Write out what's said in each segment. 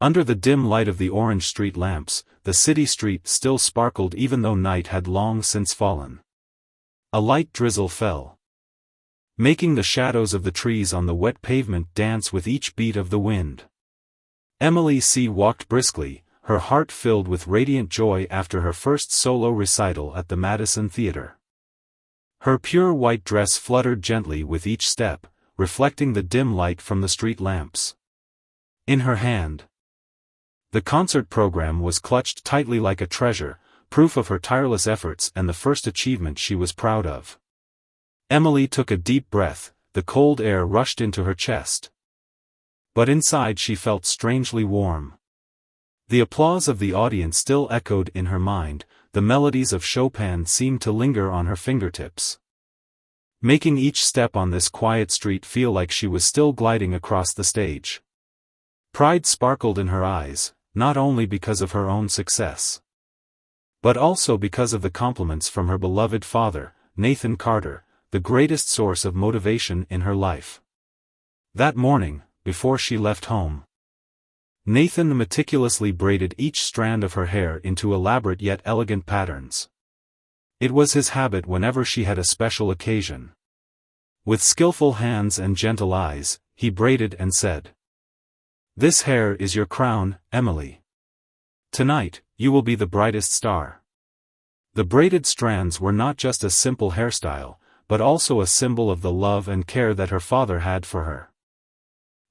Under the dim light of the orange street lamps, the city street still sparkled even though night had long since fallen. A light drizzle fell, making the shadows of the trees on the wet pavement dance with each beat of the wind. Emily C. walked briskly, her heart filled with radiant joy after her first solo recital at the Madison Theater. Her pure white dress fluttered gently with each step, reflecting the dim light from the street lamps. In her hand, the concert program was clutched tightly like a treasure, proof of her tireless efforts and the first achievement she was proud of. Emily took a deep breath, the cold air rushed into her chest. But inside she felt strangely warm. The applause of the audience still echoed in her mind, the melodies of Chopin seemed to linger on her fingertips, making each step on this quiet street feel like she was still gliding across the stage. Pride sparkled in her eyes, not only because of her own success, but also because of the compliments from her beloved father, Nathan Carter, the greatest source of motivation in her life. That morning, before she left home, Nathan meticulously braided each strand of her hair into elaborate yet elegant patterns. It was his habit whenever she had a special occasion. With skillful hands and gentle eyes, he braided and said, "This hair is your crown, Emily. Tonight, you will be the brightest star." The braided strands were not just a simple hairstyle, but also a symbol of the love and care that her father had for her.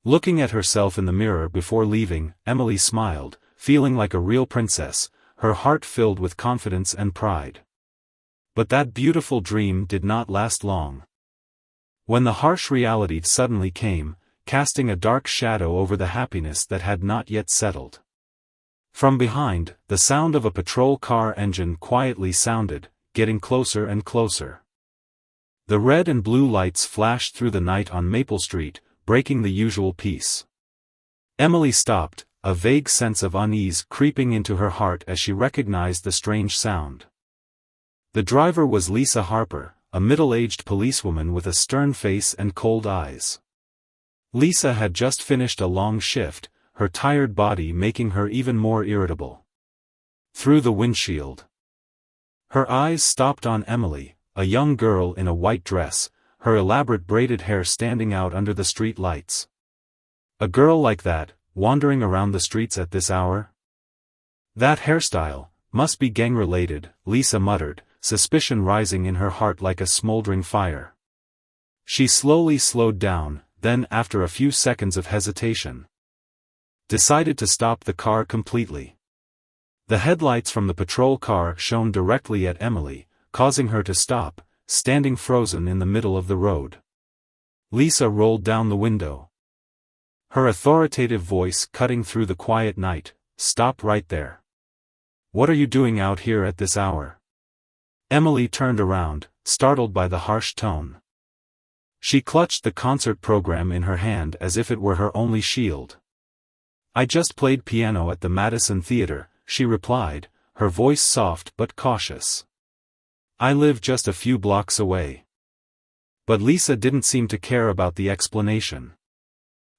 Looking at herself in the mirror before leaving, Emily smiled, feeling like a real princess, her heart filled with confidence and pride. But that beautiful dream did not last long. When the harsh reality suddenly came, casting a dark shadow over the happiness that had not yet settled. From behind, the sound of a patrol car engine quietly sounded, getting closer and closer. The red and blue lights flashed through the night on Maple Street, breaking the usual peace. Emily stopped, a vague sense of unease creeping into her heart as she recognized the strange sound. The driver was Lisa Harper, a middle-aged policewoman with a stern face and cold eyes. Lisa had just finished a long shift, her tired body making her even more irritable. Through the windshield, her eyes stopped on Emily, a young girl in a white dress, her elaborate braided hair standing out under the street lights. A girl like that, wandering around the streets at this hour? That hairstyle must be gang-related, Lisa muttered, suspicion rising in her heart like a smoldering fire. She slowly slowed down, then after a few seconds of hesitation, decided to stop the car completely. The headlights from the patrol car shone directly at Emily, causing her to stop, standing frozen in the middle of the road. Lisa rolled down the window, her authoritative voice cutting through the quiet night. "Stop right there. What are you doing out here at this hour?" Emily turned around, startled by the harsh tone. She clutched the concert program in her hand as if it were her only shield. "I just played piano at the Madison Theater," she replied, her voice soft but cautious. "I live just a few blocks away." But Lisa didn't seem to care about the explanation.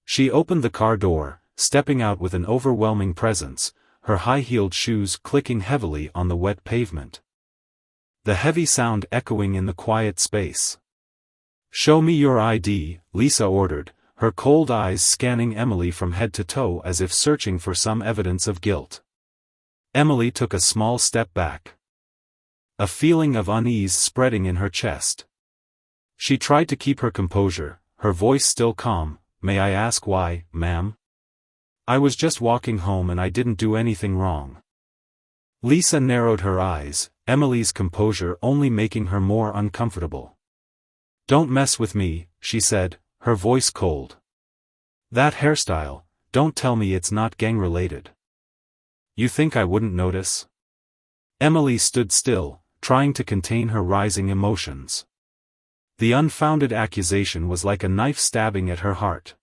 She opened the car door, stepping out with an overwhelming presence, her high-heeled shoes clicking heavily on the wet pavement, the heavy sound echoing in the quiet space. "Show me your ID," Lisa ordered, her cold eyes scanning Emily from head to toe as if searching for some evidence of guilt. Emily took a small step back, a feeling of unease spreading in her chest. She tried to keep her composure, her voice still calm. "May I ask why, ma'am?" "I was just walking home and I didn't do anything wrong." Lisa narrowed her eyes, Emily's composure only making her more uncomfortable. "Don't mess with me," she said, her voice cold. "That hairstyle, don't tell me it's not gang-related. You think I wouldn't notice?" Emily stood still, trying to contain her rising emotions. The unfounded accusation was like a knife stabbing at her heart.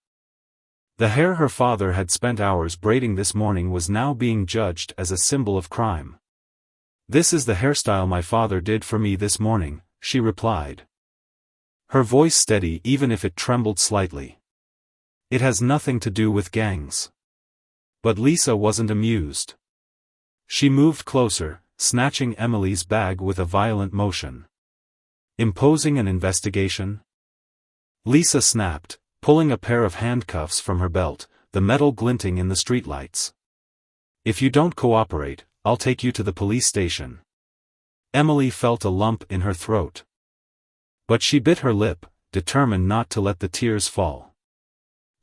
The hair her father had spent hours braiding this morning was now being judged as a symbol of crime. "This is the hairstyle my father did for me this morning," she replied, her voice steady even if it trembled slightly. "It has nothing to do with gangs." But Lisa wasn't amused. She moved closer, snatching Emily's bag with a violent motion. Imposing an investigation? Lisa snapped, pulling a pair of handcuffs from her belt, the metal glinting in the streetlights. If you don't cooperate, I'll take you to the police station. Emily felt a lump in her throat. But she bit her lip, determined not to let the tears fall.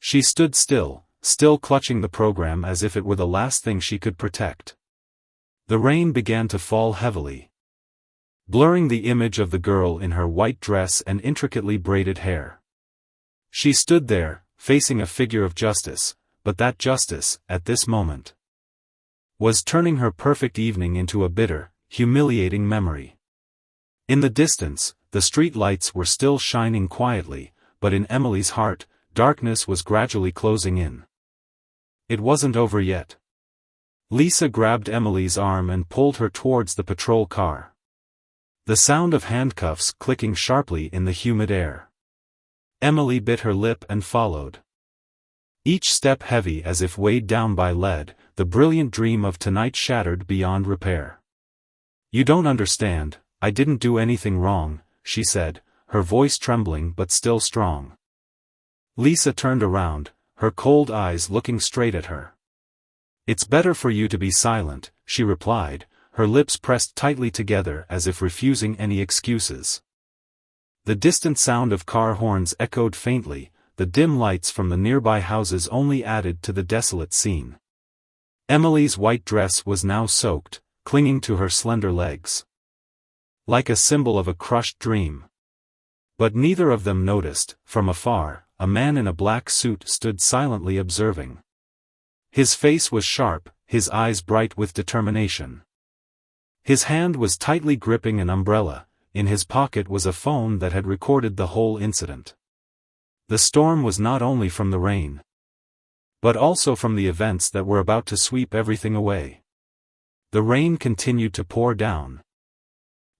She stood still clutching the program as if it were the last thing she could protect. The rain began to fall heavily, blurring the image of the girl in her white dress and intricately braided hair. She stood there, facing a figure of justice, but that justice, at this moment, was turning her perfect evening into a bitter, humiliating memory. In the distance, the street lights were still shining quietly, but in Emily's heart, darkness was gradually closing in. It wasn't over yet. Lisa grabbed Emily's arm and pulled her towards the patrol car. The sound of handcuffs clicking sharply in the humid air. Emily bit her lip and followed. Each step heavy as if weighed down by lead, the brilliant dream of tonight shattered beyond repair. You don't understand, I didn't do anything wrong, she said, her voice trembling but still strong. Lisa turned around, her cold eyes looking straight at her. It's better for you to be silent, she replied, her lips pressed tightly together as if refusing any excuses. The distant sound of car horns echoed faintly, the dim lights from the nearby houses only added to the desolate scene. Emily's white dress was now soaked, clinging to her slender legs, like a symbol of a crushed dream. But neither of them noticed. From afar, a man in a black suit stood silently observing. His face was sharp, his eyes bright with determination. His hand was tightly gripping an umbrella, in his pocket was a phone that had recorded the whole incident. The storm was not only from the rain, but also from the events that were about to sweep everything away. The rain continued to pour down,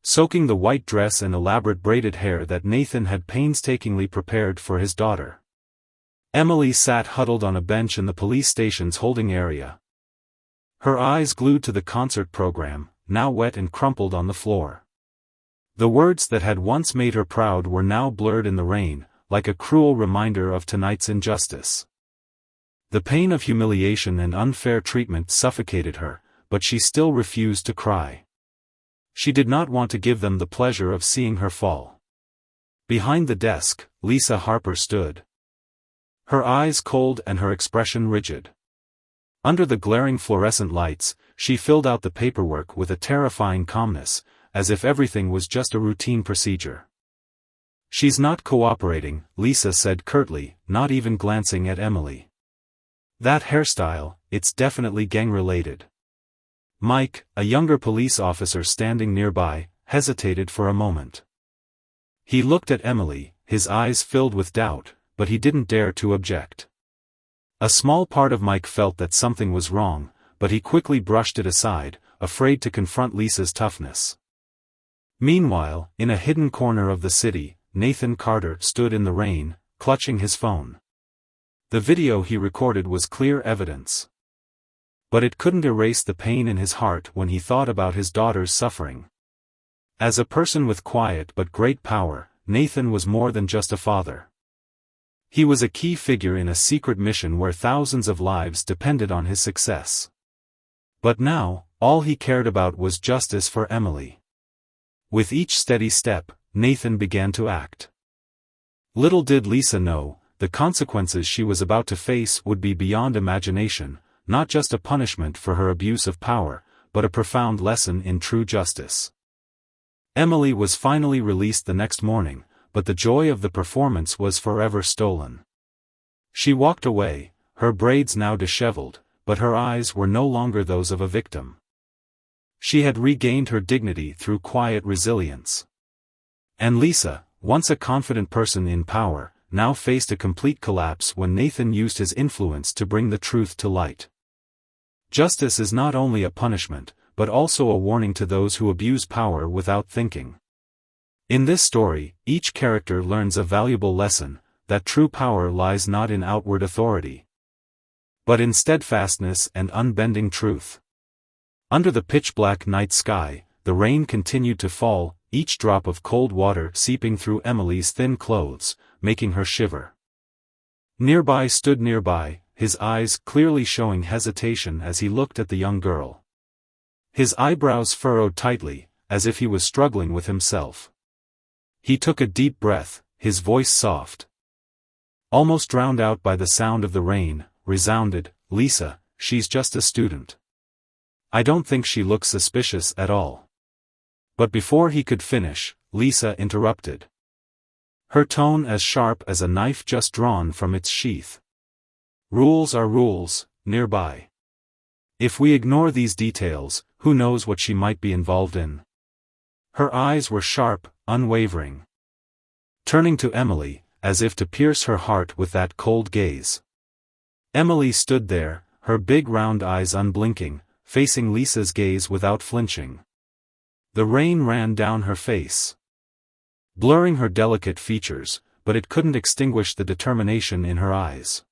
soaking the white dress and elaborate braided hair that Nathan had painstakingly prepared for his daughter. Emily sat huddled on a bench in the police station's holding area, her eyes glued to the concert program, now wet and crumpled on the floor. The words that had once made her proud were now blurred in the rain, like a cruel reminder of tonight's injustice. The pain of humiliation and unfair treatment suffocated her, but she still refused to cry. She did not want to give them the pleasure of seeing her fall. Behind the desk, Lisa Harper stood, her eyes cold and her expression rigid. Under the glaring fluorescent lights, she filled out the paperwork with a terrifying calmness, as if everything was just a routine procedure. She's not cooperating, Lisa said curtly, not even glancing at Emily. That hairstyle, it's definitely gang-related. Mike, a younger police officer standing nearby, hesitated for a moment. He looked at Emily, his eyes filled with doubt, but he didn't dare to object. A small part of Mike felt that something was wrong, but he quickly brushed it aside, afraid to confront Lisa's toughness. Meanwhile, in a hidden corner of the city, Nathan Carter stood in the rain, clutching his phone. The video he recorded was clear evidence. But it couldn't erase the pain in his heart when he thought about his daughter's suffering. As a person with quiet but great power, Nathan was more than just a father. He was a key figure in a secret mission where thousands of lives depended on his success. But now, all he cared about was justice for Emily. With each steady step, Nathan began to act. Little did Lisa know, the consequences she was about to face would be beyond imagination, not just a punishment for her abuse of power, but a profound lesson in true justice. Emily was finally released the next morning, but the joy of the performance was forever stolen. She walked away, her braids now disheveled, but her eyes were no longer those of a victim. She had regained her dignity through quiet resilience. And Lisa, once a confident person in power, now faced a complete collapse when Nathan used his influence to bring the truth to light. Justice is not only a punishment, but also a warning to those who abuse power without thinking. In this story, each character learns a valuable lesson, that true power lies not in outward authority, but in steadfastness and unbending truth. Under the pitch-black night sky, the rain continued to fall, each drop of cold water seeping through Emily's thin clothes, making her shiver. Nearby, his eyes clearly showing hesitation as he looked at the young girl. His eyebrows furrowed tightly, as if he was struggling with himself. He took a deep breath, his voice soft, almost drowned out by the sound of the rain, resounded, "Lisa, she's just a student. I don't think she looks suspicious at all." But before he could finish, Lisa interrupted. Her tone as sharp as a knife just drawn from its sheath. "Rules are rules, nearby. If we ignore these details, who knows what she might be involved in?" Her eyes were sharp, unwavering. Turning to Emily, as if to pierce her heart with that cold gaze. Emily stood there, her big round eyes unblinking, facing Lisa's gaze without flinching. The rain ran down her face, blurring her delicate features, but it couldn't extinguish the determination in her eyes.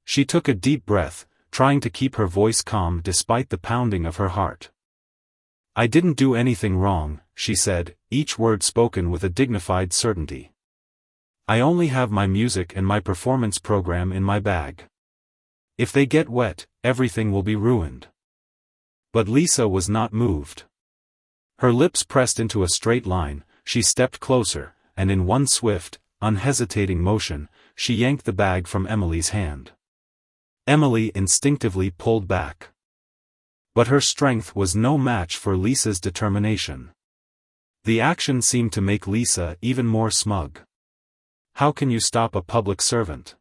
She took a deep breath, trying to keep her voice calm despite the pounding of her heart. "I didn't do anything wrong," she said, each word spoken with a dignified certainty. "I only have my music and my performance program in my bag. If they get wet, everything will be ruined." But Lisa was not moved. Her lips pressed into a straight line, she stepped closer, and in one swift, unhesitating motion, she yanked the bag from Emily's hand. Emily instinctively pulled back. But her strength was no match for Lisa's determination. The action seemed to make Lisa even more smug. "How can you stop a public servant?"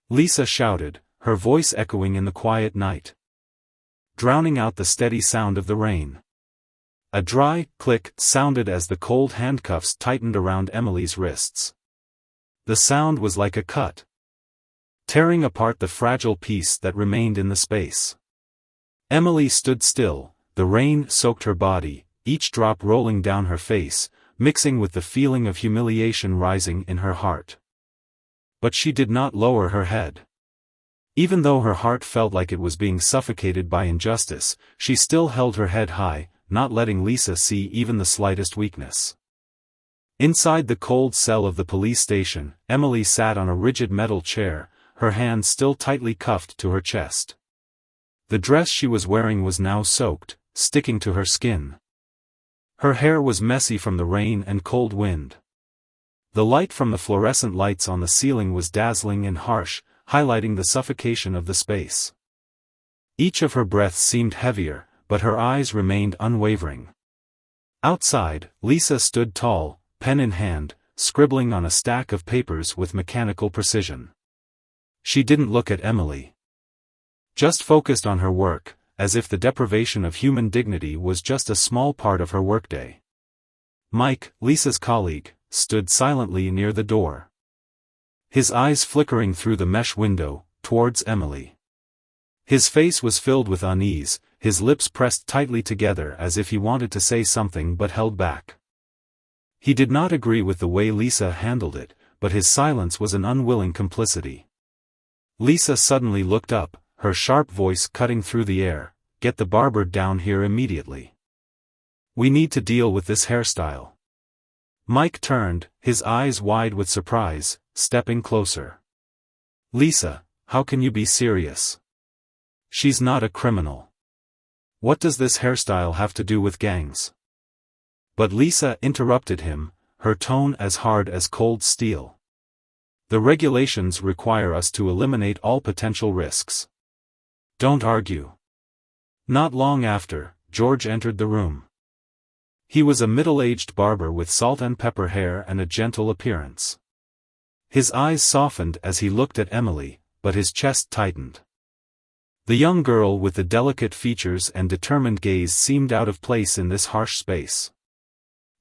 Lisa shouted, her voice echoing in the quiet night, drowning out the steady sound of the rain. A dry click sounded as the cold handcuffs tightened around Emily's wrists. The sound was like a cut, tearing apart the fragile piece that remained in the space. Emily stood still, the rain soaked her body, each drop rolling down her face, mixing with the feeling of humiliation rising in her heart. But she did not lower her head. Even though her heart felt like it was being suffocated by injustice, she still held her head high, not letting Lisa see even the slightest weakness. Inside the cold cell of the police station, Emily sat on a rigid metal chair, her hands still tightly cuffed to her chest. The dress she was wearing was now soaked, sticking to her skin. Her hair was messy from the rain and cold wind. The light from the fluorescent lights on the ceiling was dazzling and harsh, highlighting the suffocation of the space. Each of her breaths seemed heavier, but her eyes remained unwavering. Outside, Lisa stood tall, pen in hand, scribbling on a stack of papers with mechanical precision. She didn't look at Emily. Just focused on her work, as if the deprivation of human dignity was just a small part of her workday. Mike, Lisa's colleague, stood silently near the door, his eyes flickering through the mesh window, towards Emily. His face was filled with unease, his lips pressed tightly together as if he wanted to say something but held back. He did not agree with the way Lisa handled it, but his silence was an unwilling complicity. Lisa suddenly looked up, her sharp voice cutting through the air, "Get the barber down here immediately. We need to deal with this hairstyle." Mike turned, his eyes wide with surprise, stepping closer. "Lisa, how can you be serious? She's not a criminal. What does this hairstyle have to do with gangs?" But Lisa interrupted him, her tone as hard as cold steel. "The regulations require us to eliminate all potential risks. Don't argue." Not long after, George entered the room. He was a middle-aged barber with salt and pepper hair and a gentle appearance. His eyes softened as he looked at Emily, but his chest tightened. The young girl with the delicate features and determined gaze seemed out of place in this harsh space.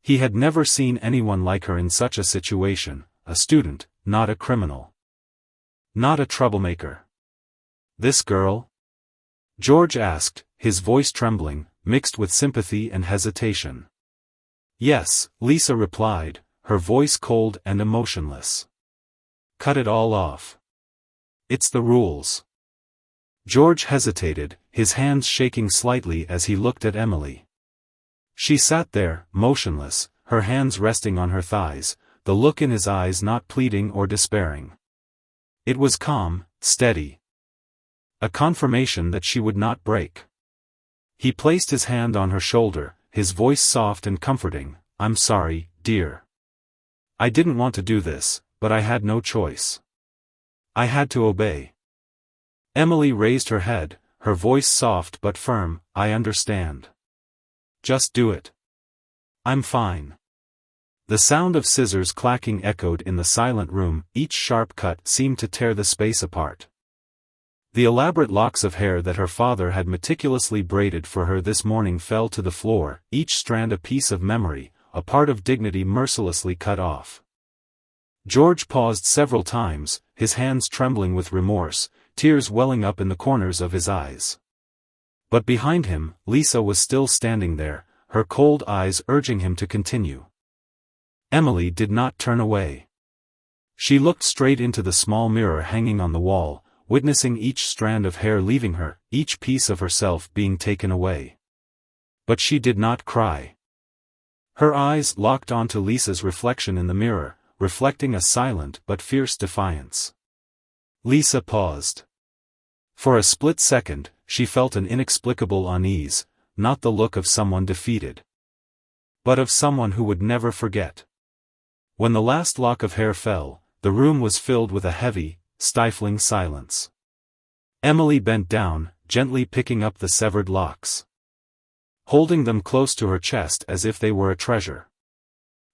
He had never seen anyone like her in such a situation, a student, not a criminal. Not a troublemaker. "This girl?" George asked, his voice trembling, mixed with sympathy and hesitation. "Yes," Lisa replied, her voice cold and emotionless. "Cut it all off. It's the rules. George hesitated, his hands shaking slightly as he looked at Emily. She sat there, motionless, her hands resting on her thighs, the look in his eyes not pleading or despairing. It was calm, steady. A confirmation that she would not break. He placed his hand on her shoulder, his voice soft and comforting. I'm sorry, dear. I didn't want to do this, but I had no choice. I had to obey. Emily raised her head, her voice soft but firm. I understand. Just do it. I'm fine. The sound of scissors clacking echoed in the silent room, each sharp cut seemed to tear the space apart. The elaborate locks of hair that her father had meticulously braided for her this morning fell to the floor, each strand a piece of memory, a part of dignity mercilessly cut off. George paused several times, his hands trembling with remorse, tears welling up in the corners of his eyes. But behind him, Lisa was still standing there, her cold eyes urging him to continue. Emily did not turn away. She looked straight into the small mirror hanging on the wall, witnessing each strand of hair leaving her, each piece of herself being taken away. But she did not cry. Her eyes locked onto Lisa's reflection in the mirror, reflecting a silent but fierce defiance. Lisa paused. For a split second, she felt an inexplicable unease, not the look of someone defeated, but of someone who would never forget. When the last lock of hair fell, the room was filled with a heavy, stifling silence. Emily bent down, gently picking up the severed locks, holding them close to her chest as if they were a treasure.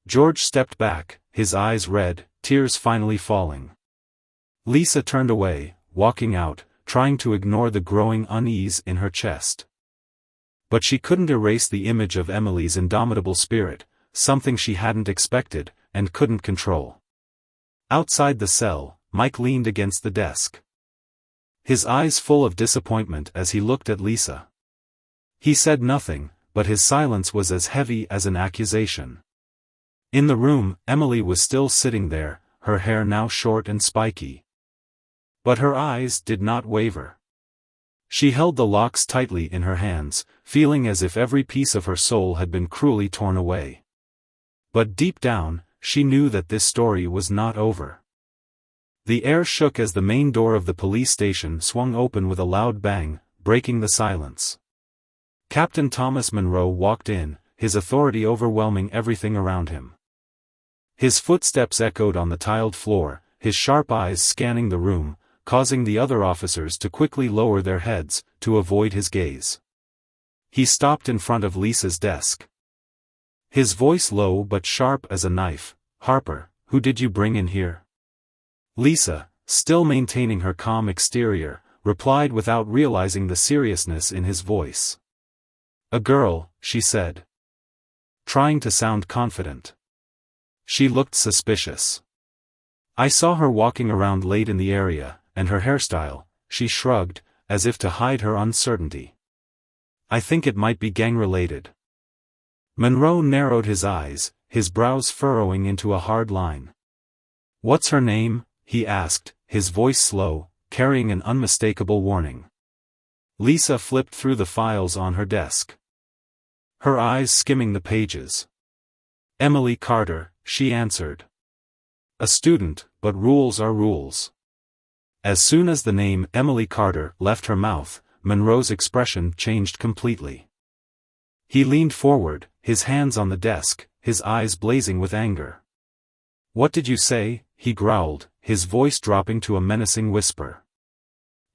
George stepped back, his eyes red, tears finally falling. Lisa turned away, walking out, trying to ignore the growing unease in her chest. But she couldn't erase the image of Emily's indomitable spirit, something she hadn't expected, and couldn't control. Outside the cell, Mike leaned against the desk, his eyes full of disappointment as he looked at Lisa. He said nothing, but his silence was as heavy as an accusation. In the room, Emily was still sitting there, her hair now short and spiky. But her eyes did not waver. She held the locks tightly in her hands, feeling as if every piece of her soul had been cruelly torn away. But deep down, she knew that this story was not over. The air shook as the main door of the police station swung open with a loud bang, breaking the silence. Captain Thomas Monroe walked in, his authority overwhelming everything around him. His footsteps echoed on the tiled floor, his sharp eyes scanning the room, causing the other officers to quickly lower their heads, to avoid his gaze. He stopped in front of Lisa's desk. His voice low but sharp as a knife. Harper, who did you bring in here? Lisa, still maintaining her calm exterior, replied without realizing the seriousness in his voice. A girl, she said, trying to sound confident. She looked suspicious. I saw her walking around late in the area, and her hairstyle, she shrugged, as if to hide her uncertainty. I think it might be gang-related. Monroe narrowed his eyes, his brows furrowing into a hard line. What's her name? He asked, his voice slow, carrying an unmistakable warning. Lisa flipped through the files on her desk, her eyes skimming the pages. Emily Carter, she answered. A student, but rules are rules. As soon as the name Emily Carter left her mouth, Monroe's expression changed completely. He leaned forward, his hands on the desk, his eyes blazing with anger. What did you say? He growled, his voice dropping to a menacing whisper.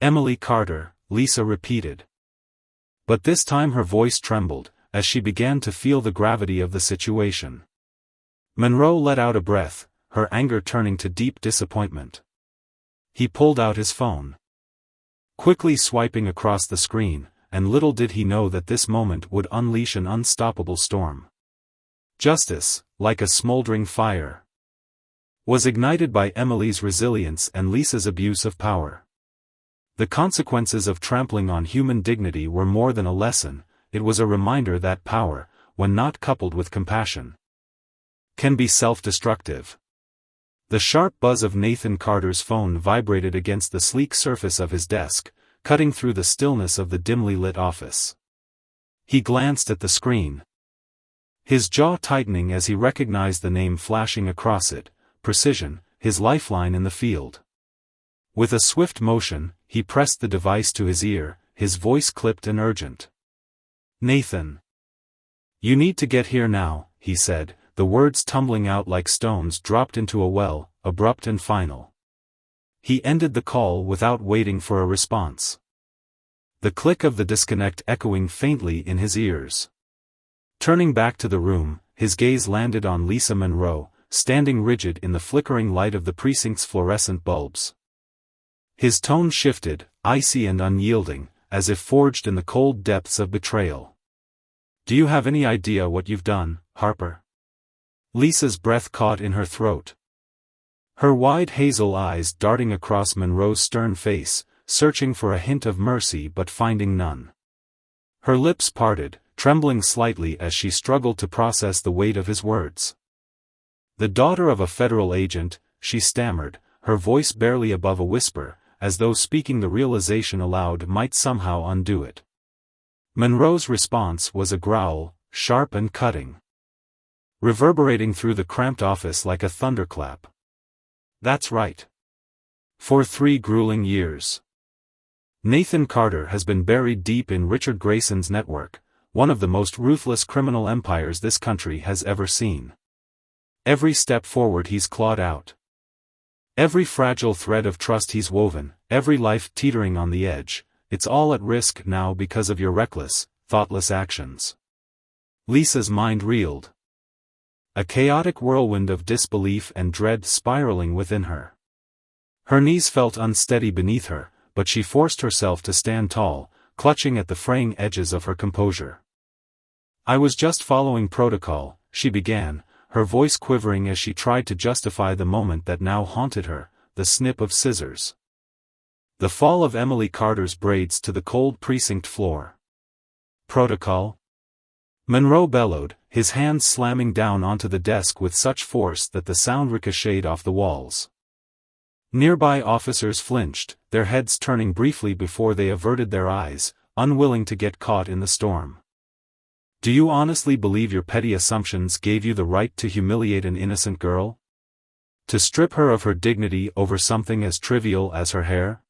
Emily Carter, Lisa repeated. But this time her voice trembled, as she began to feel the gravity of the situation. Monroe let out a breath, her anger turning to deep disappointment. He pulled out his phone, quickly swiping across the screen, and little did he know that this moment would unleash an unstoppable storm. Justice, like a smoldering fire, was ignited by Emily's resilience and Lisa's abuse of power. The consequences of trampling on human dignity were more than a lesson, it was a reminder that power, when not coupled with compassion, can be self-destructive. The sharp buzz of Nathan Carter's phone vibrated against the sleek surface of his desk, cutting through the stillness of the dimly lit office. He glanced at the screen, his jaw tightening as he recognized the name flashing across it, Precision, his lifeline in the field. With a swift motion, he pressed the device to his ear, his voice clipped and urgent. "Nathan. You need to get here now," he said, the words tumbling out like stones dropped into a well, abrupt and final. He ended the call without waiting for a response. The click of the disconnect echoing faintly in his ears. Turning back to the room, his gaze landed on Lisa Monroe, standing rigid in the flickering light of the precinct's fluorescent bulbs. His tone shifted, icy and unyielding, as if forged in the cold depths of betrayal. "Do you have any idea what you've done, Harper?" Lisa's breath caught in her throat. Her wide hazel eyes darting across Monroe's stern face, searching for a hint of mercy but finding none. Her lips parted, trembling slightly as she struggled to process the weight of his words. "The daughter of a federal agent," she stammered, her voice barely above a whisper, as though speaking the realization aloud might somehow undo it. Monroe's response was a growl, sharp and cutting, reverberating through the cramped office like a thunderclap. "That's right. For 3 grueling years. Nathan Carter has been buried deep in Richard Grayson's network, one of the most ruthless criminal empires this country has ever seen. Every step forward he's clawed out. Every fragile thread of trust he's woven, every life teetering on the edge, it's all at risk now because of your reckless, thoughtless actions." Lisa's mind reeled. A chaotic whirlwind of disbelief and dread spiraling within her. Her knees felt unsteady beneath her, but she forced herself to stand tall, clutching at the fraying edges of her composure. "I was just following protocol," she began, her voice quivering as she tried to justify the moment that now haunted her, the snip of scissors. The fall of Emily Carter's braids to the cold precinct floor. "Protocol?" Monroe bellowed, his hands slamming down onto the desk with such force that the sound ricocheted off the walls. Nearby officers flinched, their heads turning briefly before they averted their eyes, unwilling to get caught in the storm. "Do you honestly believe your petty assumptions gave you the right to humiliate an innocent girl? To strip her of her dignity over something as trivial as her hair?"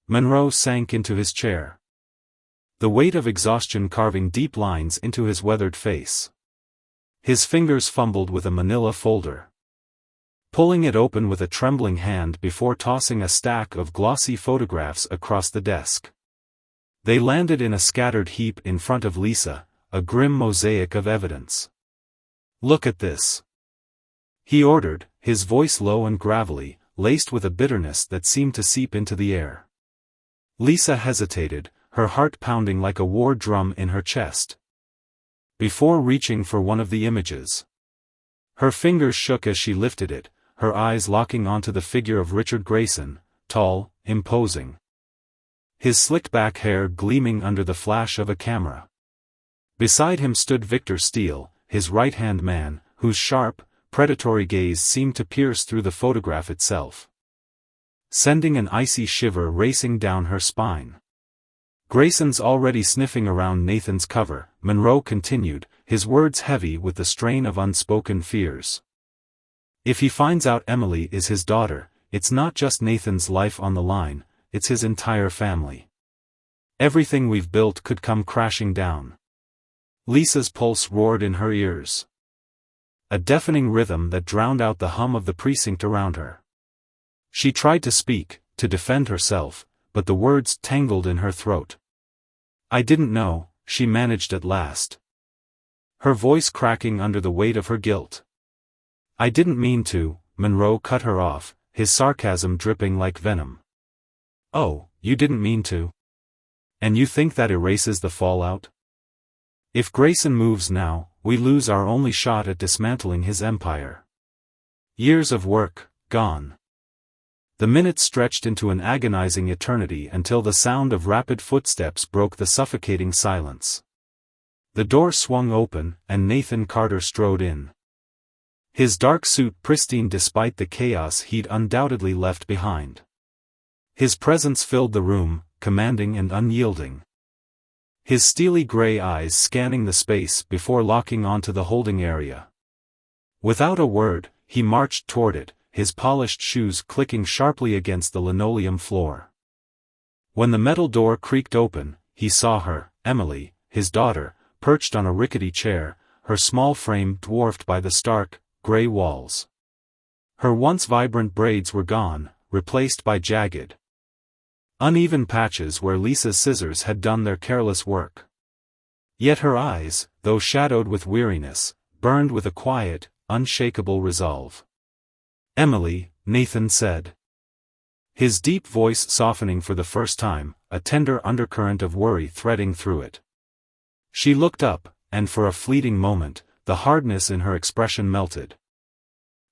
Monroe sank into his chair, the weight of exhaustion carving deep lines into his weathered face. His fingers fumbled with a manila folder, pulling it open with a trembling hand before tossing a stack of glossy photographs across the desk. They landed in a scattered heap in front of Lisa, a grim mosaic of evidence. "Look at this," he ordered, his voice low and gravelly, laced with a bitterness that seemed to seep into the air. Lisa hesitated, her heart pounding like a war drum in her chest, before reaching for one of the images. Her fingers shook as she lifted it, her eyes locking onto the figure of Richard Grayson, tall, imposing, his slicked-back hair gleaming under the flash of a camera. Beside him stood Victor Steele, his right-hand man, whose sharp, predatory gaze seemed to pierce through the photograph itself, sending an icy shiver racing down her spine. "Grayson's already sniffing around Nathan's cover," Monroe continued, his words heavy with the strain of unspoken fears. "If he finds out Emily is his daughter, it's not just Nathan's life on the line, it's his entire family. Everything we've built could come crashing down." Lisa's pulse roared in her ears, a deafening rhythm that drowned out the hum of the precinct around her. She tried to speak, to defend herself, but the words tangled in her throat. "I didn't know," she managed at last, her voice cracking under the weight of her guilt. "I didn't mean to," Monroe cut her off, his sarcasm dripping like venom. "Oh, you didn't mean to? And you think that erases the fallout? If Grayson moves now, we lose our only shot at dismantling his empire. Years of work, gone." The minutes stretched into an agonizing eternity until the sound of rapid footsteps broke the suffocating silence. The door swung open, and Nathan Carter strode in, his dark suit pristine despite the chaos he'd undoubtedly left behind. His presence filled the room, commanding and unyielding. His steely gray eyes scanning the space before locking onto the holding area. Without a word, he marched toward it, his polished shoes clicking sharply against the linoleum floor. When the metal door creaked open, he saw her, Emily, his daughter, perched on a rickety chair, her small frame dwarfed by the stark, gray walls. Her once vibrant braids were gone, replaced by jagged, uneven patches where Lisa's scissors had done their careless work. Yet her eyes, though shadowed with weariness, burned with a quiet, unshakable resolve. "Emily," Nathan said. His deep voice softening for the first time, a tender undercurrent of worry threading through it. She looked up, and for a fleeting moment, the hardness in her expression melted.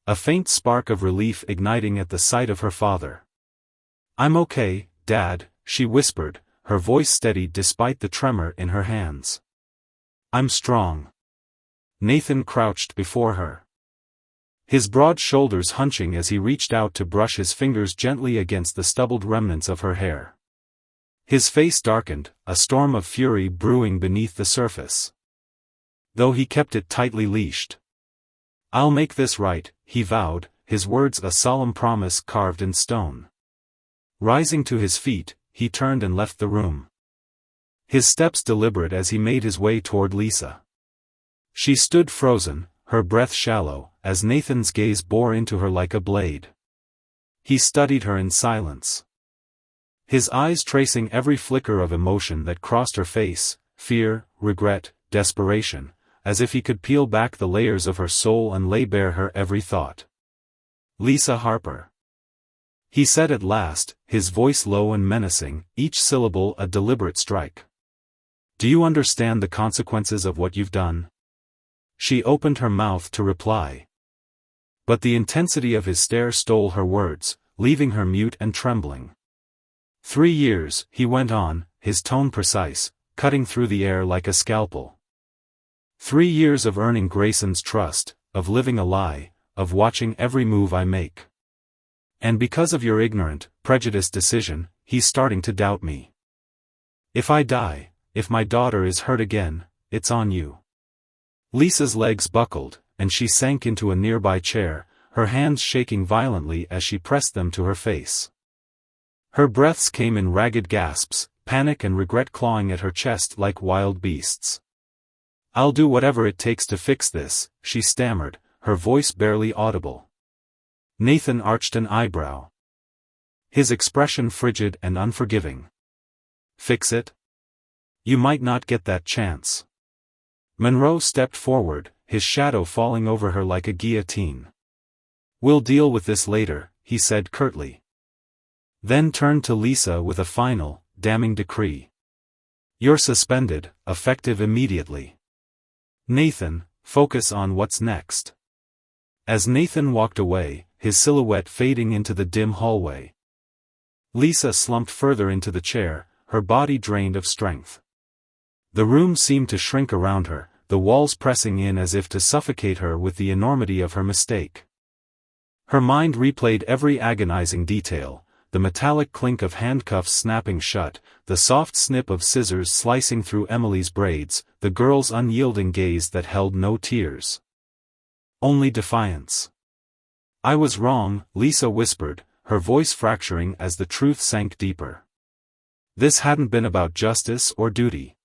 A faint spark of relief igniting at the sight of her father. "I'm okay, Dad," she whispered, her voice steady despite the tremor in her hands. "I'm strong." Nathan crouched before her, his broad shoulders hunching as he reached out to brush his fingers gently against the stubbled remnants of her hair. His face darkened, a storm of fury brewing beneath the surface, though he kept it tightly leashed. "I'll make this right," he vowed, his words a solemn promise carved in stone. Rising to his feet, he turned and left the room, his steps deliberate as he made his way toward Lisa. She stood frozen, her breath shallow, as Nathan's gaze bore into her like a blade. He studied her in silence, his eyes tracing every flicker of emotion that crossed her face, fear, regret, desperation, as if he could peel back the layers of her soul and lay bare her every thought. "Lisa Harper," he said at last, his voice low and menacing, each syllable a deliberate strike. "Do you understand the consequences of what you've done?" She opened her mouth to reply, but the intensity of his stare stole her words, leaving her mute and trembling. 3 years, he went on, his tone precise, cutting through the air like a scalpel. 3 years of earning Grayson's trust, of living a lie, of watching every move I make. And because of your ignorant, prejudiced decision, he's starting to doubt me. If I die, if my daughter is hurt again, it's on you." Lisa's legs buckled, and she sank into a nearby chair, her hands shaking violently as she pressed them to her face. Her breaths came in ragged gasps, panic and regret clawing at her chest like wild beasts. "I'll do whatever it takes to fix this," she stammered, her voice barely audible. Nathan arched an eyebrow, his expression frigid and unforgiving. "Fix it? You might not get that chance." Monroe stepped forward, his shadow falling over her like a guillotine. "We'll deal with this later," he said curtly. Then turned to Lisa with a final, damning decree. "You're suspended, effective immediately. Nathan, focus on what's next." As Nathan walked away, his silhouette fading into the dim hallway, Lisa slumped further into the chair, her body drained of strength. The room seemed to shrink around her, the walls pressing in as if to suffocate her with the enormity of her mistake. Her mind replayed every agonizing detail, the metallic clink of handcuffs snapping shut, the soft snip of scissors slicing through Emily's braids, the girl's unyielding gaze that held no tears, only defiance. "I was wrong," Lisa whispered, her voice fracturing as the truth sank deeper. This hadn't been about justice or duty.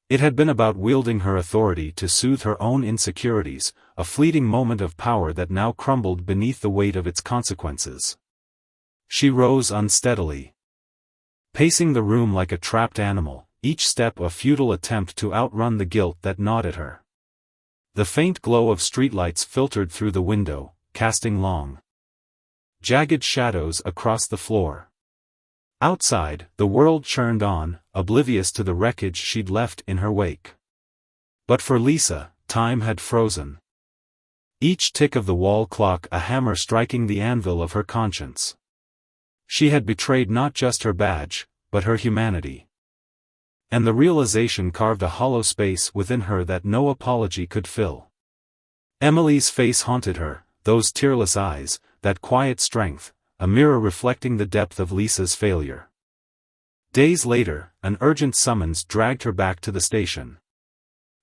It had been about wielding her authority to soothe her own insecurities, a fleeting moment of power that now crumbled beneath the weight of its consequences. She rose unsteadily, pacing the room like a trapped animal, each step a futile attempt to outrun the guilt that gnawed at her. The faint glow of streetlights filtered through the window, casting long, jagged shadows across the floor. Outside, the world churned on, oblivious to the wreckage she'd left in her wake. But for Lisa, time had frozen. Each tick of the wall clock a hammer striking the anvil of her conscience. She had betrayed not just her badge, but her humanity. And the realization carved a hollow space within her that no apology could fill. Emily's face haunted her, those tearless eyes, that quiet strength, a mirror reflecting the depth of Lisa's failure. Days later, an urgent summons dragged her back to the station.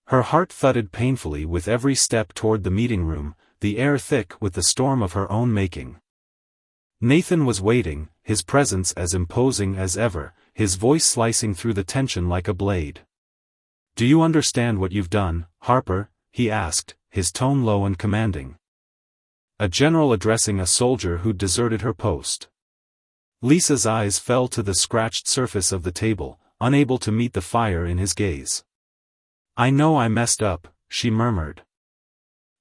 Her heart thudded painfully with every step toward the meeting room, the air thick with the storm of her own making. Nathan was waiting, his presence as imposing as ever, his voice slicing through the tension like a blade. "Do you understand what you've done, Harper?" he asked, his tone low and commanding. A general addressing a soldier who'd deserted her post. Lisa's eyes fell to the scratched surface of the table, unable to meet the fire in his gaze. "I know I messed up," she murmured,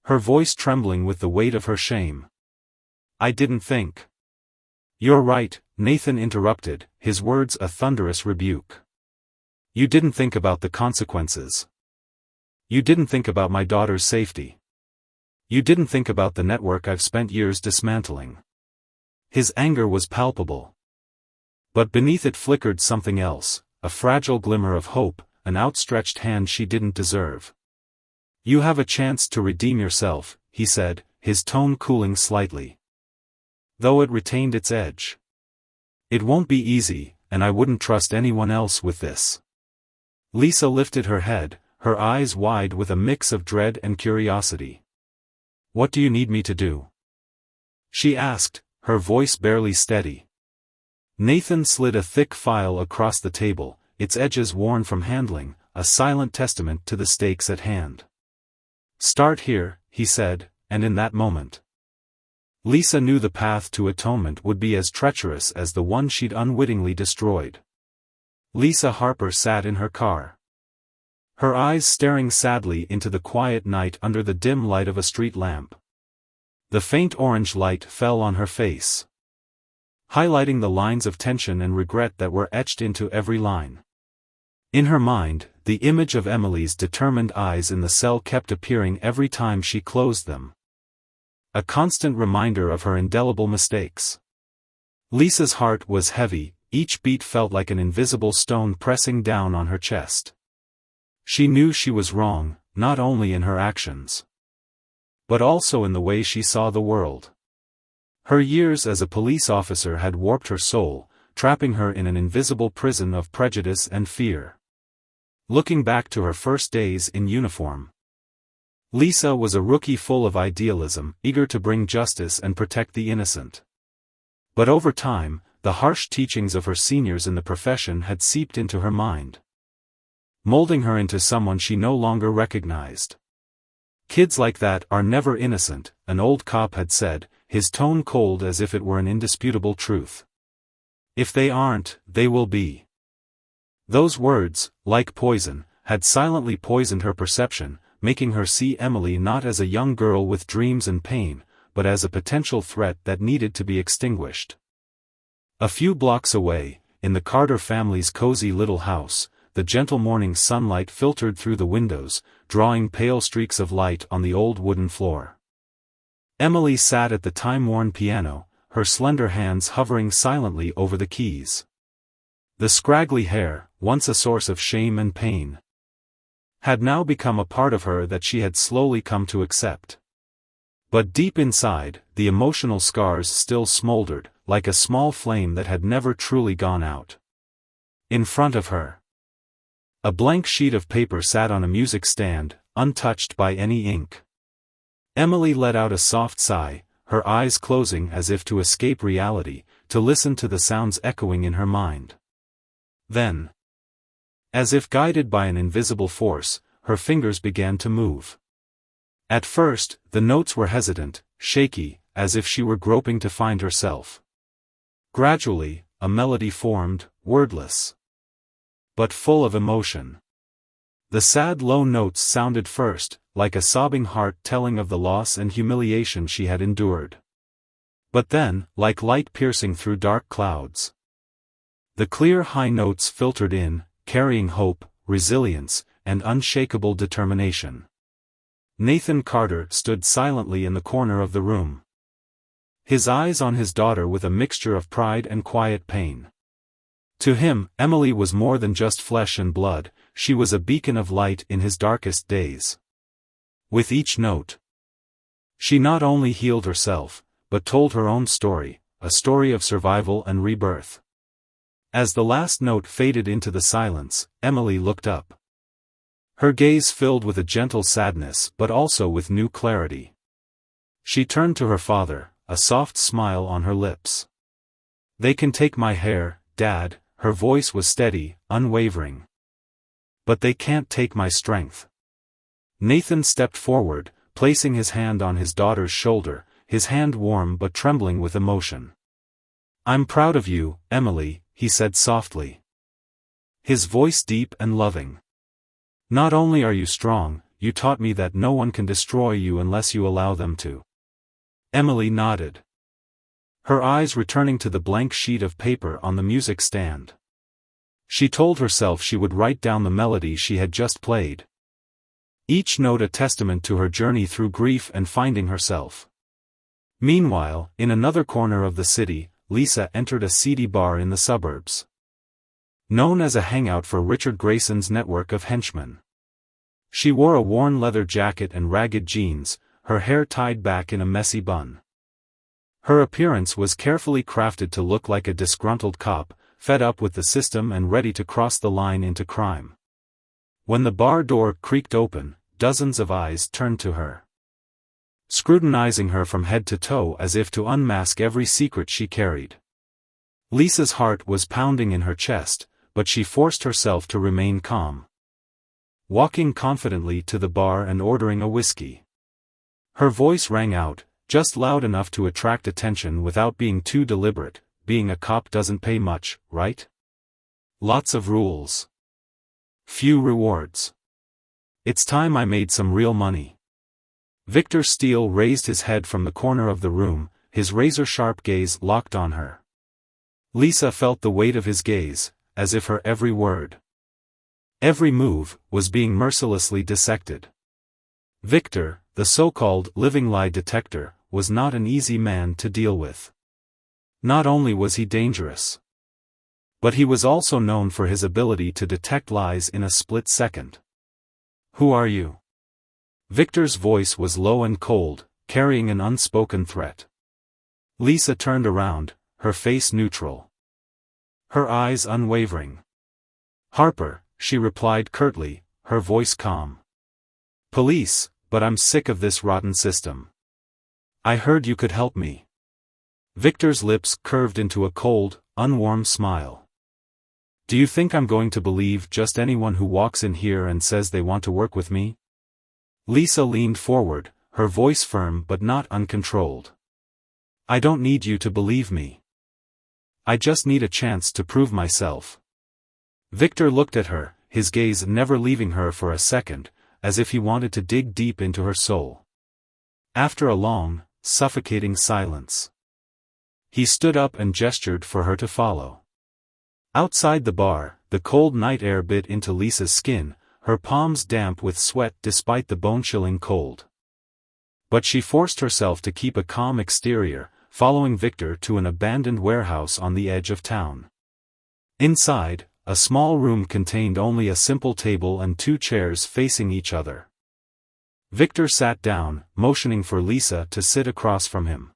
her voice trembling with the weight of her shame. "I didn't think." "You're right," Nathan interrupted, his words a thunderous rebuke. "You didn't think about the consequences. You didn't think about my daughter's safety. You didn't think about the network I've spent years dismantling." His anger was palpable. But beneath it flickered something else, a fragile glimmer of hope, an outstretched hand she didn't deserve. "You have a chance to redeem yourself," he said, his tone cooling slightly, though it retained its edge. "It won't be easy, and I wouldn't trust anyone else with this." Lisa lifted her head, her eyes wide with a mix of dread and curiosity. "What do you need me to do?" she asked, her voice barely steady. Nathan slid a thick file across the table, its edges worn from handling, a silent testament to the stakes at hand. "Start here," he said, and in that moment, Lisa knew the path to atonement would be as treacherous as the one she'd unwittingly destroyed. Lisa Harper sat in her car, her eyes staring sadly into the quiet night under the dim light of a street lamp. The faint orange light fell on her face, highlighting the lines of tension and regret that were etched into every line. In her mind, the image of Emily's determined eyes in the cell kept appearing every time she closed them. A constant reminder of her indelible mistakes. Lisa's heart was heavy, each beat felt like an invisible stone pressing down on her chest. She knew she was wrong, not only in her actions, but also in the way she saw the world. Her years as a police officer had warped her soul, trapping her in an invisible prison of prejudice and fear. Looking back to her first days in uniform, Lisa was a rookie full of idealism, eager to bring justice and protect the innocent. But over time, the harsh teachings of her seniors in the profession had seeped into her mind, molding her into someone she no longer recognized. "Kids like that are never innocent," an old cop had said, his tone cold as if it were an indisputable truth. "If they aren't, they will be." Those words, like poison, had silently poisoned her perception, making her see Emily not as a young girl with dreams and pain, but as a potential threat that needed to be extinguished. A few blocks away, in the Carter family's cozy little house, the gentle morning sunlight filtered through the windows, drawing pale streaks of light on the old wooden floor. Emily sat at the time-worn piano, her slender hands hovering silently over the keys. The scraggly hair, once a source of shame and pain, had now become a part of her that she had slowly come to accept. But deep inside, the emotional scars still smoldered, like a small flame that had never truly gone out. In front of her, a blank sheet of paper sat on a music stand, untouched by any ink. Emily let out a soft sigh, her eyes closing as if to escape reality, to listen to the sounds echoing in her mind. Then, as if guided by an invisible force, her fingers began to move. At first, the notes were hesitant, shaky, as if she were groping to find herself. Gradually, a melody formed, wordless, but full of emotion. The sad low notes sounded first, like a sobbing heart telling of the loss and humiliation she had endured. But then, like light piercing through dark clouds, the clear high notes filtered in, carrying hope, resilience, and unshakable determination. Nathan Carter stood silently in the corner of the room, his eyes on his daughter with a mixture of pride and quiet pain. To him, Emily was more than just flesh and blood, she was a beacon of light in his darkest days. With each note, she not only healed herself, but told her own story, a story of survival and rebirth. As the last note faded into the silence, Emily looked up. Her gaze filled with a gentle sadness but also with new clarity. She turned to her father, a soft smile on her lips. "They can take my hair, Dad," her voice was steady, unwavering. "But they can't take my strength." Nathan stepped forward, placing his hand on his daughter's shoulder, his hand warm but trembling with emotion. "I'm proud of you, Emily," he said softly. His voice deep and loving. "Not only are you strong, you taught me that no one can destroy you unless you allow them to." Emily nodded, her eyes returning to the blank sheet of paper on the music stand. She told herself she would write down the melody she had just played. Each note a testament to her journey through grief and finding herself. Meanwhile, in another corner of the city, Lisa entered a seedy bar in the suburbs. Known as a hangout for Richard Grayson's network of henchmen. She wore a worn leather jacket and ragged jeans, her hair tied back in a messy bun. Her appearance was carefully crafted to look like a disgruntled cop, fed up with the system and ready to cross the line into crime. When the bar door creaked open, dozens of eyes turned to her, scrutinizing her from head to toe as if to unmask every secret she carried. Lisa's heart was pounding in her chest, but she forced herself to remain calm. Walking confidently to the bar and ordering a whiskey. Her voice rang out, just loud enough to attract attention without being too deliberate. "Being a cop doesn't pay much, right? Lots of rules. Few rewards. It's time I made some real money." Victor Steele raised his head from the corner of the room, his razor-sharp gaze locked on her. Lisa felt the weight of his gaze, as if her every word, every move, was being mercilessly dissected. Victor, the so-called living lie detector, was not an easy man to deal with. Not only was he dangerous, but he was also known for his ability to detect lies in a split second. "Who are you?" Victor's voice was low and cold, carrying an unspoken threat. Lisa turned around, her face neutral, her eyes unwavering. "Harper," she replied curtly, her voice calm. "Police, but I'm sick of this rotten system. I heard you could help me." Victor's lips curved into a cold, unwarm smile. "Do you think I'm going to believe just anyone who walks in here and says they want to work with me?" Lisa leaned forward, her voice firm but not uncontrolled. "I don't need you to believe me. I just need a chance to prove myself." Victor looked at her, his gaze never leaving her for a second, as if he wanted to dig deep into her soul. After a long, suffocating silence, he stood up and gestured for her to follow. Outside the bar, the cold night air bit into Lisa's skin, her palms damp with sweat despite the bone-chilling cold. But she forced herself to keep a calm exterior, following Victor to an abandoned warehouse on the edge of town. Inside, a small room contained only a simple table and two chairs facing each other. Victor sat down, motioning for Lisa to sit across from him.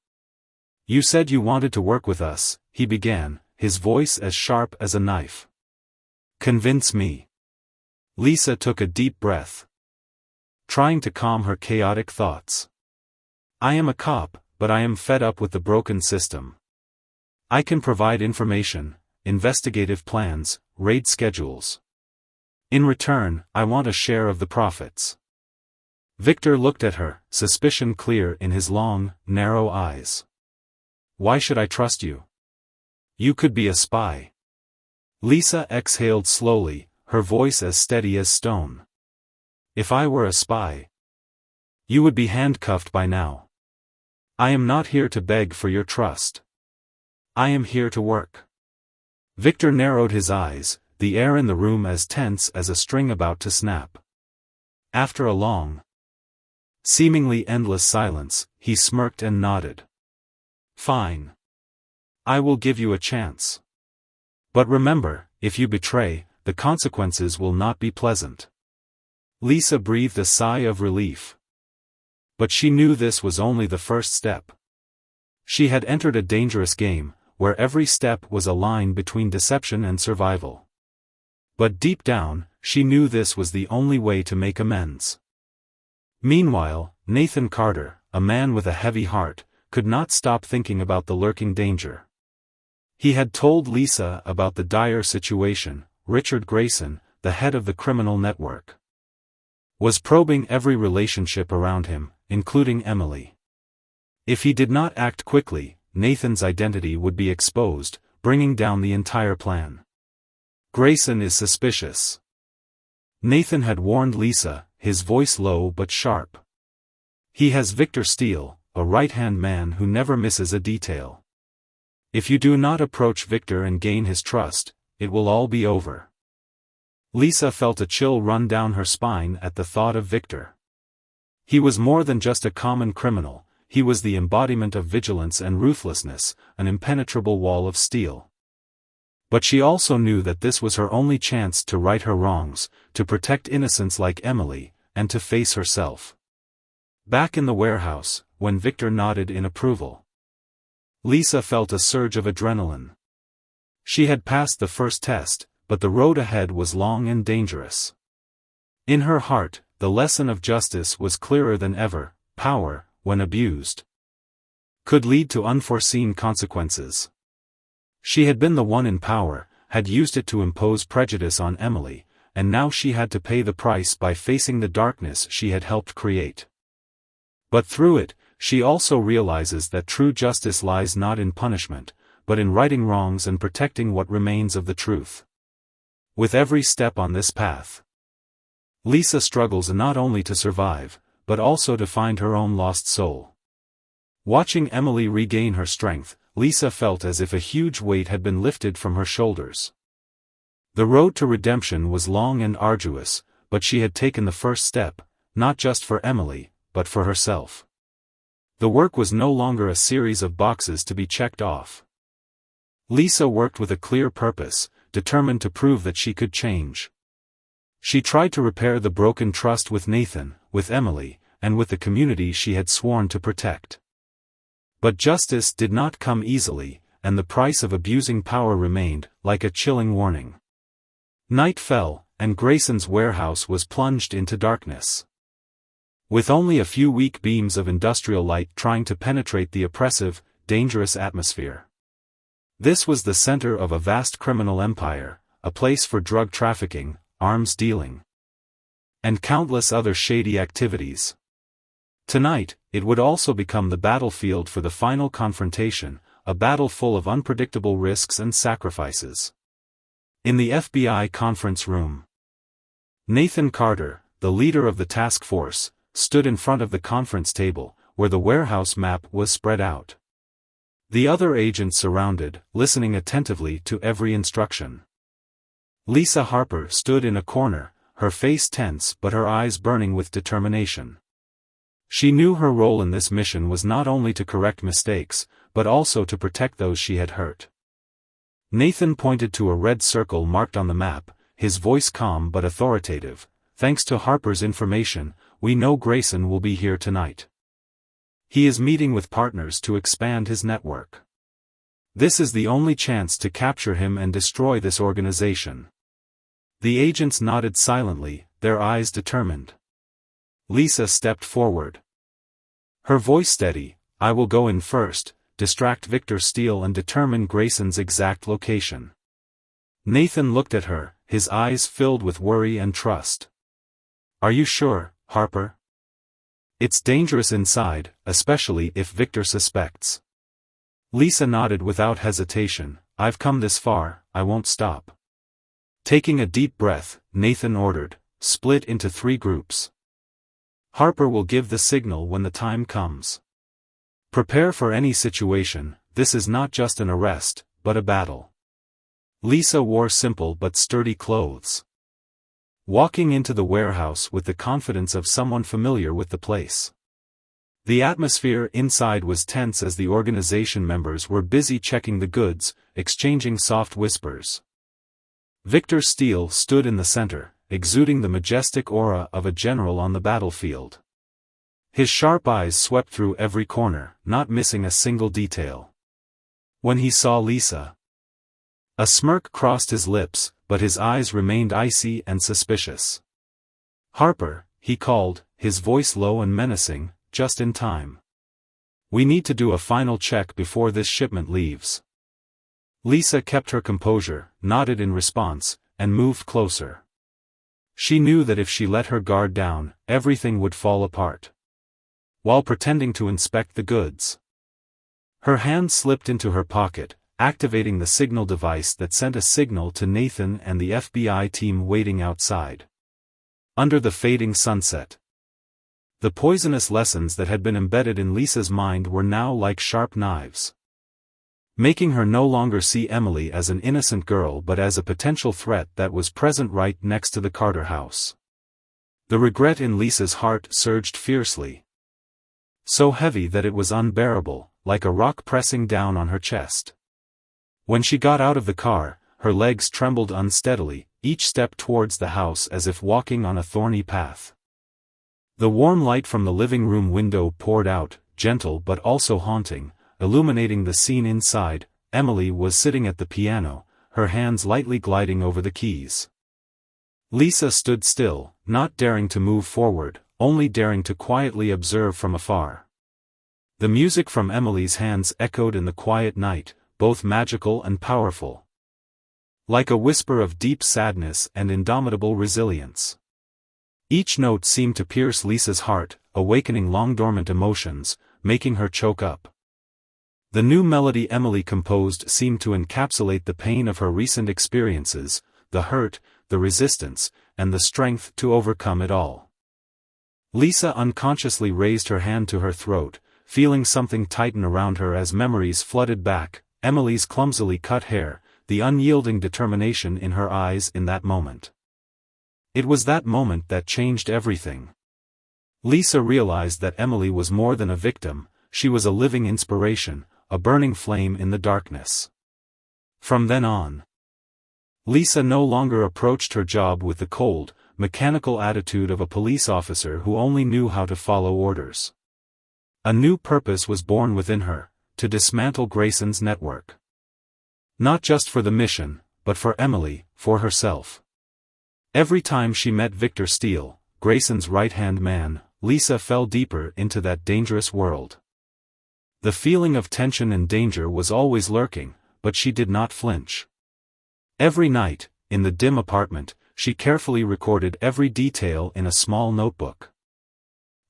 "You said you wanted to work with us," he began, his voice as sharp as a knife. "Convince me." Lisa took a deep breath, trying to calm her chaotic thoughts. "I am a cop, but I am fed up with the broken system. I can provide information, investigative plans, raid schedules. In return, I want a share of the profits." Victor looked at her, suspicion clear in his long, narrow eyes. "Why should I trust you? You could be a spy." Lisa exhaled slowly, her voice as steady as stone. "If I were a spy, you would be handcuffed by now. I am not here to beg for your trust. I am here to work." Victor narrowed his eyes, the air in the room as tense as a string about to snap. After a long, seemingly endless silence, he smirked and nodded. "Fine. I will give you a chance. But remember, if you betray, the consequences will not be pleasant." Lisa breathed a sigh of relief. But she knew this was only the first step. She had entered a dangerous game, where every step was a line between deception and survival. But deep down, she knew this was the only way to make amends. Meanwhile, Nathan Carter, a man with a heavy heart, could not stop thinking about the lurking danger. He had told Lisa about the dire situation. Richard Grayson, the head of the criminal network, was probing every relationship around him, including Emily. If he did not act quickly, Nathan's identity would be exposed, bringing down the entire plan. Grayson is suspicious. Nathan had warned Lisa, his voice low but sharp. He has Victor Steele, a right-hand man who never misses a detail. If you do not approach Victor and gain his trust, it will all be over. Lisa felt a chill run down her spine at the thought of Victor. He was more than just a common criminal, he was the embodiment of vigilance and ruthlessness, an impenetrable wall of steel. But she also knew that this was her only chance to right her wrongs, to protect innocents like Emily, and to face herself. Back in the warehouse, when Victor nodded in approval, Lisa felt a surge of adrenaline. She had passed the first test, but the road ahead was long and dangerous. In her heart, the lesson of justice was clearer than ever: power, when abused, could lead to unforeseen consequences. She had been the one in power, had used it to impose prejudice on Emily, and now she had to pay the price by facing the darkness she had helped create. But through it, she also realizes that true justice lies not in punishment, but in righting wrongs and protecting what remains of the truth. With every step on this path, Lisa struggles not only to survive, but also to find her own lost soul. Watching Emily regain her strength, Lisa felt as if a huge weight had been lifted from her shoulders. The road to redemption was long and arduous, but she had taken the first step, not just for Emily, but for herself. The work was no longer a series of boxes to be checked off. Lisa worked with a clear purpose, determined to prove that she could change. She tried to repair the broken trust with Nathan, with Emily, and with the community she had sworn to protect. But justice did not come easily, and the price of abusing power remained, like a chilling warning. Night fell, and Grayson's warehouse was plunged into darkness. With only a few weak beams of industrial light trying to penetrate the oppressive, dangerous atmosphere. This was the center of a vast criminal empire, a place for drug trafficking, arms dealing, and countless other shady activities. Tonight, it would also become the battlefield for the final confrontation, a battle full of unpredictable risks and sacrifices. In the FBI conference room, Nathan Carter, the leader of the task force, stood in front of the conference table, where the warehouse map was spread out. The other agents surrounded, listening attentively to every instruction. Lisa Harper stood in a corner, her face tense but her eyes burning with determination. She knew her role in this mission was not only to correct mistakes, but also to protect those she had hurt. Nathan pointed to a red circle marked on the map, his voice calm but authoritative. "Thanks to Harper's information, we know Grayson will be here tonight. He is meeting with partners to expand his network. This is the only chance to capture him and destroy this organization." The agents nodded silently, their eyes determined. Lisa stepped forward. Her voice steady: "I will go in first, distract Victor Steele and determine Grayson's exact location." Nathan looked at her, his eyes filled with worry and trust. "Are you sure, Harper? It's dangerous inside, especially if Victor suspects." Lisa nodded without hesitation. "I've come this far, I won't stop." Taking a deep breath, Nathan ordered, "Split into 3 groups. Harper will give the signal when the time comes. Prepare for any situation, this is not just an arrest, but a battle." Lisa wore simple but sturdy clothes, walking into the warehouse with the confidence of someone familiar with the place. The atmosphere inside was tense as the organization members were busy checking the goods, exchanging soft whispers. Victor Steele stood in the center, exuding the majestic aura of a general on the battlefield. His sharp eyes swept through every corner, not missing a single detail. when he saw Lisa. A smirk crossed his lips, but his eyes remained icy and suspicious. "Harper," he called, his voice low and menacing, just in time. "We need to do a final check before this shipment leaves." Lisa kept her composure, nodded in response, and moved closer. She knew that if she let her guard down, everything would fall apart. While pretending to inspect the goods, her hand slipped into her pocket, activating the signal device that sent a signal to Nathan and the FBI team waiting outside. Under the fading sunset, the poisonous lessons that had been embedded in Lisa's mind were now like sharp knives, making her no longer see Emily as an innocent girl but as a potential threat that was present right next to the Carter house. The regret in Lisa's heart surged fiercely, so heavy that it was unbearable, like a rock pressing down on her chest. When she got out of the car, her legs trembled unsteadily, each step towards the house as if walking on a thorny path. The warm light from the living room window poured out, gentle but also haunting, illuminating the scene inside. Emily was sitting at the piano, her hands lightly gliding over the keys. Lisa stood still, not daring to move forward, only daring to quietly observe from afar. The music from Emily's hands echoed in the quiet night, both magical and powerful, like a whisper of deep sadness and indomitable resilience. Each note seemed to pierce Lisa's heart, awakening long-dormant emotions, making her choke up. The new melody Emily composed seemed to encapsulate the pain of her recent experiences, the hurt, the resistance, and the strength to overcome it all. Lisa unconsciously raised her hand to her throat, feeling something tighten around her as memories flooded back. Emily's clumsily cut hair, the unyielding determination in her eyes in that moment. It was that moment that changed everything. Lisa realized that Emily was more than a victim, she was a living inspiration, a burning flame in the darkness. From then on, Lisa no longer approached her job with the cold, mechanical attitude of a police officer who only knew how to follow orders. A new purpose was born within her, to dismantle Grayson's network. Not just for the mission, but for Emily, for herself. Every time she met Victor Steele, Grayson's right-hand man, Lisa fell deeper into that dangerous world. The feeling of tension and danger was always lurking, but she did not flinch. Every night, in the dim apartment, she carefully recorded every detail in a small notebook.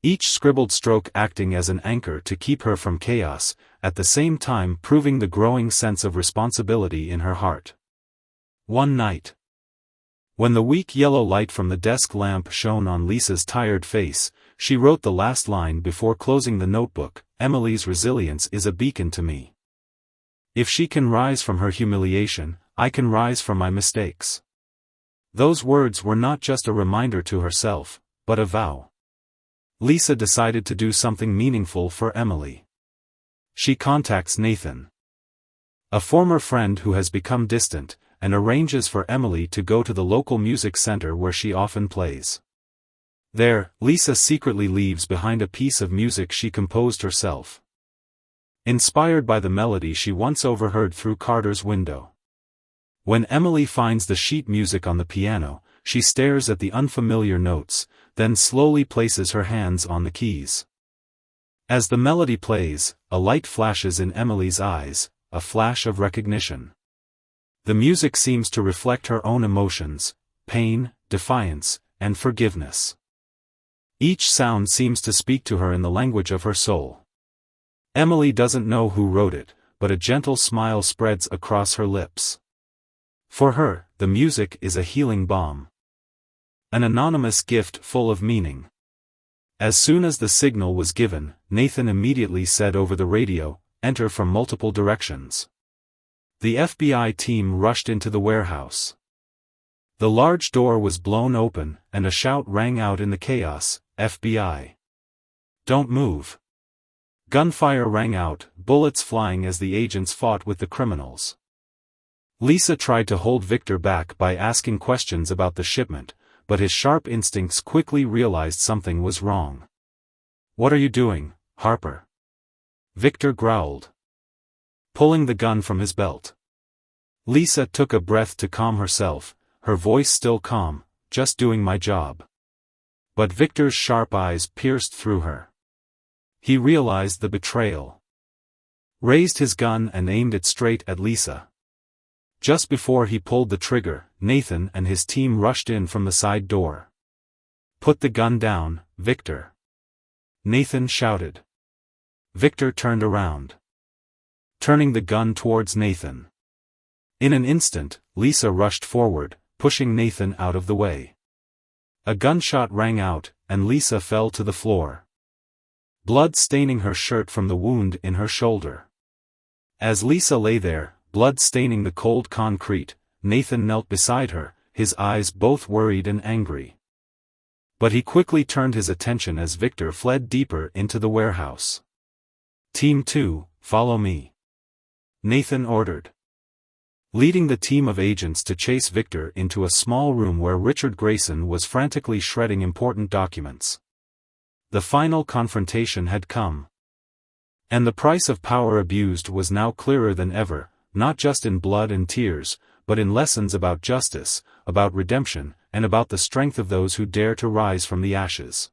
Each scribbled stroke acting as an anchor to keep her from chaos, at the same time proving the growing sense of responsibility in her heart. One night, when the weak yellow light from the desk lamp shone on Lisa's tired face, she wrote the last line before closing the notebook: "Emily's resilience is a beacon to me. If she can rise from her humiliation, I can rise from my mistakes." Those words were not just a reminder to herself, but a vow. Lisa decided to do something meaningful for Emily. She contacts Nathan, a former friend who has become distant, and arranges for Emily to go to the local music center where she often plays. There, Lisa secretly leaves behind a piece of music she composed herself, inspired by the melody she once overheard through Carter's window. When Emily finds the sheet music on the piano, she stares at the unfamiliar notes, then slowly places her hands on the keys. As the melody plays, a light flashes in Emily's eyes, a flash of recognition. The music seems to reflect her own emotions, pain, defiance, and forgiveness. Each sound seems to speak to her in the language of her soul. Emily doesn't know who wrote it, but a gentle smile spreads across her lips. For her, the music is a healing balm, an anonymous gift full of meaning. As soon as the signal was given, Nathan immediately said over the radio, "Enter from multiple directions." The FBI team rushed into the warehouse. The large door was blown open, and a shout rang out in the chaos, "FBI! Don't move!" Gunfire rang out, bullets flying as the agents fought with the criminals. Lisa tried to hold Victor back by asking questions about the shipment, but his sharp instincts quickly realized something was wrong. "What are you doing, Harper?" Victor growled. pulling the gun from his belt. Lisa took a breath to calm herself, her voice still calm, "Just doing my job." But Victor's sharp eyes pierced through her. He realized the betrayal. Raised his gun and aimed it straight at Lisa. Just before he pulled the trigger, Nathan and his team rushed in from the side door. "Put the gun down, Victor," Nathan shouted. Victor turned around, turning the gun towards Nathan. In an instant, Lisa rushed forward, pushing Nathan out of the way. A gunshot rang out, and Lisa fell to the floor, blood staining her shirt from the wound in her shoulder. As Lisa lay there, blood staining the cold concrete, Nathan knelt beside her, his eyes both worried and angry. But he quickly turned his attention as Victor fled deeper into the warehouse. "Team 2, follow me," Nathan ordered, leading the team of agents to chase Victor into a small room where Richard Grayson was frantically shredding important documents. The final confrontation had come. And the price of power abused was now clearer than ever, not just in blood and tears, but in lessons about justice, about redemption, and about the strength of those who dare to rise from the ashes.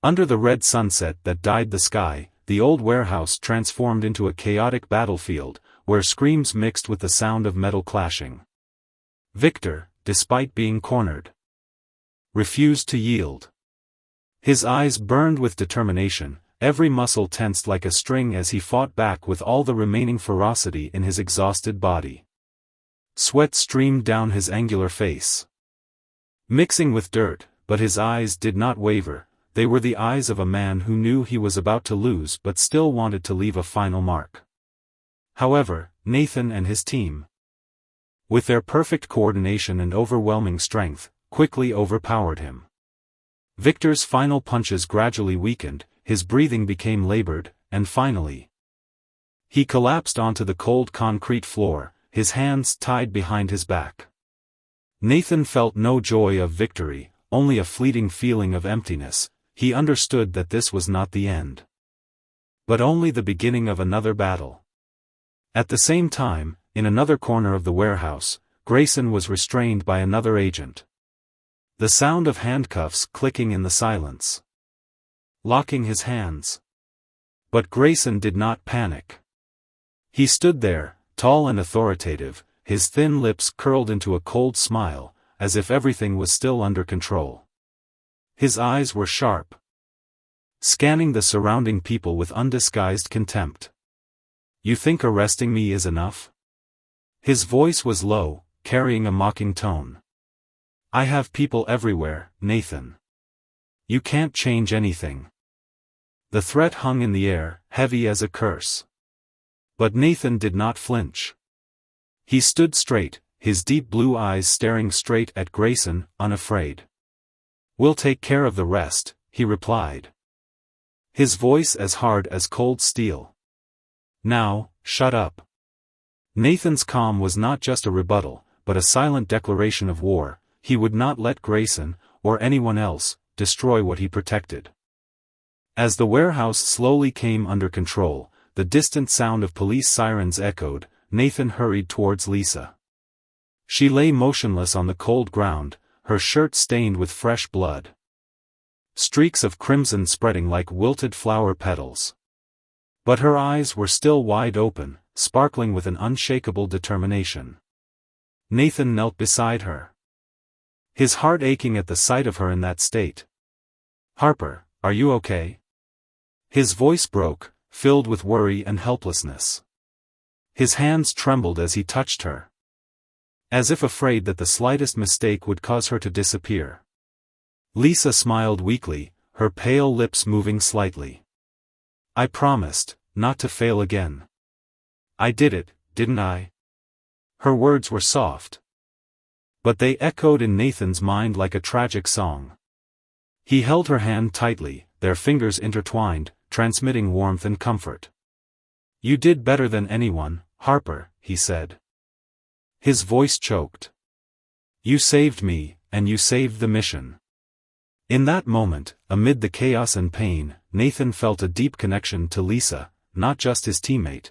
Under the red sunset that dyed the sky, the old warehouse transformed into a chaotic battlefield, where screams mixed with the sound of metal clashing. Victor, despite being cornered, refused to yield. His eyes burned with determination, every muscle tensed like a string as he fought back with all the remaining ferocity in his exhausted body. Sweat streamed down his angular face, mixing with dirt, but his eyes did not waver. They were the eyes of a man who knew he was about to lose but still wanted to leave a final mark. However, Nathan and his team, with their perfect coordination and overwhelming strength, quickly overpowered him. Victor's final punches gradually weakened, his breathing became labored, and finally, he collapsed onto the cold concrete floor, his hands tied behind his back. Nathan felt no joy of victory, only a fleeting feeling of emptiness. He understood that this was not the end, but only the beginning of another battle. At the same time, in another corner of the warehouse, Grayson was restrained by another agent. The sound of handcuffs clicking in the silence, locking his hands. But Grayson did not panic. He stood there, tall and authoritative, his thin lips curled into a cold smile, as if everything was still under control. His eyes were sharp, scanning the surrounding people with undisguised contempt. "You think arresting me is enough?" His voice was low, carrying a mocking tone. "I have people everywhere, Nathan. You can't change anything." The threat hung in the air, heavy as a curse. But Nathan did not flinch. He stood straight, his deep blue eyes staring straight at Grayson, unafraid. "We'll take care of the rest," he replied, his voice as hard as cold steel. "Now, shut up." Nathan's calm was not just a rebuttal, but a silent declaration of war. He would not let Grayson, or anyone else, destroy what he protected. As the warehouse slowly came under control, the distant sound of police sirens echoed. Nathan hurried towards Lisa. She lay motionless on the cold ground, her shirt stained with fresh blood, streaks of crimson spreading like wilted flower petals. But her eyes were still wide open, sparkling with an unshakable determination. Nathan knelt beside her, his heart aching at the sight of her in that state. "Harper, are you okay?" His voice broke, filled with worry and helplessness. His hands trembled as he touched her, as if afraid that the slightest mistake would cause her to disappear. Lisa smiled weakly, her pale lips moving slightly. "I promised not to fail again. I did it, didn't I?" Her words were soft, but they echoed in Nathan's mind like a tragic song. He held her hand tightly, their fingers intertwined, transmitting warmth and comfort. "You did better than anyone, Harper," he said. His voice choked. "You saved me, and you saved the mission." In that moment, amid the chaos and pain, Nathan felt a deep connection to Lisa, not just his teammate,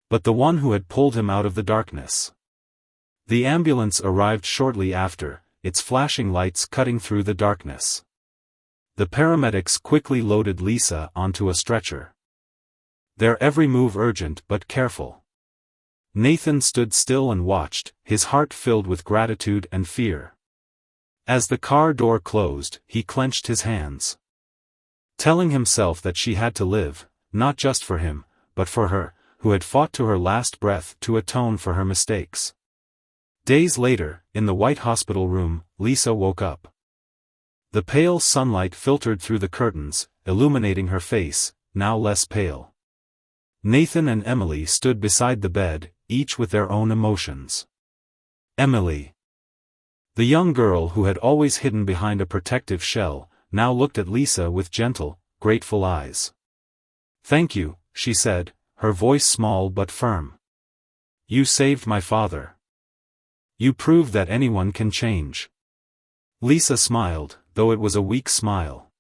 but the one who had pulled him out of the darkness. The ambulance arrived shortly after, its flashing lights cutting through the darkness. The paramedics quickly loaded Lisa onto a stretcher. Their every move urgent but careful. Nathan stood still and watched, his heart filled with gratitude and fear. As the car door closed, he clenched his hands. Telling himself that she had to live, not just for him, but for her, who had fought to her last breath to atone for her mistakes. Days later, in the white hospital room, Lisa woke up. The pale sunlight filtered through the curtains, illuminating her face, now less pale. Nathan and Emily stood beside the bed, each with their own emotions. Emily, the young girl who had always hidden behind a protective shell, now looked at Lisa with gentle, grateful eyes. "Thank you," she said, her voice small but firm. "You saved my father. You proved that anyone can change." Lisa smiled, though it was a weak smile.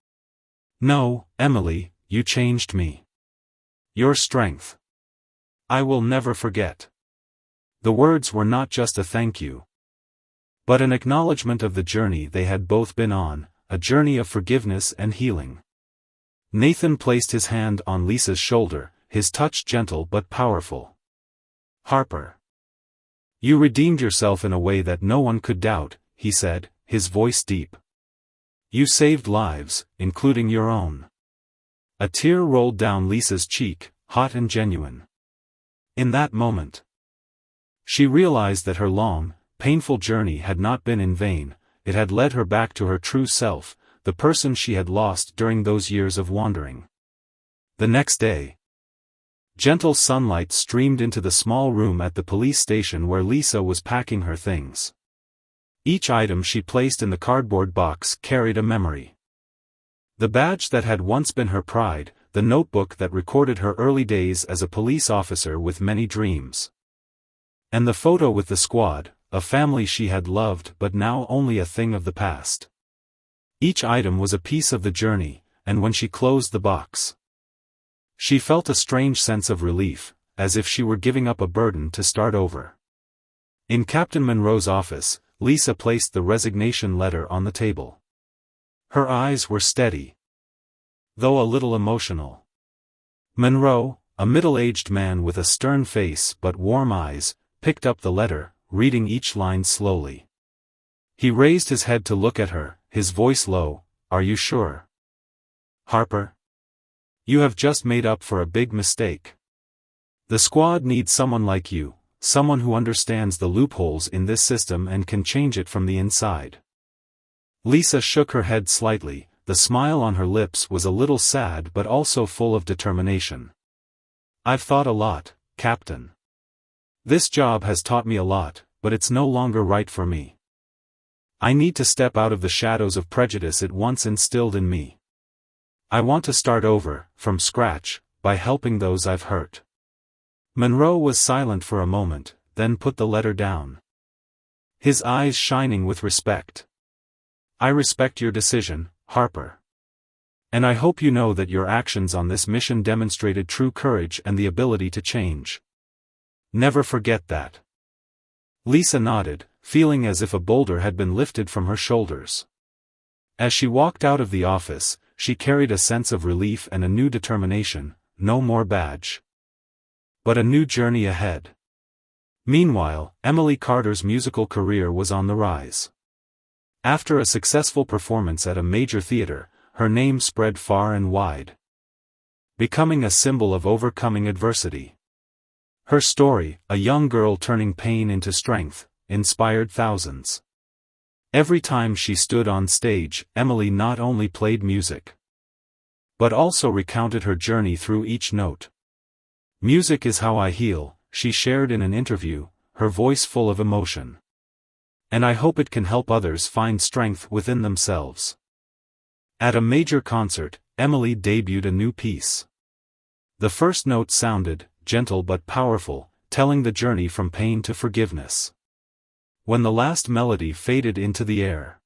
"No, Emily, you changed me. Your strength. I will never forget." The words were not just a thank you, but an acknowledgement of the journey they had both been on, a journey of forgiveness and healing. Nathan placed his hand on Lisa's shoulder, his touch gentle but powerful. "Harper, you redeemed yourself in a way that no one could doubt," he said, his voice deep. "You saved lives, including your own." A tear rolled down Lisa's cheek, hot and genuine. In that moment, she realized that her long, painful journey had not been in vain. It had led her back to her true self, the person she had lost during those years of wandering. The next day, gentle sunlight streamed into the small room at the police station where Lisa was packing her things. Each item she placed in the cardboard box carried a memory. The badge that had once been her pride, the notebook that recorded her early days as a police officer with many dreams. And the photo with the squad, a family she had loved but now only a thing of the past. Each item was a piece of the journey, and when she closed the box, she felt a strange sense of relief, as if she were giving up a burden to start over. In Captain Monroe's office, Lisa placed the resignation letter on the table. Her eyes were steady, though a little emotional. Monroe, a middle-aged man with a stern face but warm eyes, picked up the letter, reading each line slowly. He raised his head to look at her, his voice low. "Are you sure, Harper? You have just made up for a big mistake. The squad needs someone like you, someone who understands the loopholes in this system and can change it from the inside." Lisa shook her head slightly, the smile on her lips was a little sad but also full of determination. "I've thought a lot, Captain. This job has taught me a lot, but it's no longer right for me. I need to step out of the shadows of prejudice it once instilled in me. I want to start over, from scratch, by helping those I've hurt." Monroe was silent for a moment, then put the letter down, his eyes shining with respect. "I respect your decision, Harper. And I hope you know that your actions on this mission demonstrated true courage and the ability to change. Never forget that." Lisa nodded, feeling as if a boulder had been lifted from her shoulders. As she walked out of the office, she carried a sense of relief and a new determination. No more badge, but a new journey ahead. Meanwhile, Emily Carter's musical career was on the rise. After a successful performance at a major theater, her name spread far and wide, becoming a symbol of overcoming adversity. Her story, a young girl turning pain into strength, inspired thousands. Every time she stood on stage, Emily not only played music, but also recounted her journey through each note. "Music is how I heal," she shared in an interview, her voice full of emotion. "And I hope it can help others find strength within themselves." At a major concert, Emily debuted a new piece. The first note sounded, gentle but powerful, telling the journey from pain to forgiveness. When the last melody faded into the air,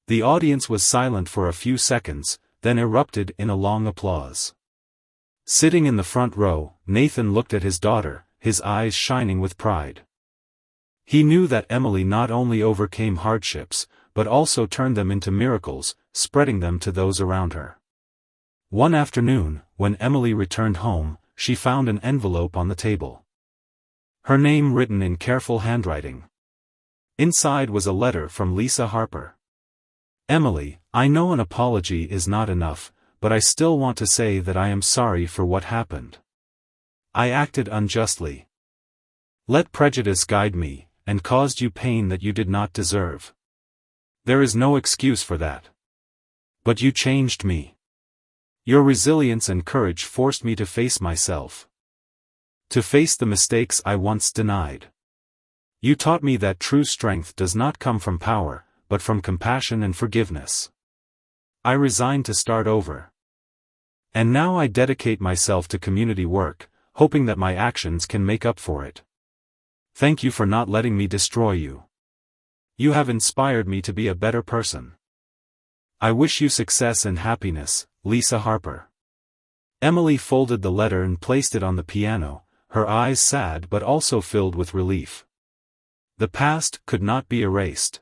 the audience was silent for a few seconds, then erupted in a long applause. Sitting in the front row, Nathan looked at his daughter, his eyes shining with pride. He knew that Emily not only overcame hardships, but also turned them into miracles, spreading them to those around her. One afternoon, when Emily returned home, she found an envelope on the table. Her name written in careful handwriting. Inside was a letter from Lisa Harper. Emily, I know an apology is not enough, but I still want to say that I am sorry for what happened. I acted unjustly. Let prejudice guide me, and caused you pain that you did not deserve. There is no excuse for that. But you changed me. Your resilience and courage forced me to face myself. To face the mistakes I once denied. You taught me that true strength does not come from power, but from compassion and forgiveness. I resigned to start over. And now I dedicate myself to community work, hoping that my actions can make up for it. Thank you for not letting me destroy you. You have inspired me to be a better person. I wish you success and happiness, Lisa Harper. Emily folded the letter and placed it on the piano, her eyes sad but also filled with relief. The past could not be erased.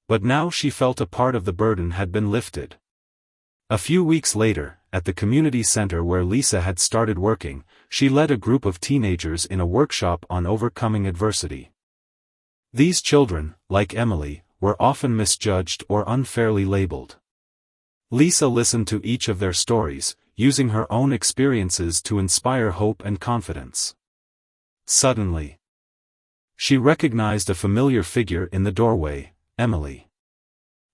But now she felt a part of the burden had been lifted. A few weeks later, at the community center where Lisa had started working, she led a group of teenagers in a workshop on overcoming adversity. These children, like Emily, were often misjudged or unfairly labeled. Lisa listened to each of their stories, using her own experiences to inspire hope and confidence. Suddenly, she recognized a familiar figure in the doorway, Emily.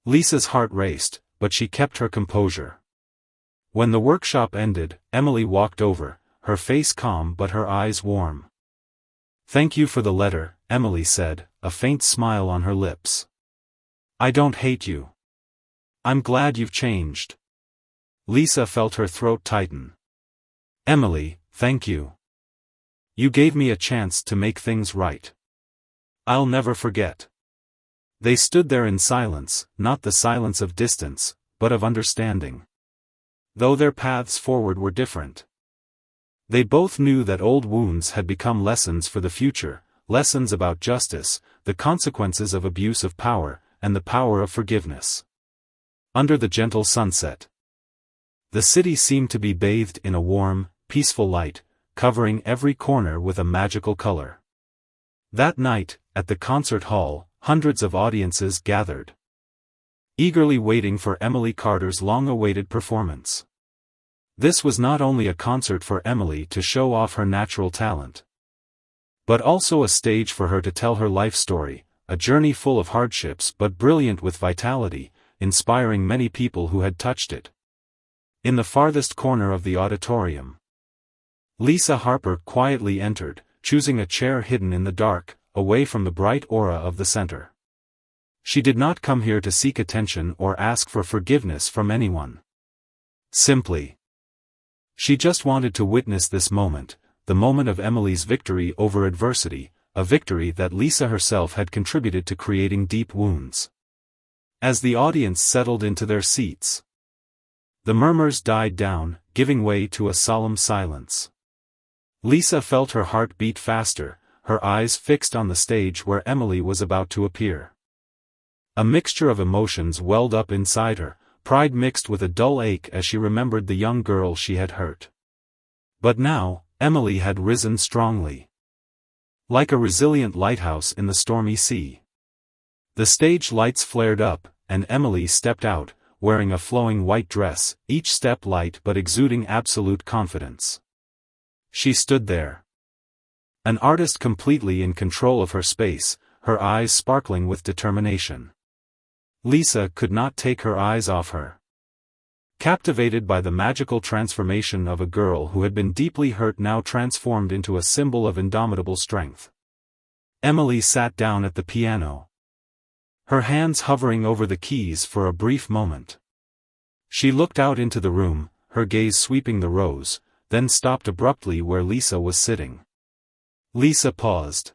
Lisa's heart raced, but she kept her composure. When the workshop ended, Emily walked over, her face calm but her eyes warm. Thank you for the letter, Emily said, a faint smile on her lips. I don't hate you. I'm glad you've changed. Lisa felt her throat tighten. Emily, thank you. You gave me a chance to make things right. I'll never forget. They stood there in silence, not the silence of distance, but of understanding. Though their paths forward were different. They both knew that old wounds had become lessons for the future, lessons about justice, the consequences of abuse of power, and the power of forgiveness. Under the gentle sunset, the city seemed to be bathed in a warm, peaceful light, covering every corner with a magical color. That night, at the concert hall, hundreds of audiences gathered, eagerly waiting for Emily Carter's long-awaited performance. This was not only a concert for Emily to show off her natural talent, but also a stage for her to tell her life story, a journey full of hardships but brilliant with vitality, inspiring many people who had touched it. In the farthest corner of the auditorium, Lisa Harper quietly entered, choosing a chair hidden in the dark, away from the bright aura of the center. She did not come here to seek attention or ask for forgiveness from anyone. Simply, she just wanted to witness this moment, the moment of Emily's victory over adversity, a victory that Lisa herself had contributed to creating deep wounds. As the audience settled into their seats, the murmurs died down, giving way to a solemn silence. Lisa felt her heart beat faster, her eyes fixed on the stage where Emily was about to appear. A mixture of emotions welled up inside her, pride mixed with a dull ache as she remembered the young girl she had hurt. But now, Emily had risen strongly. Like a resilient lighthouse in the stormy sea. The stage lights flared up, and Emily stepped out, wearing a flowing white dress, each step light but exuding absolute confidence. She stood there, an artist completely in control of her space, her eyes sparkling with determination. Lisa could not take her eyes off her. Captivated by the magical transformation of a girl who had been deeply hurt now transformed into a symbol of indomitable strength. Emily sat down at the piano, her hands hovering over the keys for a brief moment. She looked out into the room, her gaze sweeping the rows, then stopped abruptly where Lisa was sitting. Lisa paused.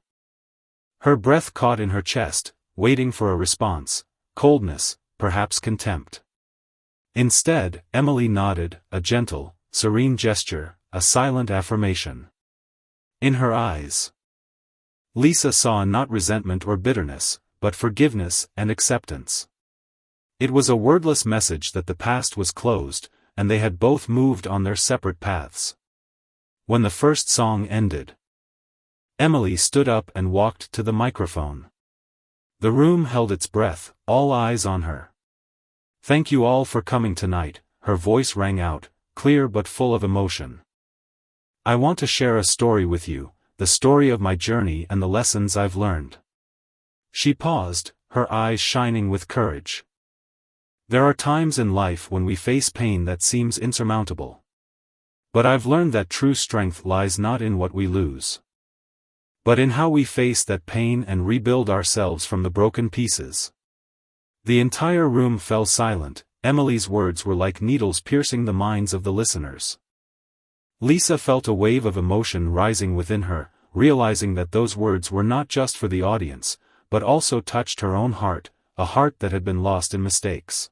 Her breath caught in her chest, waiting for a response, coldness, perhaps contempt. Instead, Emily nodded, a gentle, serene gesture, a silent affirmation. In her eyes, Lisa saw not resentment or bitterness, but forgiveness and acceptance. It was a wordless message that the past was closed, and they had both moved on their separate paths. When the first song ended, Emily stood up and walked to the microphone. The room held its breath, all eyes on her. "Thank you all for coming tonight," her voice rang out, clear but full of emotion. "I want to share a story with you, the story of my journey and the lessons I've learned." She paused, her eyes shining with courage. There are times in life when we face pain that seems insurmountable. But I've learned that true strength lies not in what we lose, but in how we face that pain and rebuild ourselves from the broken pieces. The entire room fell silent. Emily's words were like needles piercing the minds of the listeners. Lisa felt a wave of emotion rising within her, realizing that those words were not just for the audience, but also touched her own heart, a heart that had been lost in mistakes.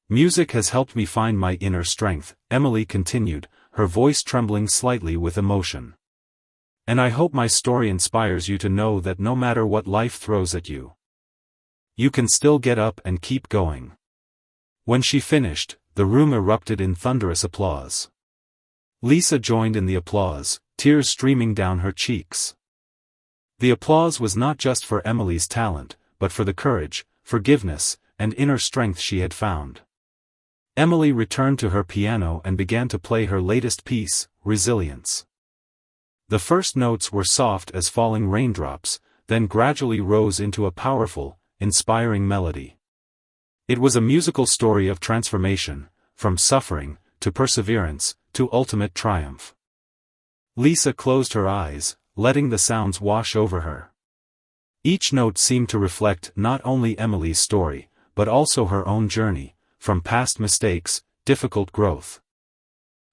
"Music has helped me find my inner strength," Emily continued, her voice trembling slightly with emotion. "And I hope my story inspires you to know that no matter what life throws at you, you can still get up and keep going." When she finished, the room erupted in thunderous applause. Lisa joined in the applause, tears streaming down her cheeks. The applause was not just for Emily's talent, but for the courage, forgiveness, and inner strength she had found. Emily returned to her piano and began to play her latest piece, Resilience. The first notes were soft as falling raindrops, then gradually rose into a powerful, inspiring melody. It was a musical story of transformation, from suffering, to perseverance, to ultimate triumph. Lisa closed her eyes, letting the sounds wash over her. Each note seemed to reflect not only Emily's story, but also her own journey, from past mistakes, difficult growth,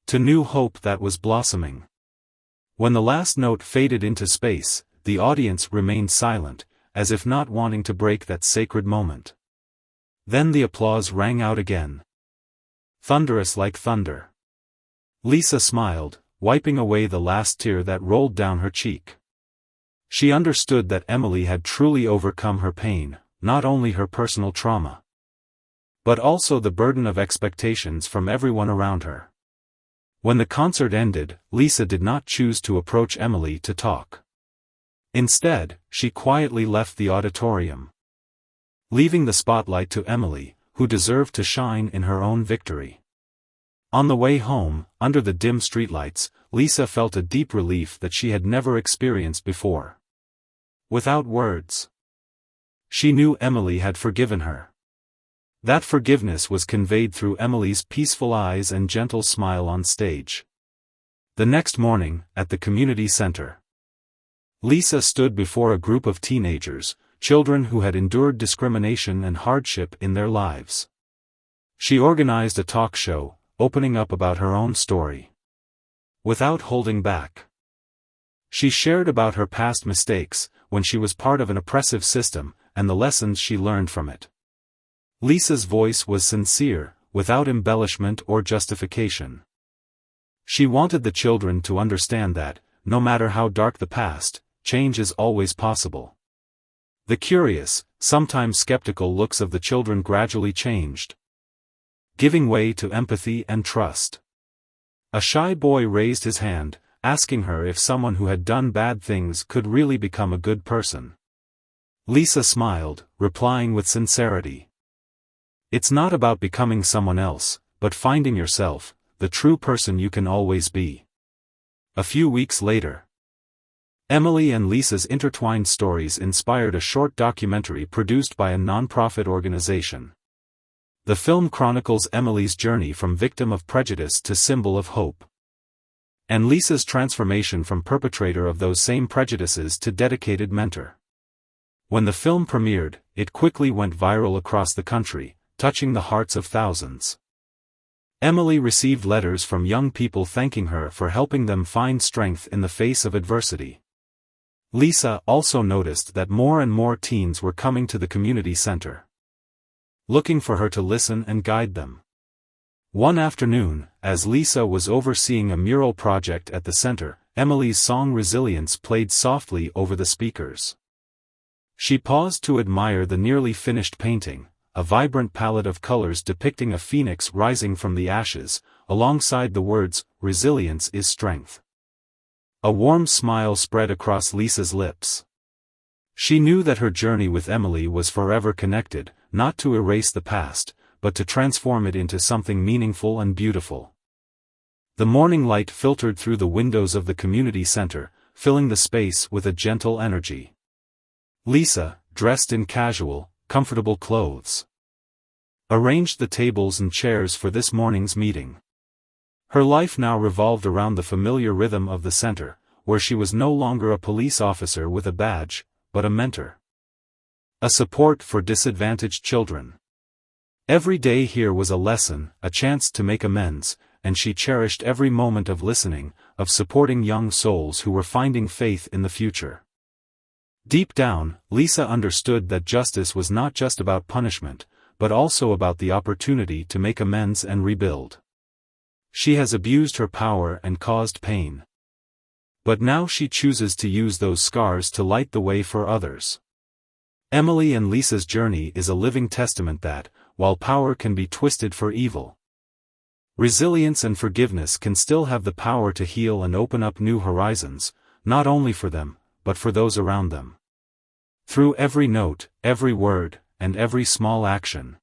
to new hope that was blossoming. When the last note faded into space, the audience remained silent, as if not wanting to break that sacred moment. Then the applause rang out again, thunderous like thunder. Lisa smiled, wiping away the last tear that rolled down her cheek. She understood that Emily had truly overcome her pain, not only her personal trauma, but also the burden of expectations from everyone around her. When the concert ended, Lisa did not choose to approach Emily to talk. Instead, she quietly left the auditorium, leaving the spotlight to Emily, who deserved to shine in her own victory. On the way home, under the dim streetlights, Lisa felt a deep relief that she had never experienced before. Without words, she knew Emily had forgiven her. That forgiveness was conveyed through Emily's peaceful eyes and gentle smile on stage. The next morning, at the community center, Lisa stood before a group of teenagers, children who had endured discrimination and hardship in their lives. She organized a talk show, opening up about her own story. Without holding back, she shared about her past mistakes, when she was part of an oppressive system, and the lessons she learned from it. Lisa's voice was sincere, without embellishment or justification. She wanted the children to understand that, no matter how dark the past, change is always possible. The curious, sometimes skeptical looks of the children gradually changed, giving way to empathy and trust. A shy boy raised his hand, asking her if someone who had done bad things could really become a good person. Lisa smiled, replying with sincerity, "It's not about becoming someone else, but finding yourself, the true person you can always be." A few weeks later, Emily and Lisa's intertwined stories inspired a short documentary produced by a non-profit organization. The film chronicles Emily's journey from victim of prejudice to symbol of hope, and Lisa's transformation from perpetrator of those same prejudices to dedicated mentor. When the film premiered, it quickly went viral across the country, touching the hearts of thousands. Emily received letters from young people thanking her for helping them find strength in the face of adversity. Lisa also noticed that more and more teens were coming to the community center, looking for her to listen and guide them. One afternoon, as Lisa was overseeing a mural project at the center, Emily's song Resilience played softly over the speakers. She paused to admire the nearly finished painting, a vibrant palette of colors depicting a phoenix rising from the ashes, alongside the words, "Resilience is strength." A warm smile spread across Lisa's lips. She knew that her journey with Emily was forever connected, not to erase the past, but to transform it into something meaningful and beautiful. The morning light filtered through the windows of the community center, filling the space with a gentle energy. Lisa, dressed in casual, comfortable clothes, arranged the tables and chairs for this morning's meeting. Her life now revolved around the familiar rhythm of the center, where she was no longer a police officer with a badge, but a mentor. A support for disadvantaged children. Every day here was a lesson, a chance to make amends, and she cherished every moment of listening, of supporting young souls who were finding faith in the future. Deep down, Lisa understood that justice was not just about punishment, but also about the opportunity to make amends and rebuild. She has abused her power and caused pain. But now she chooses to use those scars to light the way for others. Emily and Lisa's journey is a living testament that, while power can be twisted for evil, resilience and forgiveness can still have the power to heal and open up new horizons, not only for them, but for those around them. Through every note, every word, and every small action,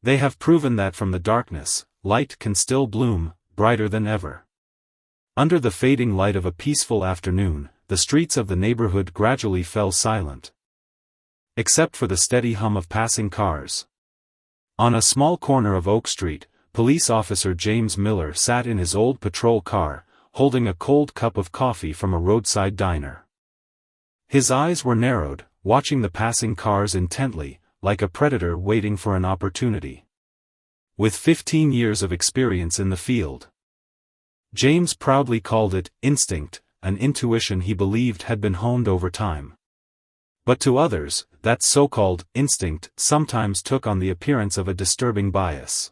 they have proven that from the darkness, light can still bloom, brighter than ever. Under the fading light of a peaceful afternoon, the streets of the neighborhood gradually fell silent, except for the steady hum of passing cars. On a small corner of Oak Street, police officer James Miller sat in his old patrol car, holding a cold cup of coffee from a roadside diner. His eyes were narrowed, watching the passing cars intently, like a predator waiting for an opportunity. With 15 years of experience in the field, James proudly called it instinct, an intuition he believed had been honed over time. But to others, that so-called instinct sometimes took on the appearance of a disturbing bias.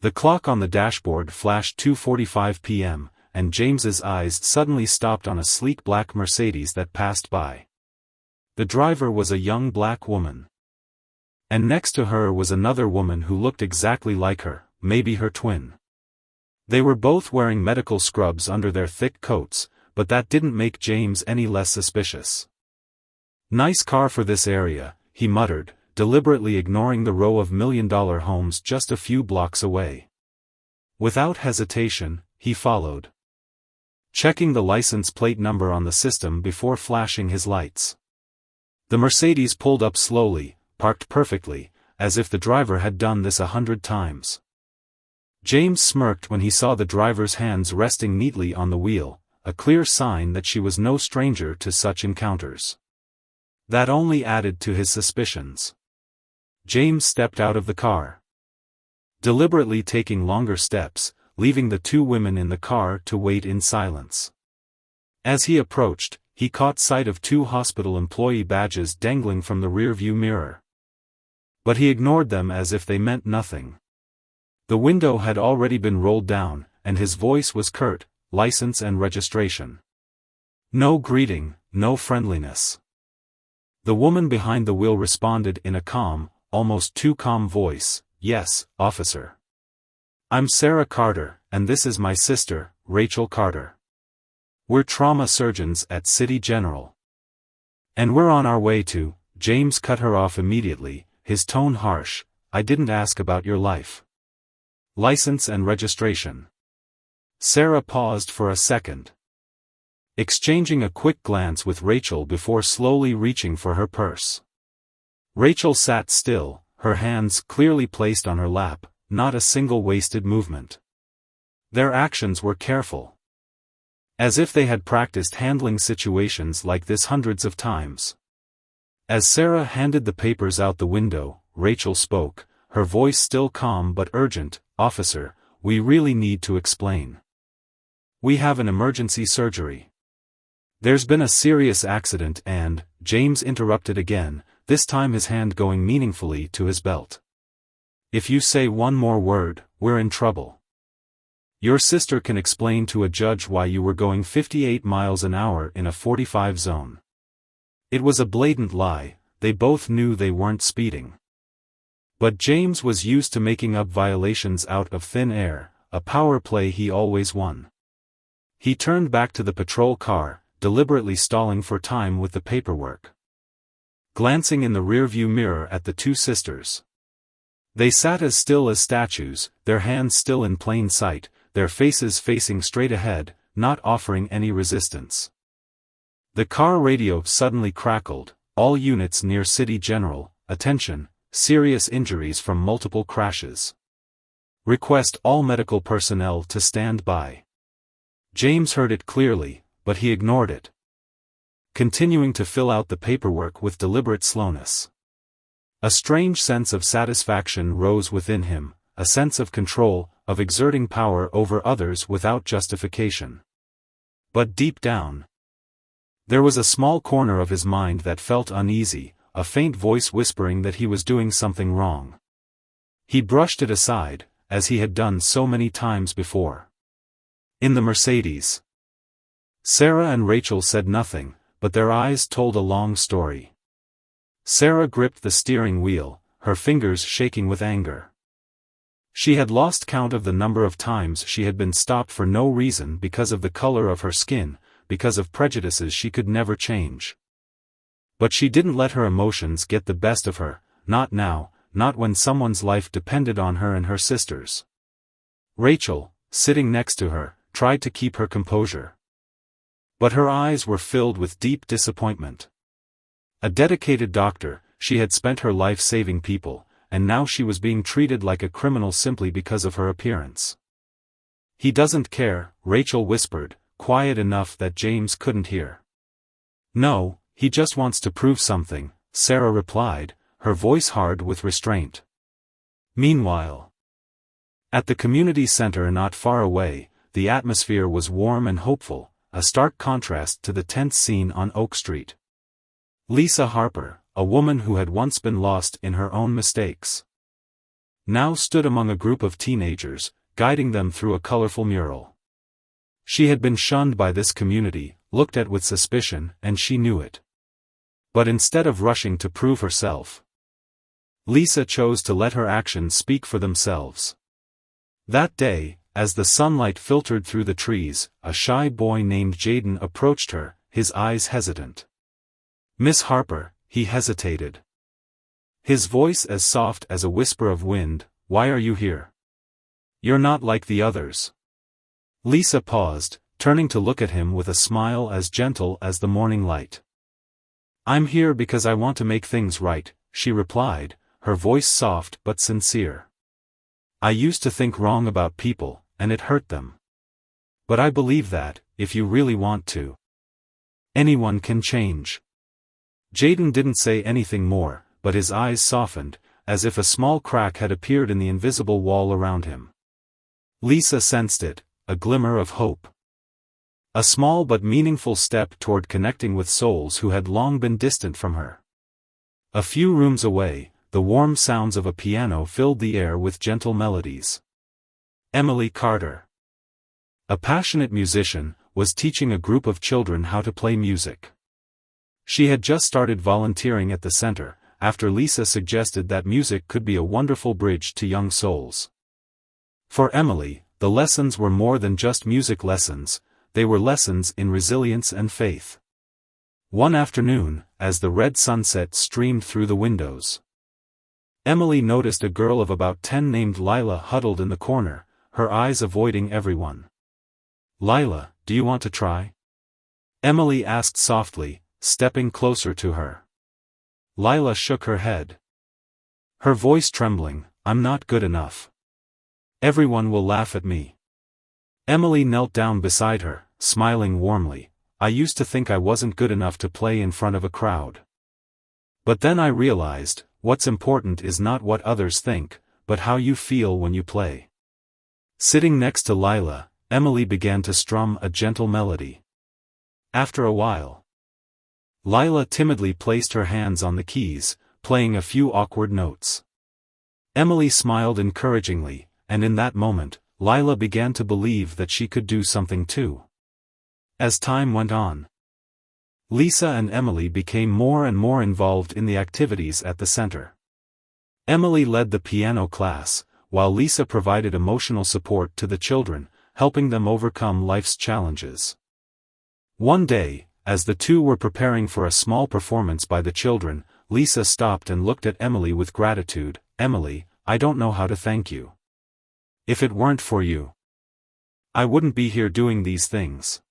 The clock on the dashboard flashed 2:45 p.m., and James's eyes suddenly stopped on a sleek black Mercedes that passed by. The driver was a young black woman. And next to her was another woman who looked exactly like her, maybe her twin. They were both wearing medical scrubs under their thick coats, but that didn't make James any less suspicious. "Nice car for this area," he muttered, deliberately ignoring the row of million-dollar homes just a few blocks away. Without hesitation, he followed, checking the license plate number on the system before flashing his lights. The Mercedes pulled up slowly, parked perfectly, as if the driver had done this 100 times. James smirked when he saw the driver's hands resting neatly on the wheel, a clear sign that she was no stranger to such encounters. That only added to his suspicions. James stepped out of the car, deliberately taking longer steps, leaving the two women in the car to wait in silence. As he approached, he caught sight of two hospital employee badges dangling from the rearview mirror. But he ignored them as if they meant nothing. The window had already been rolled down, and his voice was curt, "License and registration." No greeting, no friendliness. The woman behind the wheel responded in a calm, almost too calm voice, "Yes, officer. I'm Sarah Carter, and this is my sister, Rachel Carter. We're trauma surgeons at City General. And we're on our way to—" James cut her off immediately, his tone harsh, "I didn't ask about your life. License and registration." Sarah paused for a second, exchanging a quick glance with Rachel before slowly reaching for her purse. Rachel sat still, her hands clearly placed on her lap, not a single wasted movement. Their actions were careful, as if they had practiced handling situations like this hundreds of times. As Sarah handed the papers out the window, Rachel spoke, her voice still calm but urgent, "Officer, we really need to explain. We have an emergency surgery. There's been a serious accident and—" James interrupted again, this time his hand going meaningfully to his belt. If you say one more word, we're in trouble. Your sister can explain to a judge why you were going 58 miles an hour in a 45 zone. It was a blatant lie, they both knew they weren't speeding. But James was used to making up violations out of thin air, a power play he always won. He turned back to the patrol car, deliberately stalling for time with the paperwork. Glancing in the rearview mirror at the two sisters. They sat as still as statues, their hands still in plain sight, their faces facing straight ahead, not offering any resistance. The car radio suddenly crackled, all units near City General, attention, serious injuries from multiple crashes. Request all medical personnel to stand by. James heard it clearly, but he ignored it, continuing to fill out the paperwork with deliberate slowness. A strange sense of satisfaction rose within him, a sense of control, of exerting power over others without justification. But deep down, there was a small corner of his mind that felt uneasy, a faint voice whispering that he was doing something wrong. He brushed it aside, as he had done so many times before. In the Mercedes, Sarah and Rachel said nothing, but their eyes told a long story. Sarah gripped the steering wheel, her fingers shaking with anger. She had lost count of the number of times she had been stopped for no reason because of the color of her skin, because of prejudices she could never change. But she didn't let her emotions get the best of her, not now, not when someone's life depended on her and her sisters. Rachel, sitting next to her, tried to keep her composure. But her eyes were filled with deep disappointment. A dedicated doctor, she had spent her life saving people, and now she was being treated like a criminal simply because of her appearance. He doesn't care, Rachel whispered, quiet enough that James couldn't hear. No, he just wants to prove something, Sarah replied, her voice hard with restraint. Meanwhile, at the community center not far away, the atmosphere was warm and hopeful, a stark contrast to the tense scene on Oak Street. Lisa Harper, a woman who had once been lost in her own mistakes, now stood among a group of teenagers, guiding them through a colorful mural. She had been shunned by this community, looked at with suspicion, and she knew it. But instead of rushing to prove herself, Lisa chose to let her actions speak for themselves. That day, as the sunlight filtered through the trees, a shy boy named Jaden approached her, his eyes hesitant. Miss Harper, he hesitated. His voice as soft as a whisper of wind, why are you here? You're not like the others. Lisa paused, turning to look at him with a smile as gentle as the morning light. I'm here because I want to make things right, she replied, her voice soft but sincere. I used to think wrong about people, and it hurt them. But I believe that, if you really want to, anyone can change. Jaden didn't say anything more, but his eyes softened, as if a small crack had appeared in the invisible wall around him. Lisa sensed it, a glimmer of hope. A small but meaningful step toward connecting with souls who had long been distant from her. A few rooms away, the warm sounds of a piano filled the air with gentle melodies. Emily Carter, a passionate musician, was teaching a group of children how to play music. She had just started volunteering at the center, after Lisa suggested that music could be a wonderful bridge to young souls. For Emily, the lessons were more than just music lessons, they were lessons in resilience and faith. One afternoon, as the red sunset streamed through the windows, Emily noticed a girl of about 10 named Lila huddled in the corner, her eyes avoiding everyone. Lila, do you want to try? Emily asked softly, stepping closer to her. Lila shook her head. Her voice trembling, I'm not good enough. Everyone will laugh at me. Emily knelt down beside her, smiling warmly. I used to think I wasn't good enough to play in front of a crowd. But then I realized, what's important is not what others think, but how you feel when you play. Sitting next to Lila, Emily began to strum a gentle melody. After a while, Lila timidly placed her hands on the keys, playing a few awkward notes. Emily smiled encouragingly, and in that moment, Lila began to believe that she could do something too. As time went on, Lisa and Emily became more and more involved in the activities at the center. Emily led the piano class, while Lisa provided emotional support to the children, helping them overcome life's challenges. One day, as the two were preparing for a small performance by the children, Lisa stopped and looked at Emily with gratitude. "Emily, I don't know how to thank you. If it weren't for you, I wouldn't be here doing these things."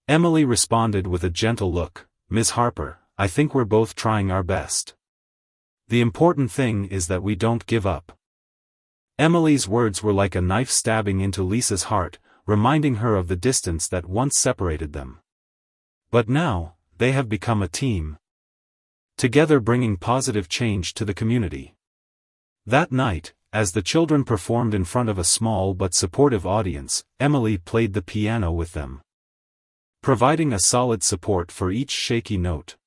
Emily responded with a gentle look, "Miss Harper, I think we're both trying our best. The important thing is that we don't give up." Emily's words were like a knife stabbing into Lisa's heart, reminding her of the distance that once separated them. But now, they have become a team, together bringing positive change to the community. That night, as the children performed in front of a small but supportive audience, Emily played the piano with them, providing a solid support for each shaky note.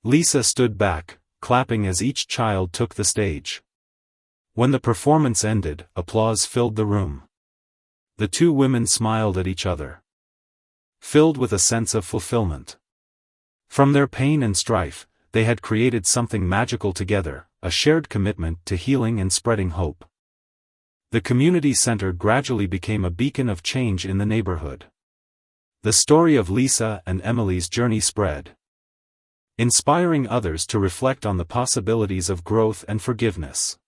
Lisa stood back, clapping as each child took the stage. When the performance ended, applause filled the room. The two women smiled at each other, filled with a sense of fulfillment. From their pain and strife, they had created something magical together, a shared commitment to healing and spreading hope. The community center gradually became a beacon of change in the neighborhood. The story of Lisa and Emily's journey spread, inspiring others to reflect on the possibilities of growth and forgiveness.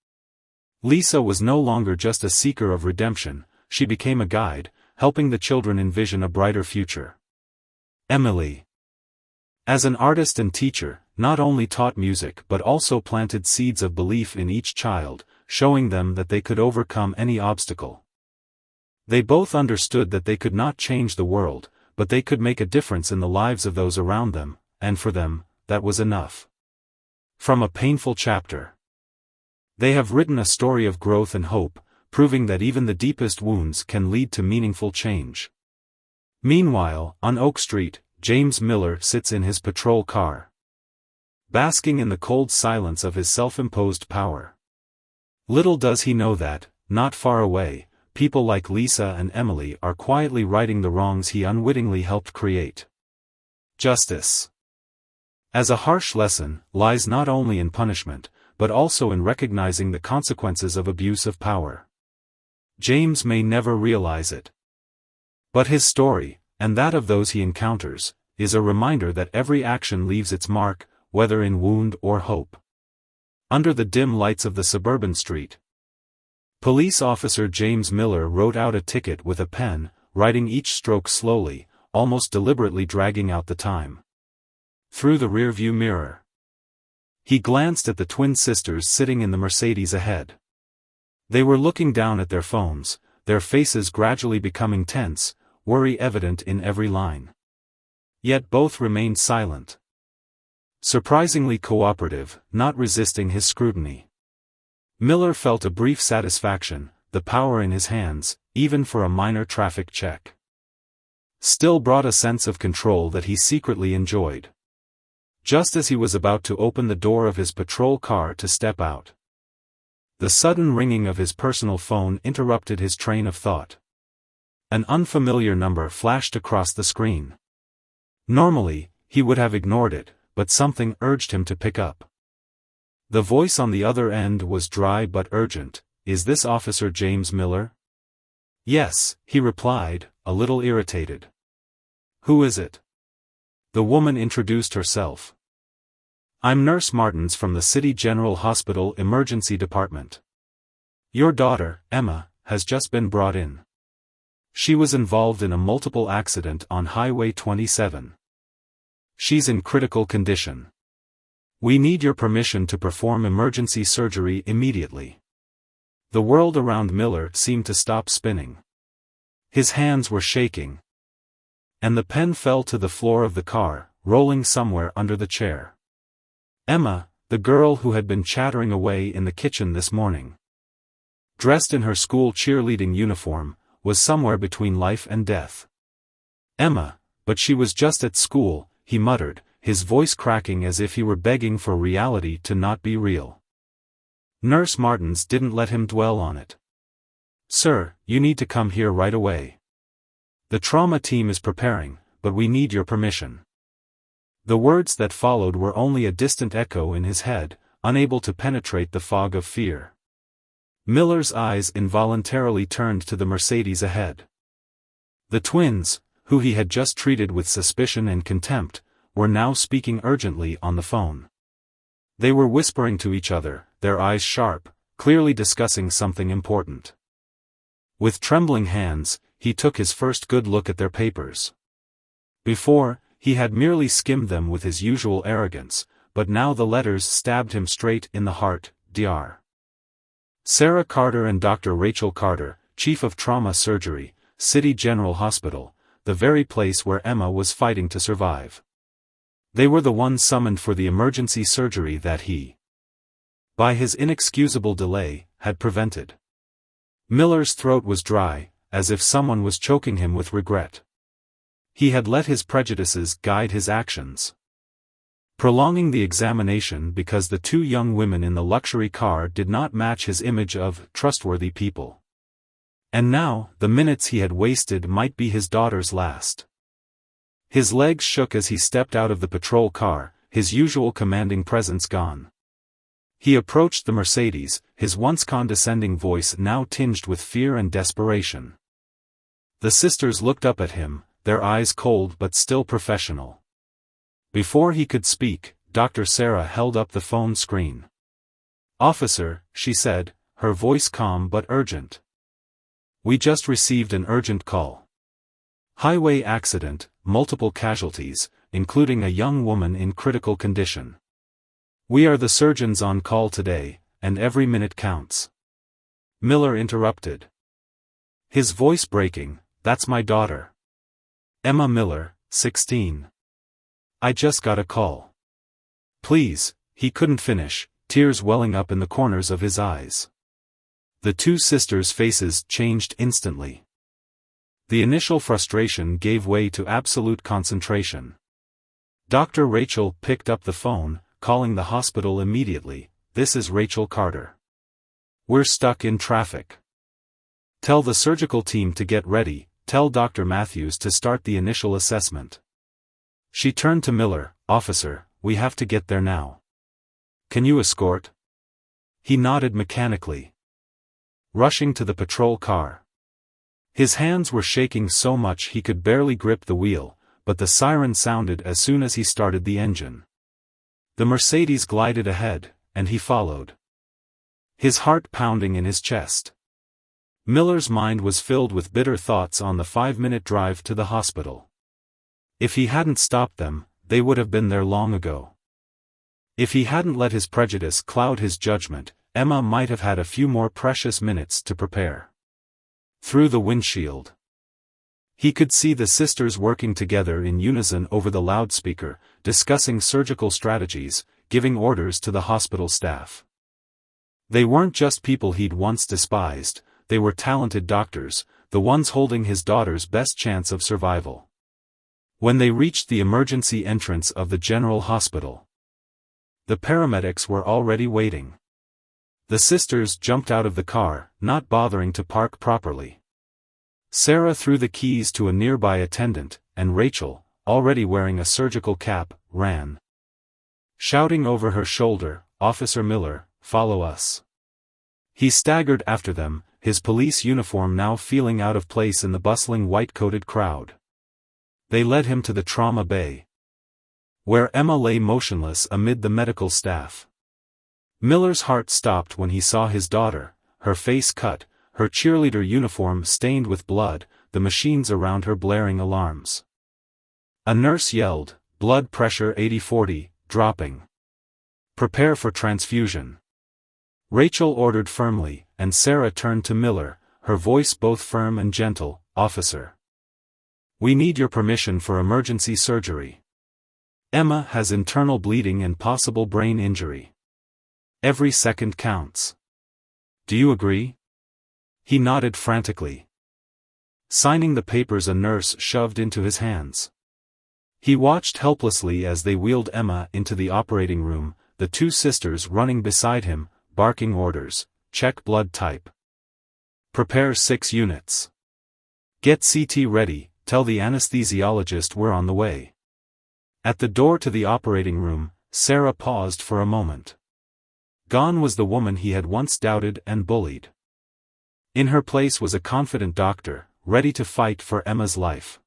Lisa was no longer just a seeker of redemption, she became a guide, helping the children envision a brighter future. Emily, as an artist and teacher, not only taught music but also planted seeds of belief in each child, showing them that they could overcome any obstacle. They both understood that they could not change the world, but they could make a difference in the lives of those around them, and for them, that was enough. From a painful chapter, they have written a story of growth and hope, proving that even the deepest wounds can lead to meaningful change. Meanwhile, on Oak Street, James Miller sits in his patrol car, basking in the cold silence of his self-imposed power. Little does he know that, not far away, people like Lisa and Emily are quietly righting the wrongs he unwittingly helped create. Justice, as a harsh lesson, lies not only in punishment, but also in recognizing the consequences of abuse of power. James may never realize it, but his story, and that of those he encounters, is a reminder that every action leaves its mark, whether in wound or hope. Under the dim lights of the suburban street, police officer James Miller wrote out a ticket with a pen, writing each stroke slowly, almost deliberately dragging out the time. Through the rearview mirror, he glanced at the twin sisters sitting in the Mercedes ahead. They were looking down at their phones, their faces gradually becoming tense, worry evident in every line. Yet both remained silent, surprisingly cooperative, not resisting his scrutiny. Miller felt a brief satisfaction, the power in his hands, even for a minor traffic check, still brought a sense of control that he secretly enjoyed. Just as he was about to open the door of his patrol car to step out, the sudden ringing of his personal phone interrupted his train of thought. An unfamiliar number flashed across the screen. Normally, he would have ignored it, but something urged him to pick up. The voice on the other end was dry but urgent. "Is this Officer James Miller?" "Yes," he replied, a little irritated. "Who is it?" The woman introduced herself. "I'm Nurse Martins from the City General Hospital Emergency Department. Your daughter, Emma, has just been brought in. She was involved in a multiple accident on Highway 27. She's in critical condition. We need your permission to perform emergency surgery immediately." The world around Miller seemed to stop spinning. His hands were shaking, and the pen fell to the floor of the car, rolling somewhere under the chair. Emma, the girl who had been chattering away in the kitchen this morning, dressed in her school cheerleading uniform, was somewhere between life and death. "Emma, but she was just at school," he muttered, his voice cracking as if he were begging for reality to not be real. Nurse Martins didn't let him dwell on it. "Sir, you need to come here right away. The trauma team is preparing, but we need your permission." The words that followed were only a distant echo in his head, unable to penetrate the fog of fear. Miller's eyes involuntarily turned to the Mercedes ahead. The twins, who he had just treated with suspicion and contempt, were now speaking urgently on the phone. They were whispering to each other, their eyes sharp, clearly discussing something important. With trembling hands, he took his first good look at their papers. Before, he had merely skimmed them with his usual arrogance, but now the letters stabbed him straight in the heart. Dr. Sarah Carter and Dr. Rachel Carter, Chief of Trauma Surgery, City General Hospital, the very place where Emma was fighting to survive. They were the ones summoned for the emergency surgery that he, by his inexcusable delay, had prevented. Miller's throat was dry, as if someone was choking him with regret. He had let his prejudices guide his actions, prolonging the examination because the two young women in the luxury car did not match his image of trustworthy people. And now, the minutes he had wasted might be his daughter's last. His legs shook as he stepped out of the patrol car, his usual commanding presence gone. He approached the Mercedes, his once condescending voice now tinged with fear and desperation. The sisters looked up at him, their eyes cold but still professional. Before he could speak, Dr. Sarah held up the phone screen. "Officer," she said, her voice calm but urgent. "We just received an urgent call. Highway accident, multiple casualties, including a young woman in critical condition. We are the surgeons on call today, and every minute counts." Miller interrupted, his voice breaking, "That's my daughter. Emma Miller, 16. I just got a call." "Please," he couldn't finish, tears welling up in the corners of his eyes. The two sisters' faces changed instantly. The initial frustration gave way to absolute concentration. Dr. Rachel picked up the phone, calling the hospital immediately. "This is Rachel Carter. We're stuck in traffic. Tell the surgical team to get ready, tell Dr. Matthews to start the initial assessment." She turned to Miller, "Officer, we have to get there now. Can you escort?" He nodded mechanically, rushing to the patrol car. His hands were shaking so much he could barely grip the wheel, but the siren sounded as soon as he started the engine. The Mercedes glided ahead, and he followed, his heart pounding in his chest. Miller's mind was filled with bitter thoughts on the 5-minute drive to the hospital. If he hadn't stopped them, they would have been there long ago. If he hadn't let his prejudice cloud his judgment, Emma might have had a few more precious minutes to prepare. Through the windshield, he could see the sisters working together in unison over the loudspeaker, discussing surgical strategies, giving orders to the hospital staff. They weren't just people he'd once despised, they were talented doctors, the ones holding his daughter's best chance of survival. When they reached the emergency entrance of the general hospital, the paramedics were already waiting. The sisters jumped out of the car, not bothering to park properly. Sarah threw the keys to a nearby attendant, and Rachel, already wearing a surgical cap, ran, shouting over her shoulder, "Officer Miller, follow us." He staggered after them, his police uniform now feeling out of place in the bustling white-coated crowd. They led him to the trauma bay, where Emma lay motionless amid the medical staff. Miller's heart stopped when he saw his daughter, her face cut, her cheerleader uniform stained with blood, the machines around her blaring alarms. A nurse yelled, "Blood pressure 80/40, dropping. Prepare for transfusion." Rachel ordered firmly, and Sarah turned to Miller, her voice both firm and gentle, "Officer, we need your permission for emergency surgery. Emma has internal bleeding and possible brain injury. Every second counts. Do you agree?" He nodded frantically, signing the papers a nurse shoved into his hands. He watched helplessly as they wheeled Emma into the operating room, the two sisters running beside him, barking orders, check blood type. Prepare 6 units. Get CT ready, tell the anesthesiologist we're on the way. At the door to the operating room, Sarah paused for a moment. Gone was the woman he had once doubted and bullied. In her place was a confident doctor, ready to fight for Emma's life.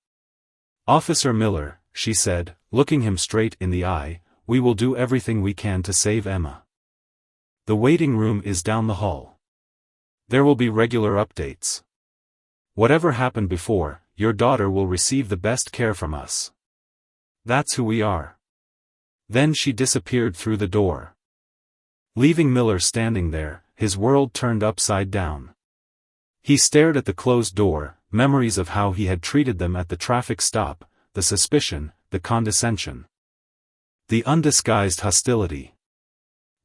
"Officer Miller," she said, looking him straight in the eye, "we will do everything we can to save Emma. The waiting room is down the hall. There will be regular updates. Whatever happened before, your daughter will receive the best care from us. That's who we are." Then she disappeared through the door. Leaving Miller standing there, his world turned upside down. He stared at the closed door, memories of how he had treated them at the traffic stop, the suspicion, the condescension, the undisguised hostility.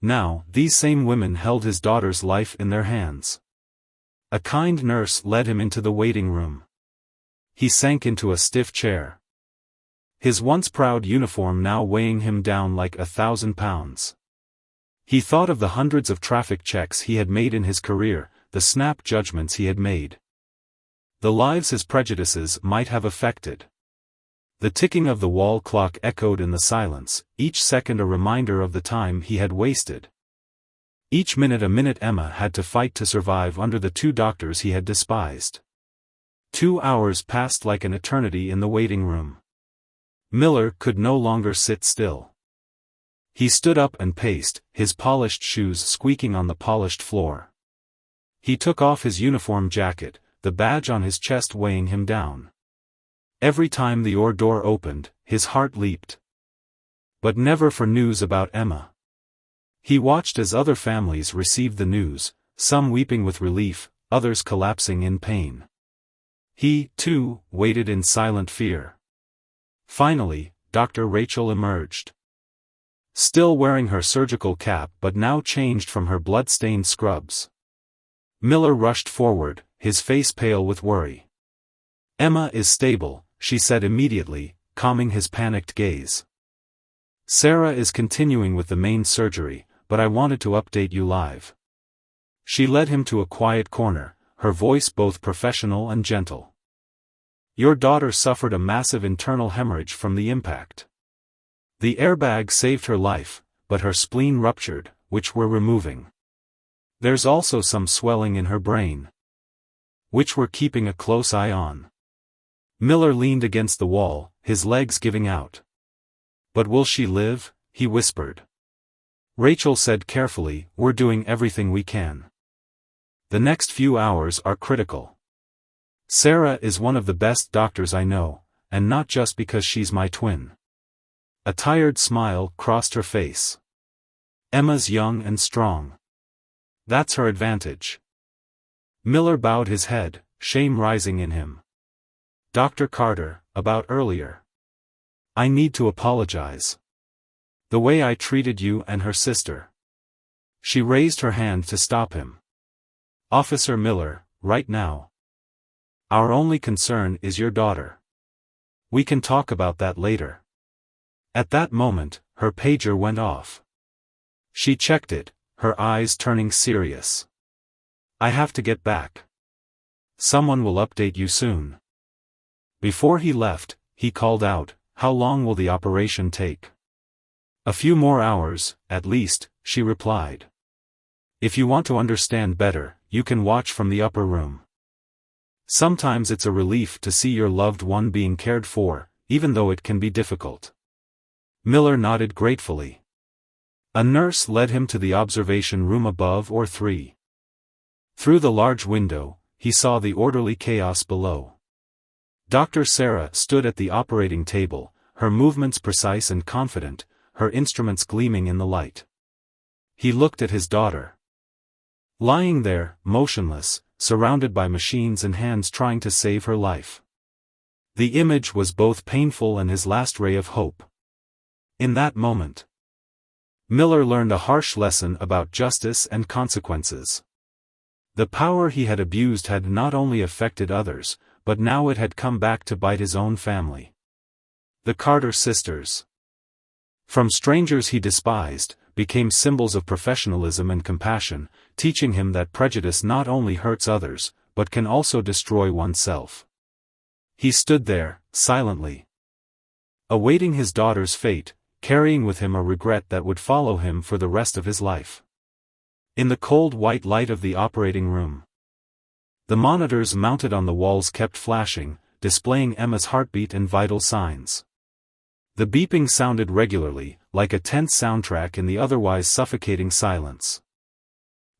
Now, these same women held his daughter's life in their hands. A kind nurse led him into the waiting room. He sank into a stiff chair. His once proud uniform now weighing him down like 1,000 pounds. He thought of the hundreds of traffic checks he had made in his career, the snap judgments he had made. The lives his prejudices might have affected. The ticking of the wall clock echoed in the silence, each second a reminder of the time he had wasted. Each minute a minute Emma had to fight to survive under the 2 doctors he had despised. 2 hours passed like an eternity in the waiting room. Miller could no longer sit still. He stood up and paced, his polished shoes squeaking on the polished floor. He took off his uniform jacket, the badge on his chest weighing him down. Every time the door opened, his heart leaped. But never for news about Emma. He watched as other families received the news, some weeping with relief, others collapsing in pain. He, too, waited in silent fear. Finally, Dr. Rachel emerged. Still wearing her surgical cap but now changed from her blood-stained scrubs. Miller rushed forward, his face pale with worry. "Emma is stable," she said immediately, calming his panicked gaze. "Sarah is continuing with the main surgery, but I wanted to update you live." She led him to a quiet corner, her voice both professional and gentle. "Your daughter suffered a massive internal hemorrhage from the impact. The airbag saved her life, but her spleen ruptured, which we're removing. There's also some swelling in her brain, which we're keeping a close eye on." Miller leaned against the wall, his legs giving out. "But will she live?" he whispered. Rachel said carefully, "We're doing everything we can. The next few hours are critical. Sarah is one of the best doctors I know, and not just because she's my twin." A tired smile crossed her face. "Emma's young and strong. That's her advantage." Miller bowed his head, shame rising in him. "Dr. Carter, about earlier. I need to apologize. The way I treated you and her sister." She raised her hand to stop him. "Officer Miller, right now. Our only concern is your daughter. We can talk about that later." At that moment, her pager went off. She checked it, her eyes turning serious. "I have to get back. Someone will update you soon." Before he left, he called out, "How long will the operation take?" "A few more hours, at least," she replied. "If you want to understand better, you can watch from the upper room. Sometimes it's a relief to see your loved one being cared for, even though it can be difficult." Miller nodded gratefully. A nurse led him to the observation room above or 3. Through the large window, he saw the orderly chaos below. Dr. Sarah stood at the operating table, her movements precise and confident, her instruments gleaming in the light. He looked at his daughter. Lying there, motionless, surrounded by machines and hands trying to save her life. The image was both painful and his last ray of hope. In that moment, Miller learned a harsh lesson about justice and consequences. The power he had abused had not only affected others, but now it had come back to bite his own family. The Carter sisters. From strangers he despised, became symbols of professionalism and compassion, teaching him that prejudice not only hurts others, but can also destroy oneself. He stood there, silently, awaiting his daughter's fate, carrying with him a regret that would follow him for the rest of his life. In the cold white light of the operating room, the monitors mounted on the walls kept flashing, displaying Emma's heartbeat and vital signs. The beeping sounded regularly, like a tense soundtrack in the otherwise suffocating silence.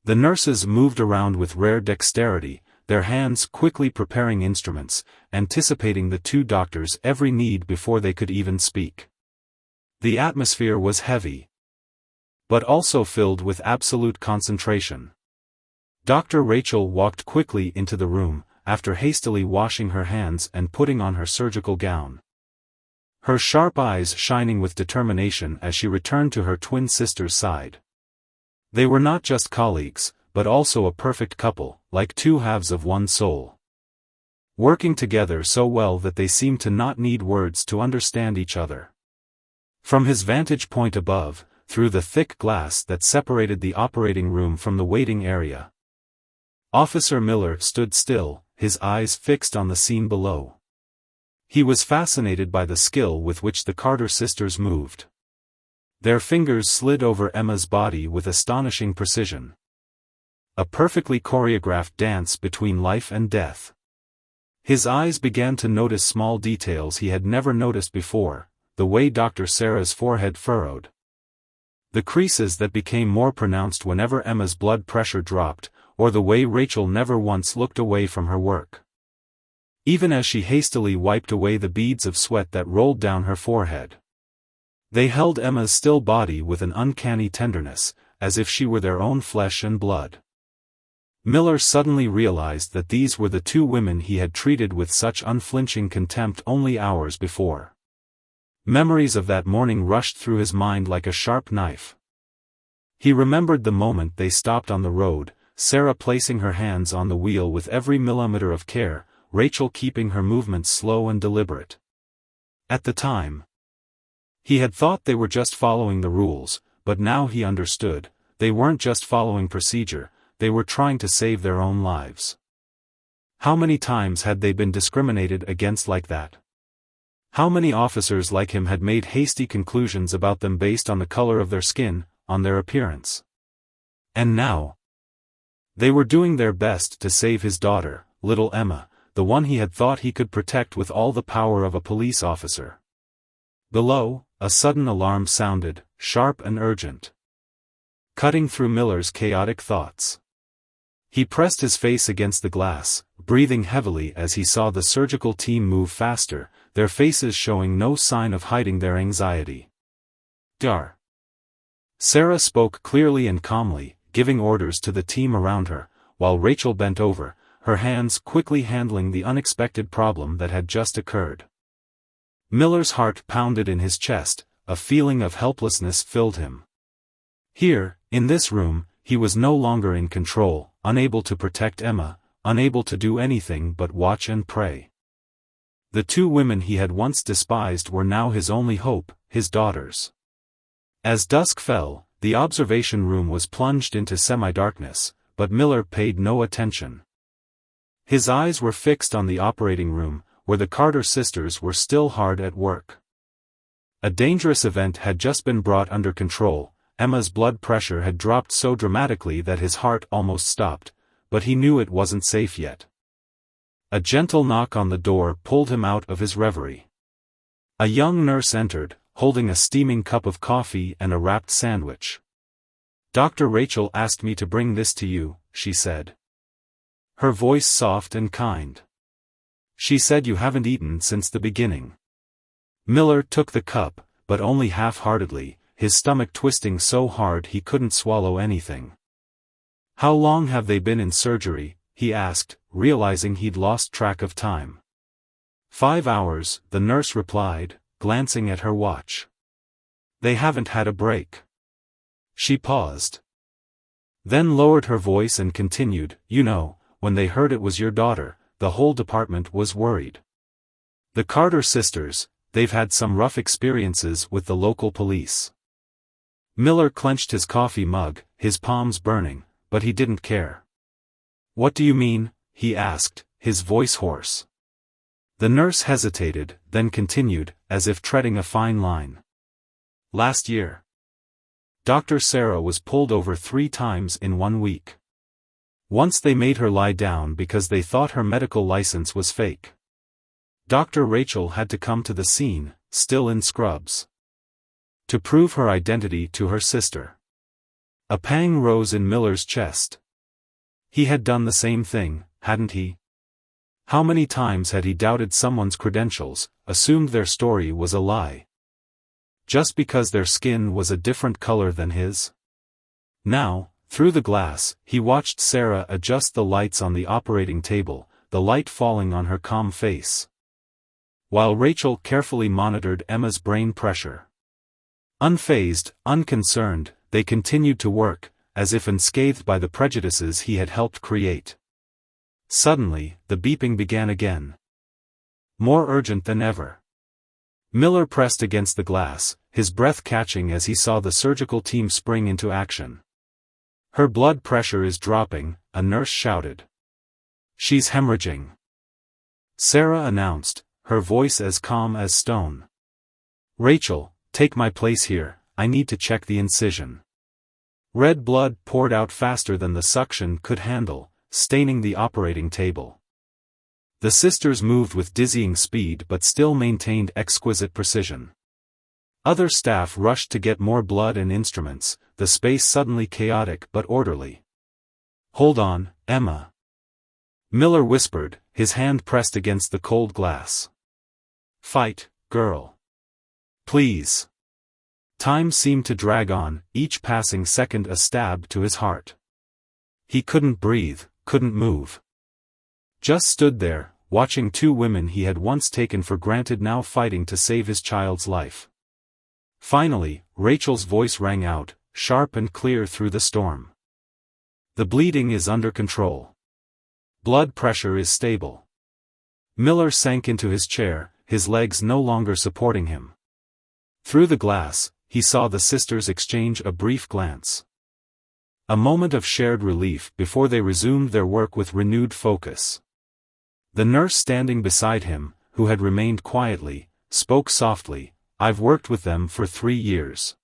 The nurses moved around with rare dexterity, their hands quickly preparing instruments, anticipating the two doctors' every need before they could even speak. The atmosphere was heavy, but also filled with absolute concentration. Dr. Rachel walked quickly into the room, after hastily washing her hands and putting on her surgical gown, her sharp eyes shining with determination as she returned to her twin sister's side. They were not just colleagues, but also a perfect couple, like two halves of one soul, working together so well that they seemed to not need words to understand each other. From his vantage point above, through the thick glass that separated the operating room from the waiting area, Officer Miller stood still, his eyes fixed on the scene below. He was fascinated by the skill with which the Carter sisters moved. Their fingers slid over Emma's body with astonishing precision. A perfectly choreographed dance between life and death. His eyes began to notice small details he had never noticed before, the way Dr. Sarah's forehead furrowed, the creases that became more pronounced whenever Emma's blood pressure dropped, or the way Rachel never once looked away from her work, even as she hastily wiped away the beads of sweat that rolled down her forehead. They held Emma's still body with an uncanny tenderness, as if she were their own flesh and blood. Miller suddenly realized that these were the two women he had treated with such unflinching contempt only hours before. Memories of that morning rushed through his mind like a sharp knife. He remembered the moment they stopped on the road, Sarah placing her hands on the wheel with every millimeter of care, Rachel keeping her movements slow and deliberate. At the time, he had thought they were just following the rules, but now he understood, they weren't just following procedure, they were trying to save their own lives. How many times had they been discriminated against like that? How many officers like him had made hasty conclusions about them based on the color of their skin, on their appearance? And now, they were doing their best to save his daughter, little Emma, the one he had thought he could protect with all the power of a police officer. Below, a sudden alarm sounded, sharp and urgent, cutting through Miller's chaotic thoughts. He pressed his face against the glass, breathing heavily as he saw the surgical team move faster, their faces showing no sign of hiding their anxiety. Dar. Sarah spoke clearly and calmly, giving orders to the team around her, while Rachel bent over, her hands quickly handling the unexpected problem that had just occurred. Miller's heart pounded in his chest, a feeling of helplessness filled him. Here, in this room, he was no longer in control, unable to protect Emma, unable to do anything but watch and pray. The two women he had once despised were now his only hope, his daughters. As dusk fell, the observation room was plunged into semi-darkness, but Miller paid no attention. His eyes were fixed on the operating room, where the Carter sisters were still hard at work. A dangerous event had just been brought under control. Emma's blood pressure had dropped so dramatically that his heart almost stopped, but he knew it wasn't safe yet. A gentle knock on the door pulled him out of his reverie. A young nurse entered, holding a steaming cup of coffee and a wrapped sandwich. "Dr. Rachel asked me to bring this to you," she said, her voice soft and kind. "She said you haven't eaten since the beginning." Miller took the cup, but only half-heartedly, his stomach twisting so hard he couldn't swallow anything. "How long have they been in surgery?" he asked, realizing he'd lost track of time. 5 hours, the nurse replied, glancing at her watch. "They haven't had a break." She paused, then lowered her voice and continued, "You know, when they heard it was your daughter, the whole department was worried. The Carter sisters, they've had some rough experiences with the local police. Miller clenched his coffee mug, his palms burning, but he didn't care. "What do you mean?" he asked, his voice hoarse. The nurse hesitated, then continued, as if treading a fine line. "Last year, Dr. Sarah was pulled over 3 times in 1 week. Once they made her lie down because they thought her medical license was fake. Dr. Rachel had to come to the scene, still in scrubs, to prove her identity to her sister." A pang rose in Miller's chest. He had done the same thing, hadn't he? How many times had he doubted someone's credentials, assumed their story was a lie, just because their skin was a different color than his? Now, through the glass, he watched Sarah adjust the lights on the operating table, the light falling on her calm face, while Rachel carefully monitored Emma's brain pressure. Unfazed, unconcerned, they continued to work, as if unscathed by the prejudices he had helped create. Suddenly, the beeping began again. More urgent than ever. Miller pressed against the glass, his breath catching as he saw the surgical team spring into action. "Her blood pressure is dropping," a nurse shouted. "She's hemorrhaging," Sarah announced, her voice as calm as stone. "Rachel, take my place here, I need to check the incision." Red blood poured out faster than the suction could handle, staining the operating table. The sisters moved with dizzying speed but still maintained exquisite precision. Other staff rushed to get more blood and instruments, the space suddenly chaotic but orderly. "Hold on, Emma," Miller whispered, his hand pressed against the cold glass. "Fight, girl. Please." Time seemed to drag on, each passing second a stab to his heart. He couldn't breathe, couldn't move. Just stood there, watching 2 women he had once taken for granted now fighting to save his child's life. Finally, Rachel's voice rang out, sharp and clear through the storm. "The bleeding is under control. Blood pressure is stable." Miller sank into his chair, his legs no longer supporting him. Through the glass, he saw the sisters exchange a brief glance. A moment of shared relief before they resumed their work with renewed focus. The nurse standing beside him, who had remained quietly, spoke softly, "I've worked with them for 3 years.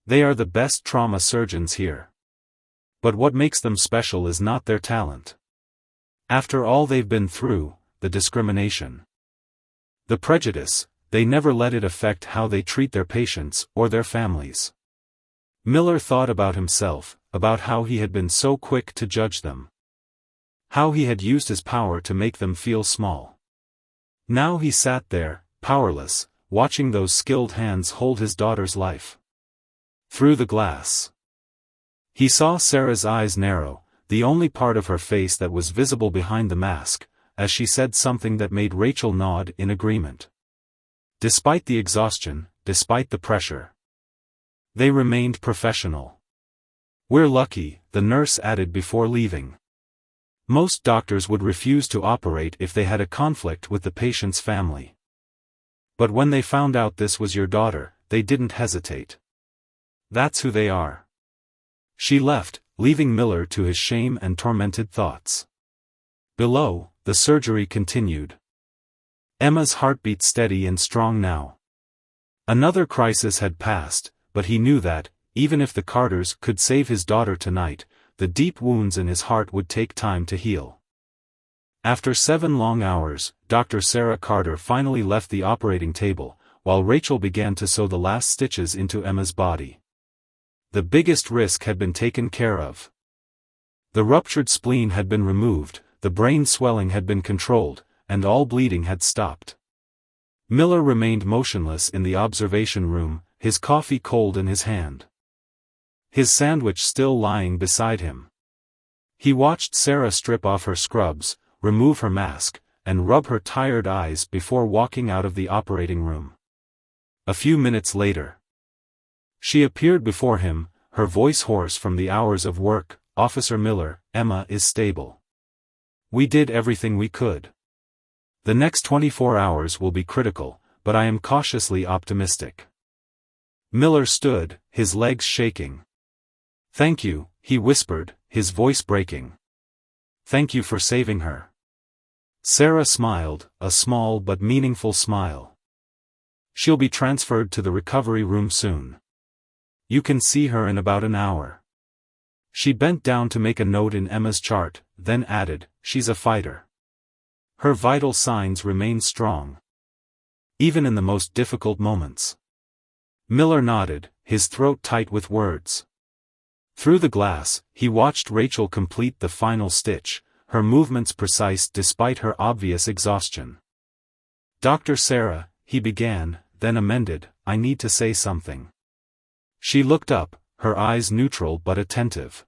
They are the best trauma surgeons here. But what makes them special is not their talent. After all they've been through, the discrimination, the prejudice, they never let it affect how they treat their patients or their families." Miller thought about himself, about how he had been so quick to judge them. How he had used his power to make them feel small. Now he sat there, powerless, watching those skilled hands hold his daughter's life. Through the glass, he saw Sarah's eyes narrow, the only part of her face that was visible behind the mask, as she said something that made Rachel nod in agreement. Despite the exhaustion, despite the pressure, they remained professional. "We're lucky," the nurse added before leaving. "Most doctors would refuse to operate if they had a conflict with the patient's family. But when they found out this was your daughter, they didn't hesitate. That's who they are." She left, leaving Miller to his shame and tormented thoughts. Below, the surgery continued. Emma's heartbeat steady and strong now. Another crisis had passed, but he knew that, even if the Carters could save his daughter tonight, the deep wounds in his heart would take time to heal. After 7 long hours, Dr. Sarah Carter finally left the operating table, while Rachel began to sew the last stitches into Emma's body. The biggest risk had been taken care of. The ruptured spleen had been removed, the brain swelling had been controlled, and all bleeding had stopped. Miller remained motionless in the observation room, his coffee cold in his hand, his sandwich still lying beside him. He watched Sarah strip off her scrubs, remove her mask, and rub her tired eyes before walking out of the operating room. A few minutes later, she appeared before him, her voice hoarse from the hours of work. "Officer Miller, Emma is stable. We did everything we could. The next 24 hours will be critical, but I am cautiously optimistic." Miller stood, his legs shaking. "Thank you," he whispered, his voice breaking. "Thank you for saving her." Sarah smiled, a small but meaningful smile. "She'll be transferred to the recovery room soon. You can see her in about an hour." She bent down to make a note in Emma's chart, then added, "She's a fighter. Her vital signs remain strong, even in the most difficult moments." Miller nodded, his throat tight with words. Through the glass, he watched Rachel complete the final stitch, her movements precise despite her obvious exhaustion. "Dr. Sarah," he began, then amended, "I need to say something." She looked up, her eyes neutral but attentive.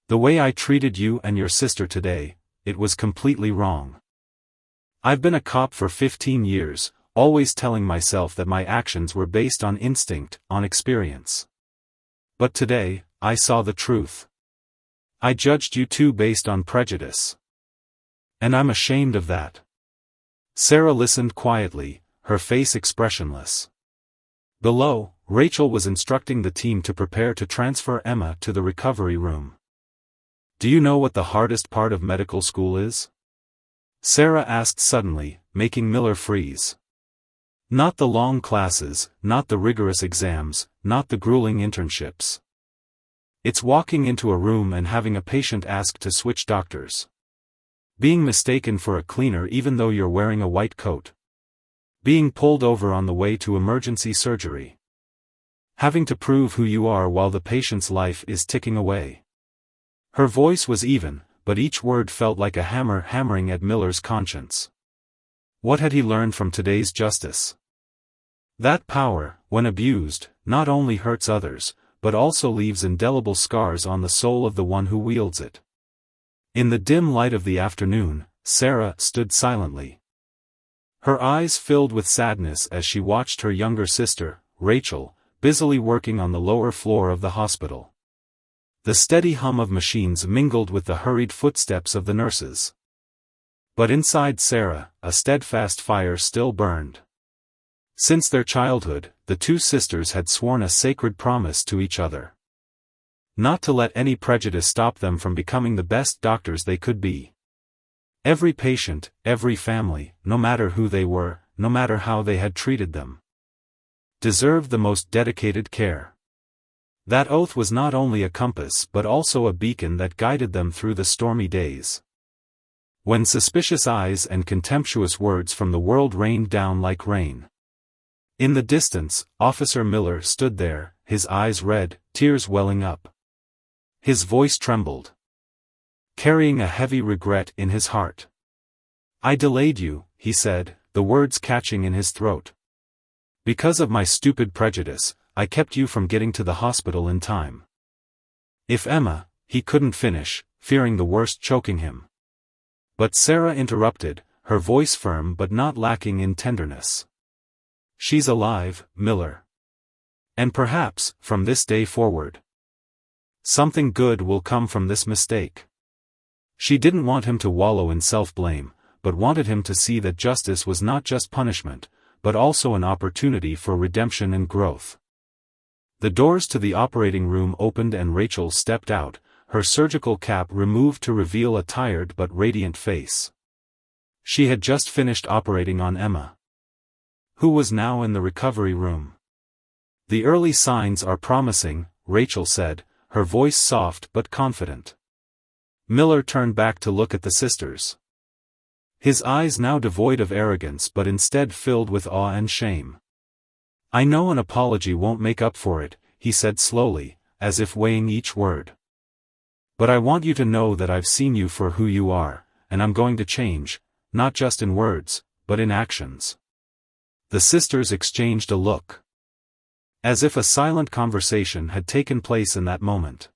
"The way I treated you and your sister today, it was completely wrong. I've been a cop for 15 years, always telling myself that my actions were based on instinct, on experience. But today, I saw the truth. I judged you two based on prejudice. And I'm ashamed of that." Sarah listened quietly, her face expressionless. Below, Rachel was instructing the team to prepare to transfer Emma to the recovery room. "Do you know what the hardest part of medical school is?" Sarah asked suddenly, making Miller freeze. "Not the long classes, not the rigorous exams, not the grueling internships. It's walking into a room and having a patient ask to switch doctors. Being mistaken for a cleaner even though you're wearing a white coat. Being pulled over on the way to emergency surgery. Having to prove who you are while the patient's life is ticking away." Her voice was even, but each word felt like a hammer hammering at Miller's conscience. What had he learned from today's justice? That power, when abused, not only hurts others, but also leaves indelible scars on the soul of the one who wields it. In the dim light of the afternoon, Sarah stood silently. Her eyes filled with sadness as she watched her younger sister, Rachel, busily working on the lower floor of the hospital. The steady hum of machines mingled with the hurried footsteps of the nurses. But inside Sarah, a steadfast fire still burned. Since their childhood, the two sisters had sworn a sacred promise to each other. Not to let any prejudice stop them from becoming the best doctors they could be. Every patient, every family, no matter who they were, no matter how they had treated them, deserved the most dedicated care. That oath was not only a compass but also a beacon that guided them through the stormy days. When suspicious eyes and contemptuous words from the world rained down like rain. In the distance, Officer Miller stood there, his eyes red, tears welling up. His voice trembled, carrying a heavy regret in his heart. "I delayed you," he said, the words catching in his throat. "Because of my stupid prejudice, I kept you from getting to the hospital in time." If Emma, he couldn't finish, fearing the worst choking him. But Sarah interrupted, her voice firm but not lacking in tenderness. "She's alive, Miller. And perhaps, from this day forward, something good will come from this mistake." She didn't want him to wallow in self-blame, but wanted him to see that justice was not just punishment, but also an opportunity for redemption and growth. The doors to the operating room opened and Rachel stepped out, her surgical cap removed to reveal a tired but radiant face. She had just finished operating on Emma, who was now in the recovery room. "The early signs are promising," Rachel said, her voice soft but confident. Miller turned back to look at the sisters. His eyes now devoid of arrogance but instead filled with awe and shame. "I know an apology won't make up for it," he said slowly, as if weighing each word. "But I want you to know that I've seen you for who you are, and I'm going to change, not just in words, but in actions." The sisters exchanged a look, as if a silent conversation had taken place in that moment.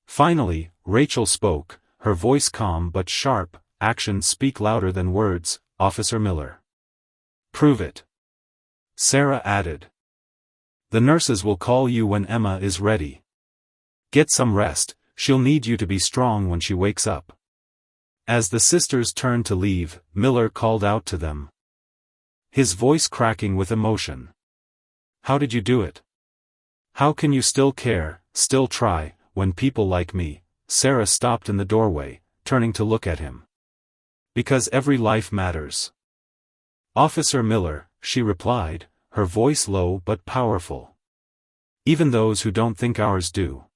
Finally, Rachel spoke, her voice calm but sharp. "Actions speak louder than words, Officer Miller." "Prove it," Sarah added. "The nurses will call you when Emma is ready. Get some rest, she'll need you to be strong when she wakes up." As the sisters turned to leave, Miller called out to them, his voice cracking with emotion. "How did you do it?" How can you still care, still try, when people like me? Sarah stopped in the doorway, turning to look at him. Because every life matters. Officer Miller, she replied, her voice low but powerful. Even those who don't think ours do.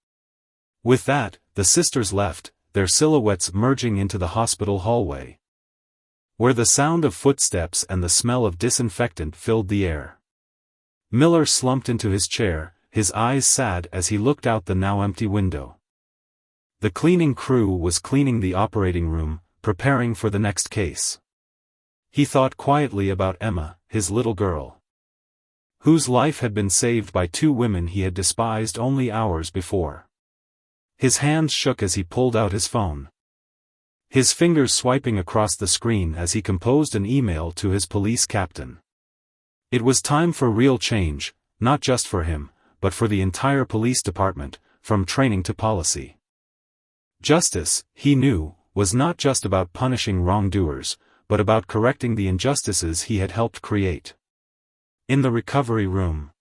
With that, the sisters left, their silhouettes merging into the hospital hallway, where the sound of footsteps and the smell of disinfectant filled the air. Miller slumped into his chair, his eyes sad as he looked out the now empty window. The cleaning crew was cleaning the operating room, preparing for the next case. He thought quietly about Emma, his little girl, whose life had been saved by two women he had despised only hours before. His hands shook as he pulled out his phone, his fingers swiping across the screen as he composed an email to his police captain. It was time for real change, not just for him, but for the entire police department, from training to policy. Justice, he knew, was not just about punishing wrongdoers, but about correcting the injustices he had helped create. In the recovery room,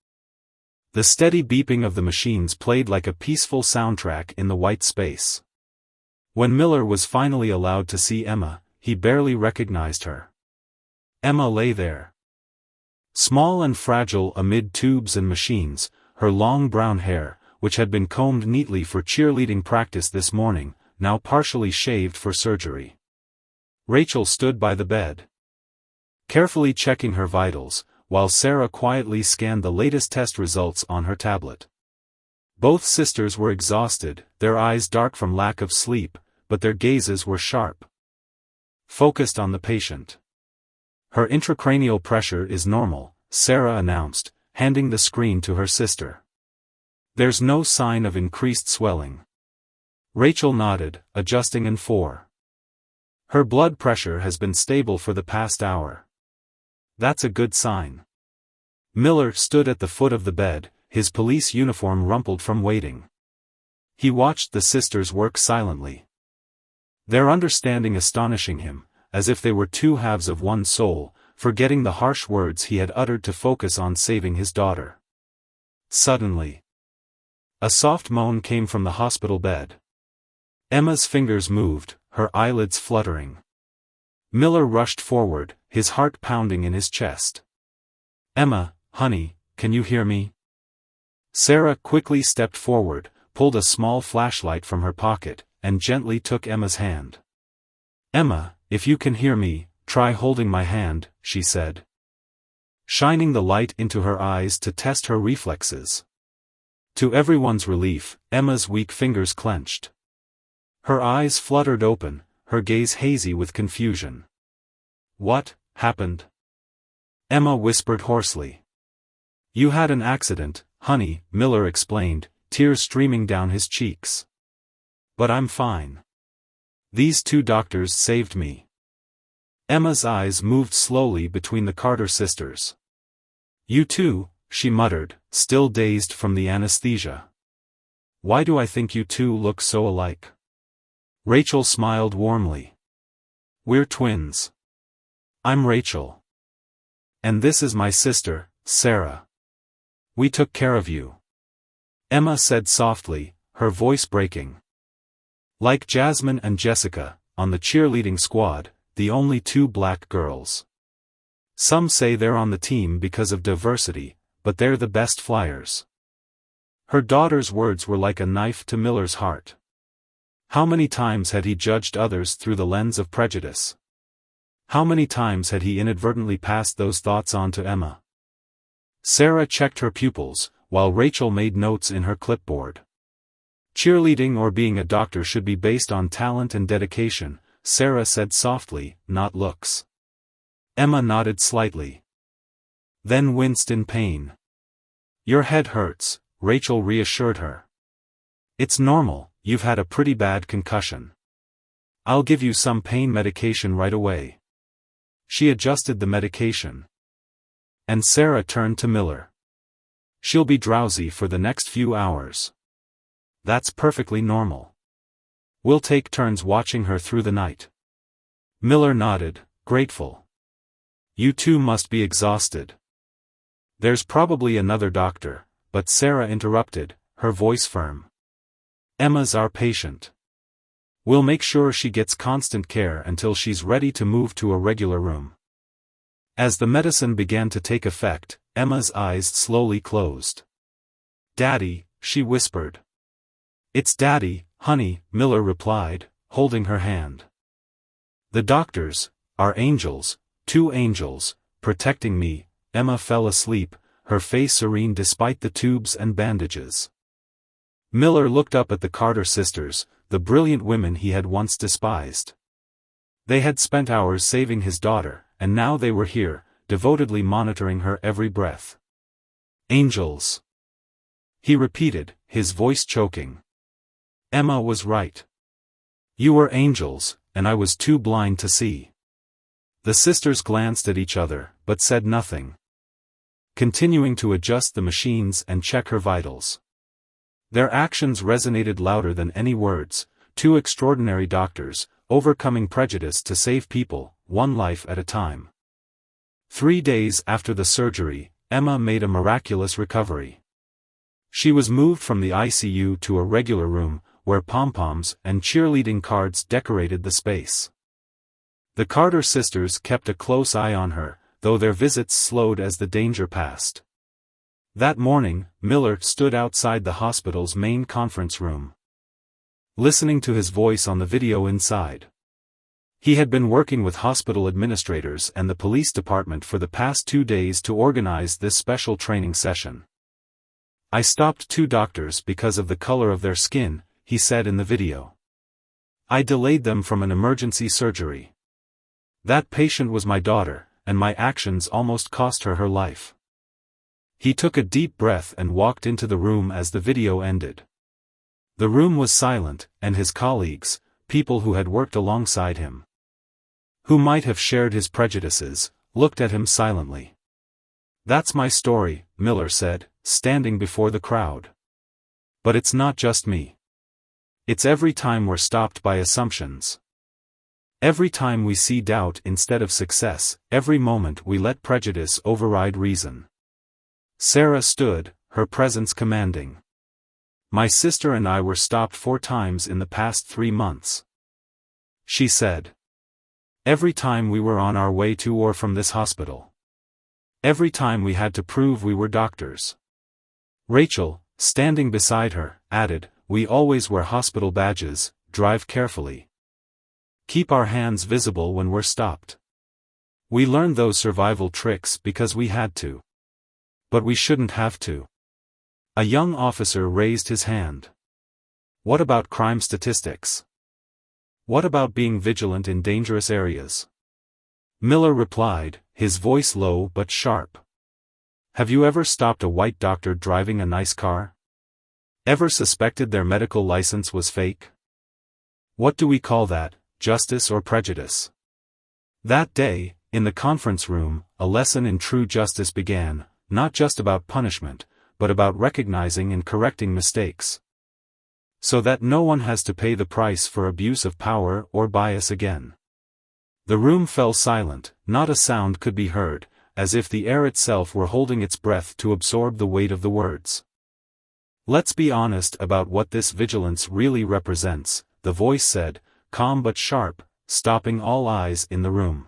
the steady beeping of the machines played like a peaceful soundtrack in the white space. When Miller was finally allowed to see Emma, he barely recognized her. Emma lay there, small and fragile amid tubes and machines, her long brown hair, which had been combed neatly for cheerleading practice this morning, now partially shaved for surgery. Rachel stood by the bed, carefully checking her vitals, while Sarah quietly scanned the latest test results on her tablet. Both sisters were exhausted, their eyes dark from lack of sleep, but their gazes were sharp, focused on the patient. Her intracranial pressure is normal, Sarah announced, handing the screen to her sister. There's no sign of increased swelling. Rachel nodded, adjusting an 4. Her blood pressure has been stable for the past hour. That's a good sign. Miller stood at the foot of the bed, his police uniform rumpled from waiting. He watched the sisters work silently, their understanding astonishing him, as if they were two halves of one soul, forgetting the harsh words he had uttered to focus on saving his daughter. Suddenly, a soft moan came from the hospital bed. Emma's fingers moved, her eyelids fluttering. Miller rushed forward, his heart pounding in his chest. Emma, honey, can you hear me? Sarah quickly stepped forward, pulled a small flashlight from her pocket, and gently took Emma's hand. Emma, if you can hear me, try holding my hand, she said, shining the light into her eyes to test her reflexes. To everyone's relief, Emma's weak fingers clenched. Her eyes fluttered open, her gaze hazy with confusion. What happened? Emma whispered hoarsely. You had an accident, honey, Miller explained, tears streaming down his cheeks. But I'm fine. These two doctors saved me. Emma's eyes moved slowly between the Carter sisters. You too, she muttered, still dazed from the anesthesia. Why do I think you two look so alike? Rachel smiled warmly. We're twins. I'm Rachel. And this is my sister, Sarah. We took care of you. Emma said softly, her voice breaking. Like Jasmine and Jessica, on the cheerleading squad, the only two black girls. Some say they're on the team because of diversity, but they're the best flyers. Her daughter's words were like a knife to Miller's heart. How many times had he judged others through the lens of prejudice? How many times had he inadvertently passed those thoughts on to Emma? Sarah checked her pupils, while Rachel made notes in her clipboard. Cheerleading or being a doctor should be based on talent and dedication, Sarah said softly, not looks. Emma nodded slightly, then winced in pain. Your head hurts, Rachel reassured her. It's normal, you've had a pretty bad concussion. I'll give you some pain medication right away. She adjusted the medication. And Sarah turned to Miller. She'll be drowsy for the next few hours. That's perfectly normal. We'll take turns watching her through the night. Miller nodded, grateful. You two must be exhausted. There's probably another doctor, but Sarah interrupted, her voice firm. "Emma's our patient. We'll make sure she gets constant care until she's ready to move to a regular room." As the medicine began to take effect, Emma's eyes slowly closed. "Daddy," she whispered. "It's Daddy, honey," Miller replied, holding her hand. "The doctors are angels, 2 angels, protecting me." Emma fell asleep, her face serene despite the tubes and bandages. Miller looked up at the Carter sisters, the brilliant women he had once despised. They had spent hours saving his daughter, and now they were here, devotedly monitoring her every breath. "Angels," he repeated, his voice choking. "Emma was right. You were angels, and I was too blind to see." The sisters glanced at each other, but said nothing, continuing to adjust the machines and check her vitals. Their actions resonated louder than any words, 2 extraordinary doctors, overcoming prejudice to save people, 1 life at a time. 3 days after the surgery, Emma made a miraculous recovery. She was moved from the ICU to a regular room, where pom-poms and cheerleading cards decorated the space. The Carter sisters kept a close eye on her, though their visits slowed as the danger passed. That morning, Miller stood outside the hospital's main conference room, listening to his voice on the video inside. He had been working with hospital administrators and the police department for the past 2 days to organize this special training session. "I stopped 2 doctors because of the color of their skin," he said in the video. "I delayed them from an emergency surgery. That patient was my daughter, and my actions almost cost her her life." He took a deep breath and walked into the room as the video ended. The room was silent, and his colleagues, people who had worked alongside him, who might have shared his prejudices, looked at him silently. "That's my story," Miller said, standing before the crowd. "But it's not just me. It's every time we're stopped by assumptions. Every time we see doubt instead of success, every moment we let prejudice override reason." Sarah stood, her presence commanding. "My sister and I were stopped 4 times in the past 3 months," she said. "Every time we were on our way to or from this hospital. Every time we had to prove we were doctors." Rachel, standing beside her, added, "We always wear hospital badges, drive carefully. Keep our hands visible when we're stopped. We learned those survival tricks because we had to. But we shouldn't have to." A young officer raised his hand. "What about crime statistics? What about being vigilant in dangerous areas?" Miller replied, his voice low but sharp. "Have you ever stopped a white doctor driving a nice car? Ever suspected their medical license was fake? What do we call that, justice or prejudice?" That day, in the conference room, a lesson in true justice began, not just about punishment, but about recognizing and correcting mistakes, so that no one has to pay the price for abuse of power or bias again. The room fell silent, not a sound could be heard, as if the air itself were holding its breath to absorb the weight of the words. "Let's be honest about what this vigilance really represents," the voice said, calm but sharp, stopping all eyes in the room.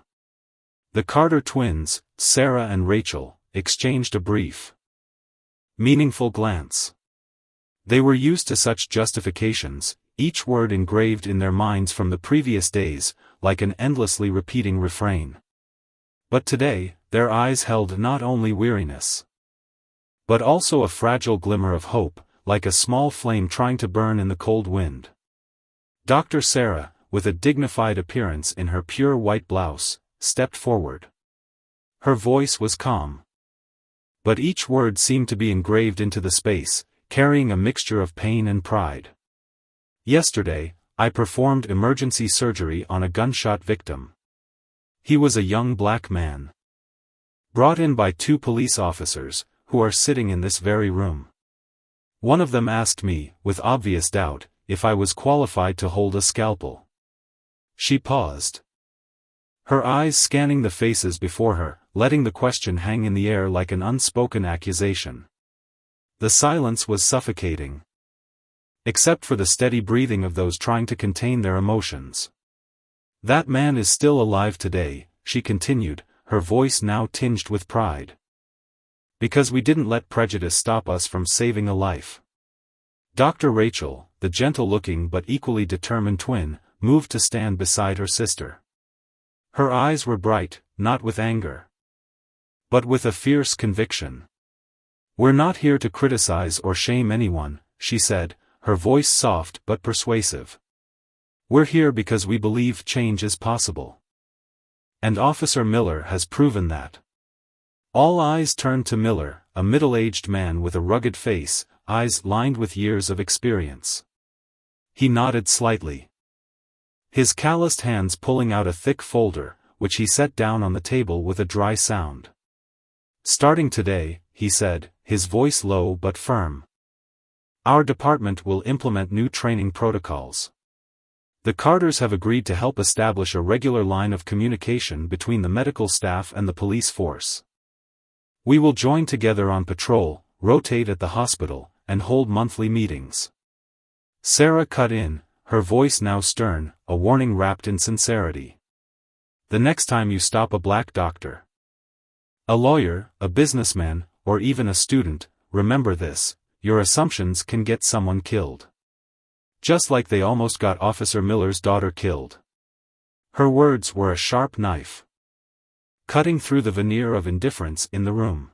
The Carter twins, Sarah and Rachel, exchanged a brief, meaningful glance. They were used to such justifications, each word engraved in their minds from the previous days, like an endlessly repeating refrain. But today, their eyes held not only weariness, but also a fragile glimmer of hope, like a small flame trying to burn in the cold wind. Dr. Sarah, with a dignified appearance in her pure white blouse, stepped forward. Her voice was calm, but each word seemed to be engraved into the space, carrying a mixture of pain and pride. "Yesterday, I performed emergency surgery on a gunshot victim. He was a young black man, brought in by 2 police officers, who are sitting in this very room. One of them asked me, with obvious doubt, if I was qualified to hold a scalpel." She paused, her eyes scanning the faces before her, letting the question hang in the air like an unspoken accusation. The silence was suffocating. Except for the steady breathing of those trying to contain their emotions. That man is still alive today, she continued, her voice now tinged with pride. Because we didn't let prejudice stop us from saving a life. Dr. Rachel, the gentle-looking but equally determined twin, moved to stand beside her sister. Her eyes were bright, not with anger, but with a fierce conviction. We're not here to criticize or shame anyone, she said, her voice soft but persuasive. We're here because we believe change is possible. And Officer Miller has proven that. All eyes turned to Miller, a middle-aged man with a rugged face, eyes lined with years of experience. He nodded slightly. His calloused hands pulling out a thick folder, which he set down on the table with a dry sound. Starting today, he said, his voice low but firm. Our department will implement new training protocols. The Carters have agreed to help establish a regular line of communication between the medical staff and the police force. We will join together on patrol, rotate at the hospital, and hold monthly meetings. Sarah cut in, her voice now stern, a warning wrapped in sincerity. The next time you stop a black doctor, a lawyer, a businessman, or even a student, remember this, your assumptions can get someone killed. Just like they almost got Officer Miller's daughter killed. Her words were a sharp knife, cutting through the veneer of indifference in the room.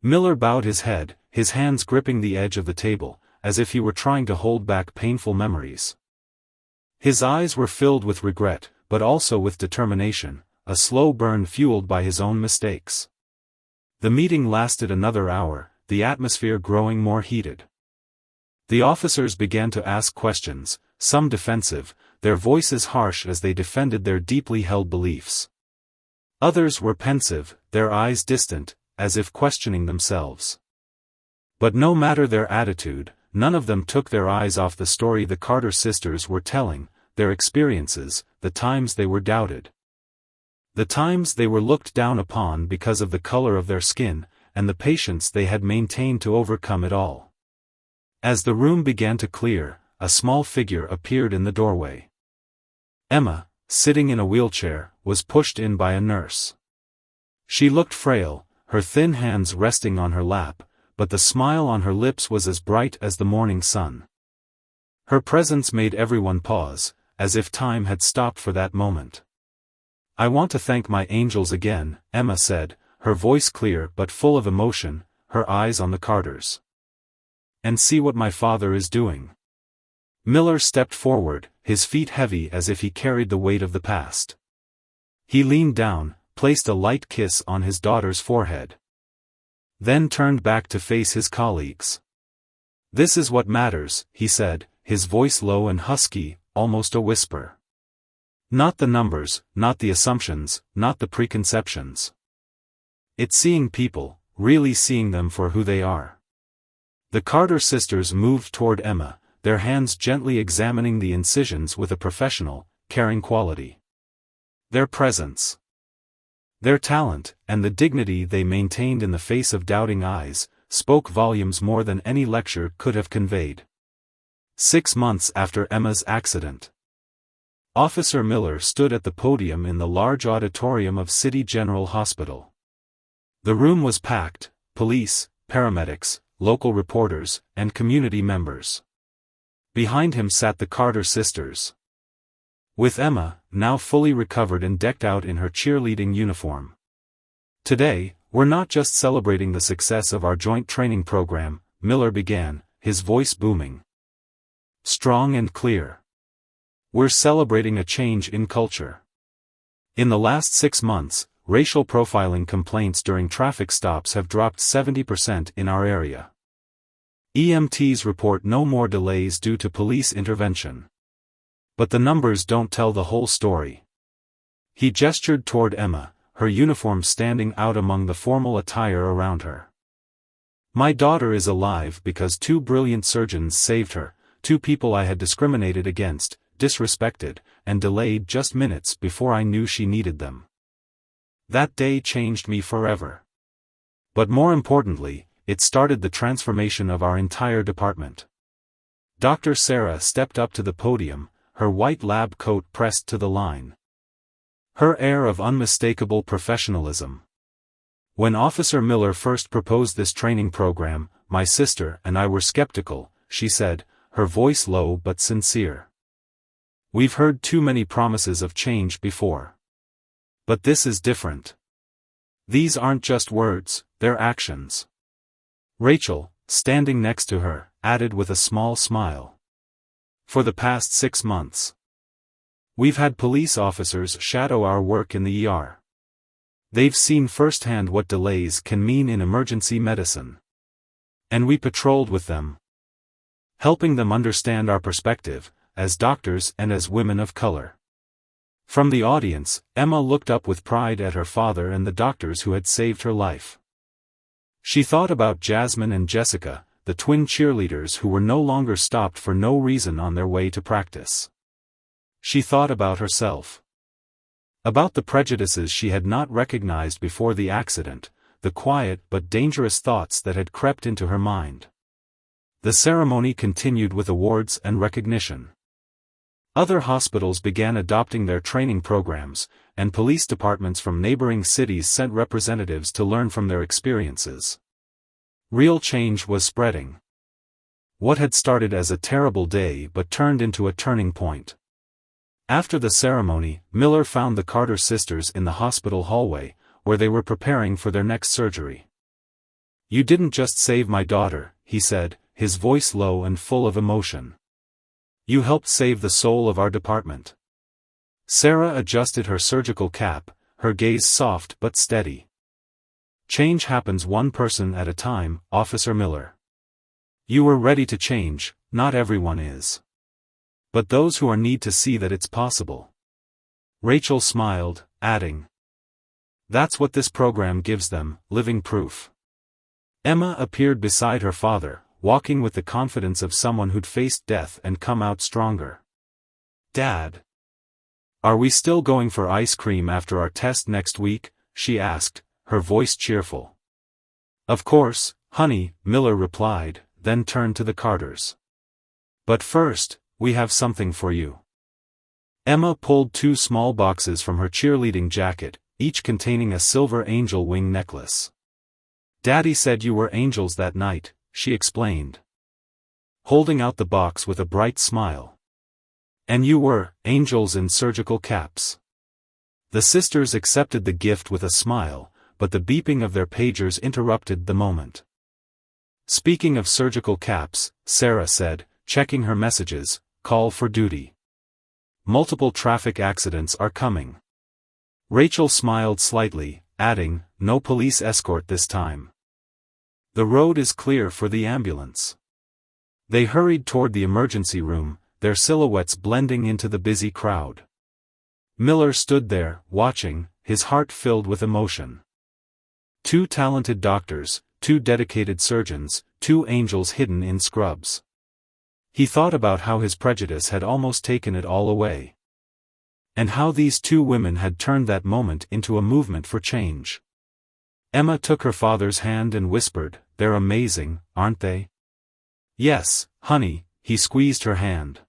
Miller bowed his head, his hands gripping the edge of the table, as if he were trying to hold back painful memories. His eyes were filled with regret, but also with determination, a slow burn fueled by his own mistakes. The meeting lasted another hour, the atmosphere growing more heated. The officers began to ask questions, some defensive, their voices harsh as they defended their deeply held beliefs. Others were pensive, their eyes distant, as if questioning themselves. But no matter their attitude, none of them took their eyes off the story the Carter sisters were telling, their experiences, the times they were doubted. The times they were looked down upon because of the color of their skin, and the patience they had maintained to overcome it all. As the room began to clear, a small figure appeared in the doorway. Emma, sitting in a wheelchair, was pushed in by a nurse. She looked frail, her thin hands resting on her lap, but the smile on her lips was as bright as the morning sun. Her presence made everyone pause, as if time had stopped for that moment. I want to thank my angels again, Emma said, her voice clear but full of emotion, her eyes on the Carters. And see what my father is doing. Miller stepped forward, his feet heavy as if he carried the weight of the past. He leaned down, placed a light kiss on his daughter's forehead. Then turned back to face his colleagues. This is what matters, he said, his voice low and husky, almost a whisper. Not the numbers, not the assumptions, not the preconceptions. It's seeing people, really seeing them for who they are. The Carter sisters moved toward Emma, their hands gently examining the incisions with a professional, caring quality. Their presence, their talent, and the dignity they maintained in the face of doubting eyes, spoke volumes more than any lecture could have conveyed. 6 months after Emma's accident, Officer Miller stood at the podium in the large auditorium of City General Hospital. The room was packed, police, paramedics, local reporters, and community members. Behind him sat the Carter sisters. With Emma, now fully recovered and decked out in her cheerleading uniform. Today, we're not just celebrating the success of our joint training program, Miller began, his voice booming, strong and clear. We're celebrating a change in culture. In the last 6 months, racial profiling complaints during traffic stops have dropped 70% in our area. EMTs report no more delays due to police intervention. But the numbers don't tell the whole story. He gestured toward Emma, her uniform standing out among the formal attire around her. My daughter is alive because 2 brilliant surgeons saved her, 2 people I had discriminated against, disrespected, and delayed just minutes before I knew she needed them. That day changed me forever. But more importantly, it started the transformation of our entire department. Dr. Sarah stepped up to the podium, her white lab coat pressed to the line. Her air of unmistakable professionalism. When Officer Miller first proposed this training program, my sister and I were skeptical, she said, her voice low but sincere. We've heard too many promises of change before. But this is different. These aren't just words, they're actions. Rachel, standing next to her, added with a small smile. For the past 6 months, we've had police officers shadow our work in the ER. They've seen firsthand what delays can mean in emergency medicine. And we patrolled with them, helping them understand our perspective, as doctors and as women of color. From the audience, Emma looked up with pride at her father and the doctors who had saved her life. She thought about Jasmine and Jessica, the twin cheerleaders who were no longer stopped for no reason on their way to practice. She thought about herself. About the prejudices she had not recognized before the accident, the quiet but dangerous thoughts that had crept into her mind. The ceremony continued with awards and recognition. Other hospitals began adopting their training programs, and police departments from neighboring cities sent representatives to learn from their experiences. Real change was spreading. What had started as a terrible day but turned into a turning point. After the ceremony, Miller found the Carter sisters in the hospital hallway, where they were preparing for their next surgery. "You didn't just save my daughter," he said, his voice low and full of emotion. "You helped save the soul of our department." Sarah adjusted her surgical cap, her gaze soft but steady. "Change happens one person at a time, Officer Miller. You were ready to change, not everyone is. But those who are need to see that it's possible." Rachel smiled, adding, "That's what this program gives them, living proof." Emma appeared beside her father, walking with the confidence of someone who'd faced death and come out stronger. "Dad, are we still going for ice cream after our test next week?" she asked, her voice cheerful. "Of course, honey," Miller replied, then turned to the Carters. "But first, we have something for you." Emma pulled 2 small boxes from her cheerleading jacket, each containing a silver angel wing necklace. "Daddy said you were angels that night," she explained, holding out the box with a bright smile. "And you were, angels in surgical caps." The sisters accepted the gift with a smile, but the beeping of their pagers interrupted the moment. "Speaking of surgical caps," Sarah said, checking her messages, "call for duty. Multiple traffic accidents are coming." Rachel smiled slightly, adding, "No police escort this time. The road is clear for the ambulance." They hurried toward the emergency room, their silhouettes blending into the busy crowd. Miller stood there, watching, his heart filled with emotion. 2 talented doctors, 2 dedicated surgeons, 2 angels hidden in scrubs. He thought about how his prejudice had almost taken it all away. And how these 2 women had turned that moment into a movement for change. Emma took her father's hand and whispered, "They're amazing, aren't they?" "Yes, honey," he squeezed her hand.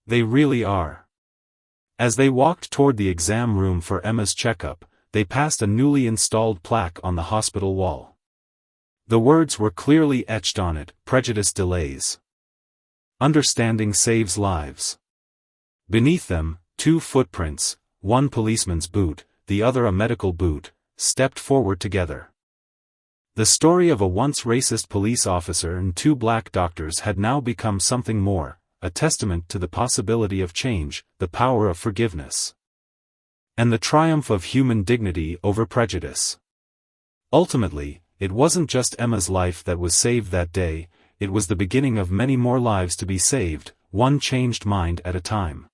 "They really are." As they walked toward the exam room for Emma's checkup, they passed a newly installed plaque on the hospital wall. The words were clearly etched on it, "Prejudice delays. Understanding saves lives." Beneath them, 2 footprints, one policeman's boot, the other a medical boot, stepped forward together. The story of a once racist police officer and 2 black doctors had now become something more, a testament to the possibility of change, the power of forgiveness, and the triumph of human dignity over prejudice. Ultimately, it wasn't just Emma's life that was saved that day, it was the beginning of many more lives to be saved, one changed mind at a time.